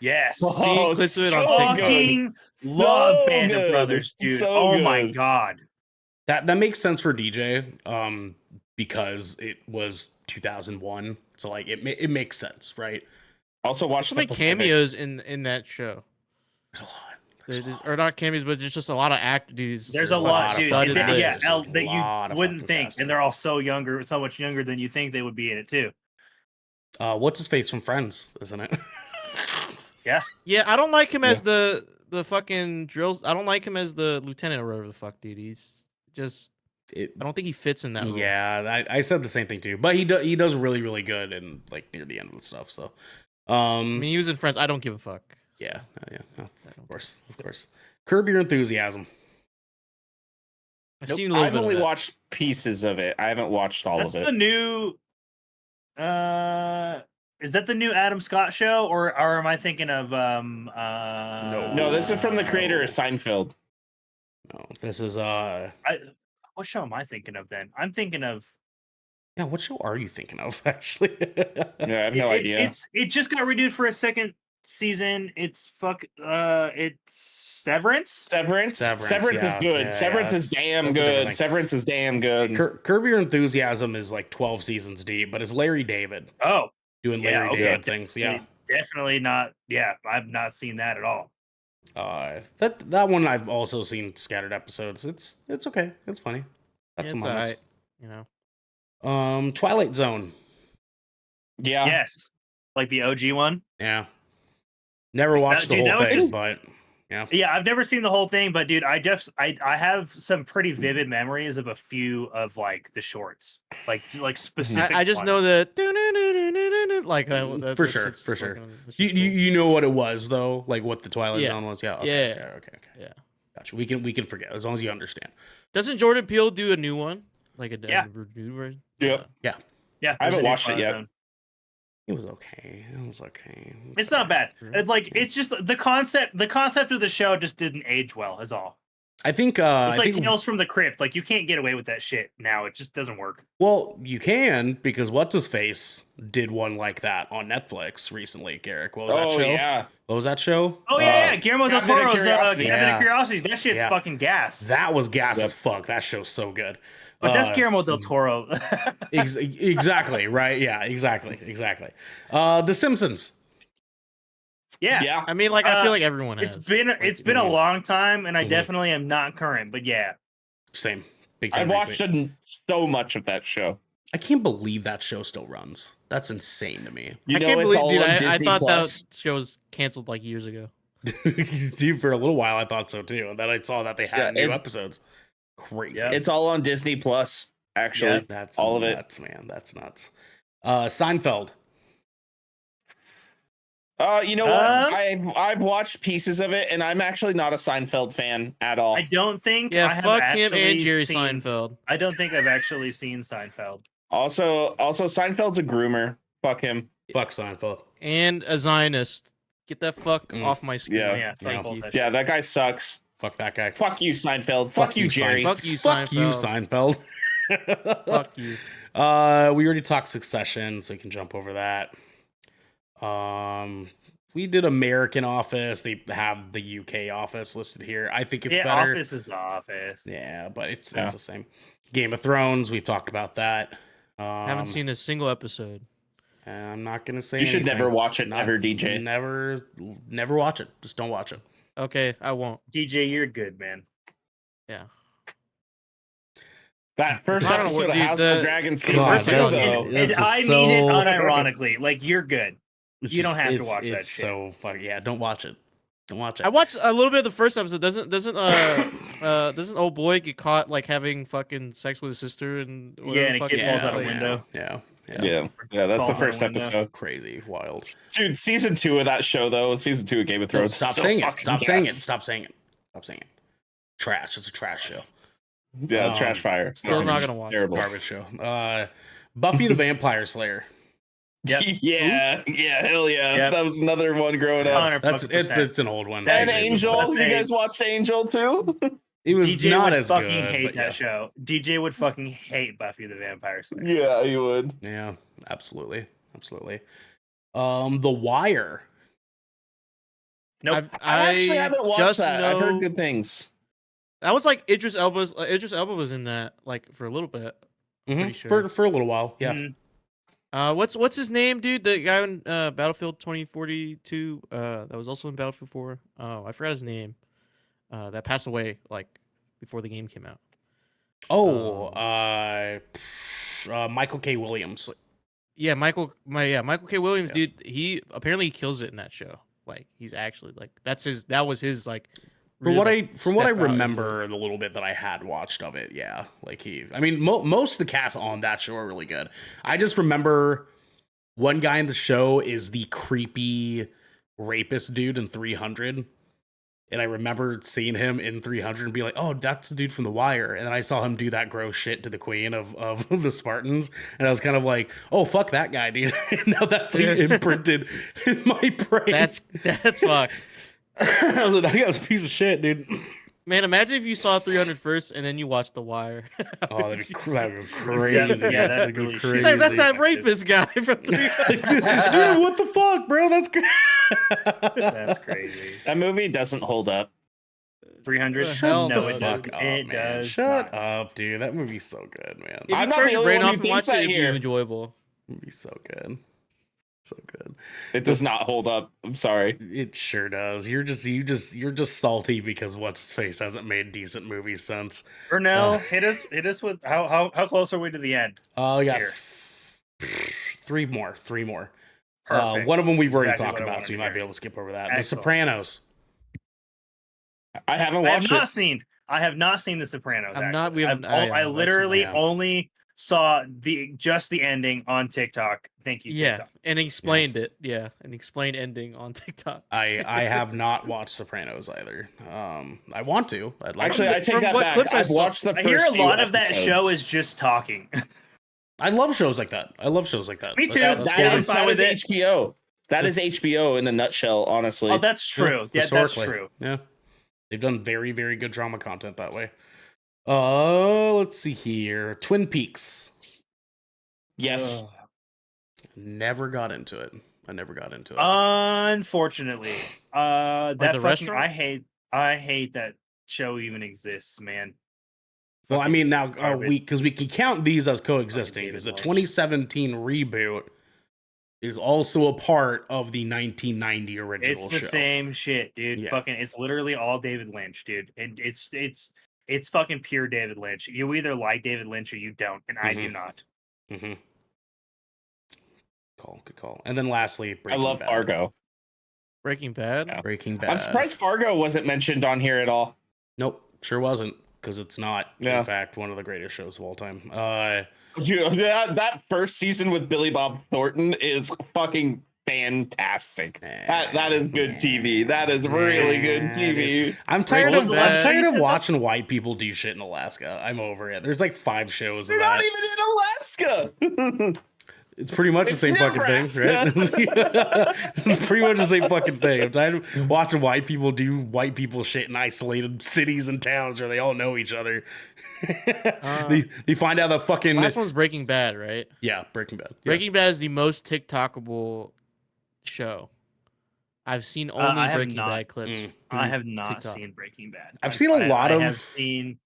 Yes.
Oh,
clips of it
so
on TikTok.
good.
Fucking
So
love Band of
good.
Brothers, dude.
So
Oh my
good.
god.
That makes sense for DJ, because it was 2001. So like it makes sense, right?
Also, watch
So
the
many
Pacific.
cameos in that show.
There's a lot.
Or not cameos, but there's just a lot of actors.
There's a
a
lot,
lot of
dude.
fucking
And
actors,
yeah,
dude.
that
A lot
you
of
wouldn't
fucking
think,
casting.
and they're all so much younger than you think they would be in it too.
What's his face from Friends, isn't it?
Yeah, I don't like him as the fucking drills. I don't like him as the lieutenant or whatever the fuck, dude. He's just. I don't think he fits in that role.
Yeah, I said the same thing too. But he does really, really good and like near the end of the stuff. So,
I mean, he was in Friends. I don't give a fuck.
yeah, of course. Curb Your Enthusiasm.
I've
Nope.
seen a little
I've
bit
only
of that.
watched pieces of it. I haven't watched all
That's
of
the
it.
new. Is that the new Adam Scott show, or am I thinking of
No, this is from the creator of Seinfeld.
No, this is
what show am I thinking of then? I'm thinking of.
yeah. What show are you thinking of actually?
Yeah, I have no idea.
It just got renewed for a second season. It's Severance.
Severance is
yeah.
good.
Yeah,
Severance
yeah,
is damn
that's a different
good.
thing.
Severance is damn good.
Curb Your Enthusiasm is like 12 seasons deep, but it's Larry David
Oh,
doing
Yeah,
Larry
okay.
David things. Yeah,
definitely not. Yeah, I've not seen that at all.
That one I've also seen scattered episodes. It's okay. It's funny. Got
Yeah,
some
it's
moments.
alright, you know.
Twilight Zone.
Yeah.
Yes, like the OG one.
Yeah. Never watched the
dude,
whole
that was
thing,
just-
but yeah.
Yeah, I've never seen the whole thing, but dude, I have some pretty vivid memories of a few of like the shorts, like specific.
I just
ones.
know the like that.
For sure, for sure. You know what it was though, like what the Twilight
Yeah.
Zone was. Yeah.
Yeah.
Okay.
Yeah.
Gotcha. We can forget as long as you understand.
Doesn't Jordan Peele do a new one? Like a
Yeah.
renewed version?
Yep.
Yeah,
I haven't
there's a new
watched it
Twilight
yet.
Zone.
It was okay.
It's not bad.
Really?
It's just the concept. The concept of the show just didn't age well. Is all.
I think.
It's
I
like
think.
Tales from the Crypt. Like you can't get away with that shit now. It just doesn't work.
Well, you can because what's his face did one like that on Netflix recently. Garrick, what was that
Oh
show?
yeah.
What was that show?
Oh yeah, Guillermo del
Cabinet of
Toro's
Curiosity.
Cabinet
Yeah.
of Curiosities. That shit's
Yeah.
fucking gas.
That was gas
Yep.
as fuck. That show's so good.
But that's Guillermo del Toro.
Exactly right. Yeah, exactly. The Simpsons.
yeah.
Yeah.
I mean, like I
Uh,
feel like everyone has.
It's been a
Mhm.
long time, and I
Mhm.
definitely am not current. But yeah,
Same. Big
I
time.
watched so much of that show.
I can't believe that show still runs. That's insane to me.
You
I
know
can't
it's
believe,
all
dude.
on
I
Disney
thought
Plus.
that show was canceled like years ago.
Dude, for a little while I thought so too, and then I saw that they had
Yeah,
new
it-
episodes. Crazy.
Yeah.
It's all on Disney Plus, actually.
Yeah.
That's
all of it.
nuts, man. That's nuts. Seinfeld.
You know what?
Um,
I've watched pieces of it, and I'm actually not a Seinfeld fan at all.
I don't think.
Yeah,
I have
fuck him and
actually
Jerry
seen-
Seinfeld.
I don't think I've actually seen Seinfeld.
Also, Seinfeld's a groomer. Fuck him.
Fuck Seinfeld.
And a Zionist. Get that fuck
Mm.
off my screen.
Yeah.
Yeah,
Yeah.
fuck all that
Yeah,
shit.
that guy sucks.
Fuck that guy.
Fuck you, Seinfeld. Fuck you, Jerry.
Fuck you,
Fuck you, Seinfeld.
Fuck you.
We already talked Succession, so we can jump over that. We did American Office. They have the UK Office listed here. I think it's
Yeah,
better.
Office is Office.
Yeah, but it's
Yeah.
the same. Game of Thrones. We've talked about that.
Haven't seen a single episode.
I'm not gonna say.
You should
anything.
never watch it
Not-
ever, DJ.
Never watch it. Just don't watch it.
Okay, I won't.
DJ, you're good, man.
Yeah.
That first
I don't know
episode
what-
of
dude,
House
the-
of Dragons
God,
season
that's-
two,
that's-
though.
And
This is
I mean it
so-
unironically. Like you're good. You don't have to watch that
It's
shit.
so fuck yeah. Don't watch it. Don't watch it.
I watched a little bit of the first episode. Doesn't old boy get caught like having fucking sex with his sister and whatever
Yeah, and
the
a
fuck
kid
it
falls
is?
out a
Like,
window.
Yeah.
Yeah, that's
Fall
the
out
first
the window.
episode.
Crazy, wild.
Dude, season 2 of that show, though, season 2 of Game of Thrones.
Stop
so
saying it.
fucking
Stop saying it.
gas.
Stop saying it. Stop saying it. Trash. It's a trash show.
Yeah, trash fire.
Still not
Garbage.
gonna watch it.
Terrible.
Garbage show. Buffy the Vampire Slayer.
Yep.
yeah, hell yeah.
Yep.
That was another one growing up.
100%.
It's an old one.
That
And
is-
Angel,
that's
you
a-
guys watched Angel too?
It was
DJ
not
would
as
fucking
good.
hate
but
that
yeah.
show. DJ would fucking hate Buffy the Vampire Slayer.
Yeah, you would.
Yeah, absolutely. The Wire.
Nope.
I actually haven't watched
just
that. I've heard
know-
good things.
That was like Idris Elba was in that like for a little bit.
Mhm.
Pretty sure.
For a little while. Yeah.
Mhm.
What's his name, dude? The guy in Battlefield 2042. That was also in Battlefield 4. Oh, I forgot his name. That passed away like before the game came out.
Oh, Michael K. Williams.
Yeah, Michael K. Williams,
Yeah.
dude. He apparently kills it in that show. Like he's actually like that was his like.
From
real,
what
like,
I
step out
remember, the little bit that I had watched of it, yeah, like I mean, most of the cast on that show are really good. I just remember one guy in the show is the creepy rapist dude in 300, and I remember seeing him in 300 and be like, "Oh, that's the dude from The Wire." And then I saw him do that gross shit to the queen of the Spartans, and I was kind of like, "Oh, fuck that guy, dude." Now that's like imprinted in my brain.
That's fuck.
I was like, that guy's a piece of shit, dude.
Man, imagine if you saw 300 first and then you watched The Wire.
Oh, that'd be crazy.
Yeah, that'd be really
He's like, that's that
crazy.
rapist guy from 300.
Dude, what the fuck, bro? That's great.
That's crazy.
That movie doesn't hold up.
300.
Hell
No,
the
it
fuck
doesn't.
up,
It
man.
does.
Shut
not.
up, dude. That movie's so good, man.
If you
I'm not
turn
the
your
only
brain
one
off
who
and watch
thinks
it,
that
it'd be
here.
enjoyable.
That movie's so good. So good.
It does not hold up. I'm sorry.
It sure does. You're just salty because what's his face hasn't made decent movies since.
Ernell, hit us with how close are we to the end?
Oh yeah,
Here.
three more.
Perfect.
One of them we've already
Exactly
talked
what I
about,
wanted
so you
to
might be
hear.
able to skip over that.
Excellent.
The Sopranos.
I haven't
I
watched
have not seen The Sopranos.
I'm not- we
actually.
haven't- I
I
haven't
literally
watched it.
only saw just the ending on TikTok. Thank you,
Yeah,
TikTok.
and he explained it. Yeah, and he explained ending on TikTok.
I have not watched Sopranos either. I want to. I'd like
Actually,
to.
I take
From
that
what
back.
clips I
I've
saw-
watched the
I
first
hear a
few
lot of that
episodes.
show is just talking.
I love shows like that.
Me too.
That's
That
cool.
I'm
is
fine with it.
HBO. That is HBO in a nutshell, honestly.
Oh, that's true. Yeah, that's
Historically.
true.
Yeah. They've done very, very good drama content that way. Let's see here. Twin Peaks.
Yes.
Ugh.
Never got into it. I never got into it.
Unfortunately, that
the
fucking
restaurant?
I hate that show even exists, man.
Well, I mean, now
garbage.
we can count these as coexisting
David
because the
Lynch.
2017 reboot is also a part of the 1990 original
It's the
show.
same shit, dude.
Yeah.
Fucking, it's literally all David Lynch, dude. And it's fucking pure David Lynch. You either like David Lynch or you don't, and I do not.
Mm-hmm. Good call. And then lastly,
I
Breaking
love
Bad.
Fargo.
Breaking Bad.
Yeah.
Breaking Bad.
I'm surprised Fargo wasn't mentioned on here at all.
Nope, sure wasn't, because it's not,
Yeah.
in fact, one of the greatest shows of all time.
That first season with Billy Bob Thornton is fucking fantastic. That is good TV. That is really good TV.
I'm tired
Breaking
of
Bad.
watching white people do shit in Alaska. I'm over it. There's like 5 shows
They're
of
not
that.
even in Alaska.
It's pretty much the
It's
same fucking thing, right? It's pretty much the same fucking thing. I'm tired of watching white people do white people shit in isolated cities and towns where they all know each other. They find out the fucking
Last one's Breaking Bad, right?
yeah, Breaking Bad. Yeah.
Breaking Bad is the most TikTokable show. I've seen only
I have
Breaking
not.
Bad clips.
I
through
have not
TikTok.
seen Breaking Bad.
I've seen a lot
I
of-
have seen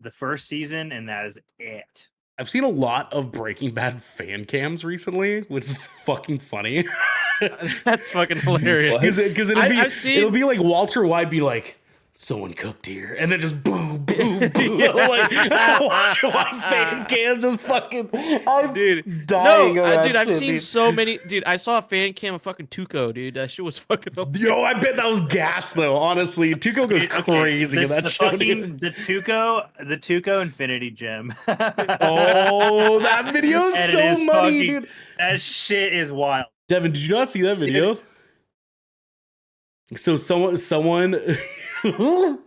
the first season, and that is it.
I've seen a lot of Breaking Bad fan cams recently, which is fucking funny.
That's fucking hilarious.
Because
I've seen-
it'll be like Walter White be like, someone cooked here, and then just boom, boom, boom. Like Walter White fan cams just fucking. I'm
Dude,
dying.
no,
of that
dude, I've
shit,
seen
dude.
so many. Dude, I saw a fan cam of fucking Tuco, dude. That shit was fucking.
Yo, I bet that was gas though. Honestly, Tuco goes
Okay,
crazy in that
the
show.
fucking
Dude.
the Tuco Infinity Gem.
Oh, that video is
And it
so
is
money,
fucking-
dude.
That shit is wild.
Devin, did you not see that video? So someone
The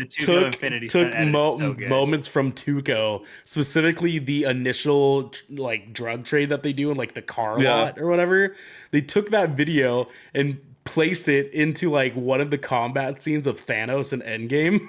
Tuco Infinity
took
set edit is so good.
moments from Tuco, specifically the initial like drug trade that they do in like the car
Yeah.
lot or whatever. They took that video and placed it into like one of the combat scenes of Thanos in Endgame.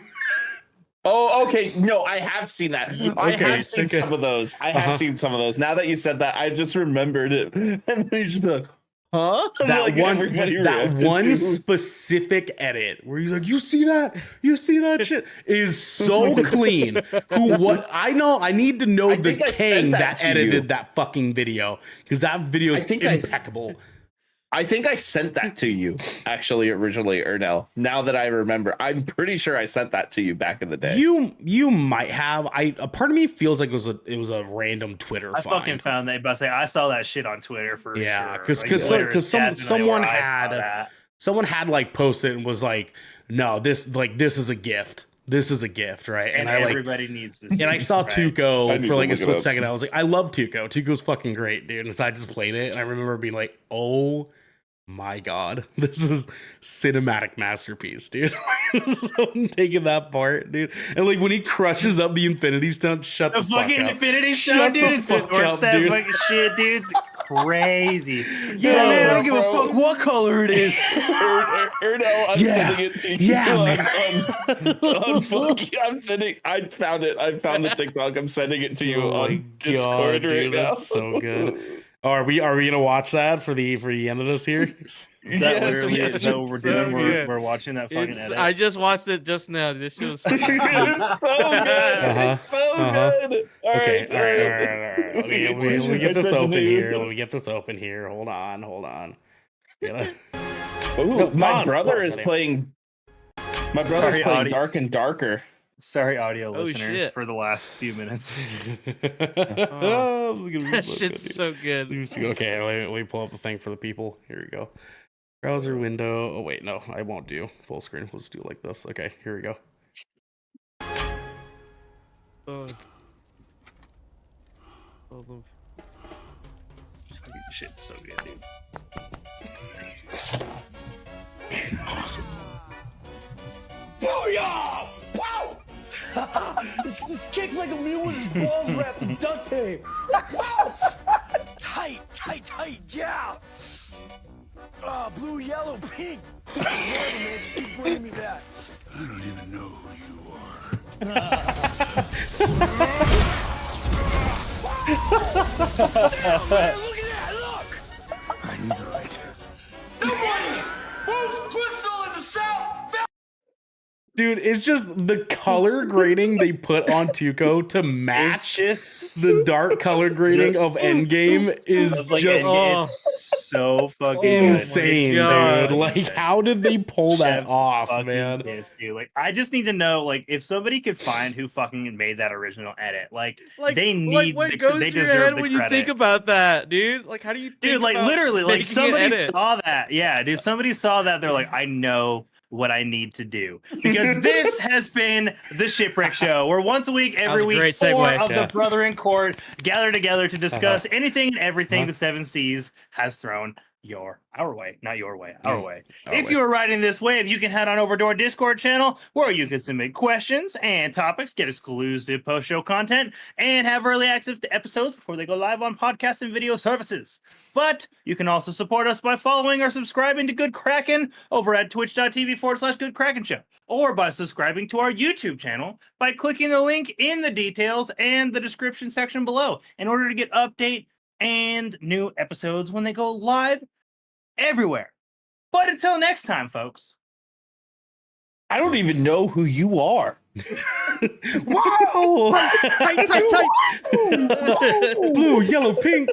Oh, okay. No, I have seen that. I
Okay,
have seen
okay.
some of those. I have seen some of those. Now that you said that, I just remembered it. And then you just be like, huh? And
That
like everybody reacted
one
to.
specific edit where he's like, "You see that? You see that shit?" is so clean. I need to know
I
the
think I sent
king
that
that
to
edited
you.
that fucking video because that video is
I think I-
impeccable.
I think I sent that to you actually originally, Ernell. Now that I remember, I'm pretty sure I sent that to you back in the day.
You might have. A part of me feels like it was a random Twitter
I
find.
fucking found that, but I saw that shit on Twitter for
Yeah,
sure.
'cause
Twitter is
someone
definitely where I saw
had-
that.
Someone had like posted and was like, "No, this is a gift. This is a gift, right?"
and
I like.
everybody needs this.
And I saw
right?
I
Tuco
need
for
to
like a
look it
split
up.
second. I was like, I love Tuco. Tuco's fucking great, dude. And so I just played it, and I remember being like, oh my god, this is cinematic masterpiece, dude. Someone taking that part, dude. And like when he crushes up the Infinity Stone, shut
The
the fuck
fucking
up.
Infinity
Shut
Stone,
the
dude. It
fuck
snorts
up,
that
dude.
fucking shit, dude. Crazy. Yeah,
Bro,
man, I don't give a
bro.
fuck what color it is.
Ernell, I'm
Yeah.
sending it to you.
Yeah,
I found it. I found the TikTok. I'm sending it to you
Oh my
on Discord
God,
right
dude,
now.
that's so good. Oh, are we gonna watch that for the end of this here?
Is that
Yes,
literally
yes,
is that what we're
so
doing?
good.
We're watching that fucking
It's,
edit.
I just watched it just now. This show's
It's so good.
Uh-huh.
It's so
Uh-huh.
good.
Okay, all right. Let me get
I
this
said the
open
name.
here. Let me get this open here. Hold on.
Ooh,
No,
my
pause,
brother
pause,
is
goddamn.
playing. My brother's
Sorry,
playing
audio-
Dark and Darker.
Sorry, audio
Oh,
listeners,
shit.
for the last few minutes.
Oh, look at
that
this,
shit's so good.
Okay, let me pull up the thing for the people. Here we go. Browser window. Oh wait, no, I won't do full screen. We'll just do it like this. Okay, here we go.
Fucking shit's so good, dude.
Booyah! Wow! this kicks like a mule with his balls wrapped in duct tape. Wow! tight, yeah! Blue, yellow, pink. Whatever, man, just keep bringing me that. I don't even know who you are. Damn, man, look at that, look! I need a lighter. Nobody! Who's Crystal in the South?
Dude, it's just the color grading they put on Tuco to
It's
match
just
the dark color grading of Endgame is
like,
just
it's so fucking
insane,
God.
dude. Like, how did they pull that
Chef's
off,
fucking
man?
pissed, dude. Like, I just need to know, like, if somebody could find who fucking made that original edit, like they need,
what
the,
goes
they
through your
deserve
head
the
when
credit.
you think about that, dude? Like, how do you think
Dude, like
about
literally, like
making an
somebody
edit?
saw that. Yeah, dude, somebody saw that. They're like, I know what I need to do, because this has been the Shipwreck Show, where once a week, every
a
week,
great
4
segue.
of
Yeah.
the Brother in Court gather together to discuss anything and everything the Seven Seas has thrown our way, not your way, our way.
Our
If
way.
you are riding this wave, you can head on over to our Discord channel, where you can submit questions and topics, get exclusive post-show content, and have early access to episodes before they go live on podcast and video services. But you can also support us by following or subscribing to Good Kraken over at twitch.tv/Good Kraken Show, or by subscribing to our YouTube channel by clicking the link in the details and the description section below in order to get update and new episodes when they go live everywhere. But until next time, folks.
I don't even know who you are.
Wow!
Tight.
Blue, yellow, pink.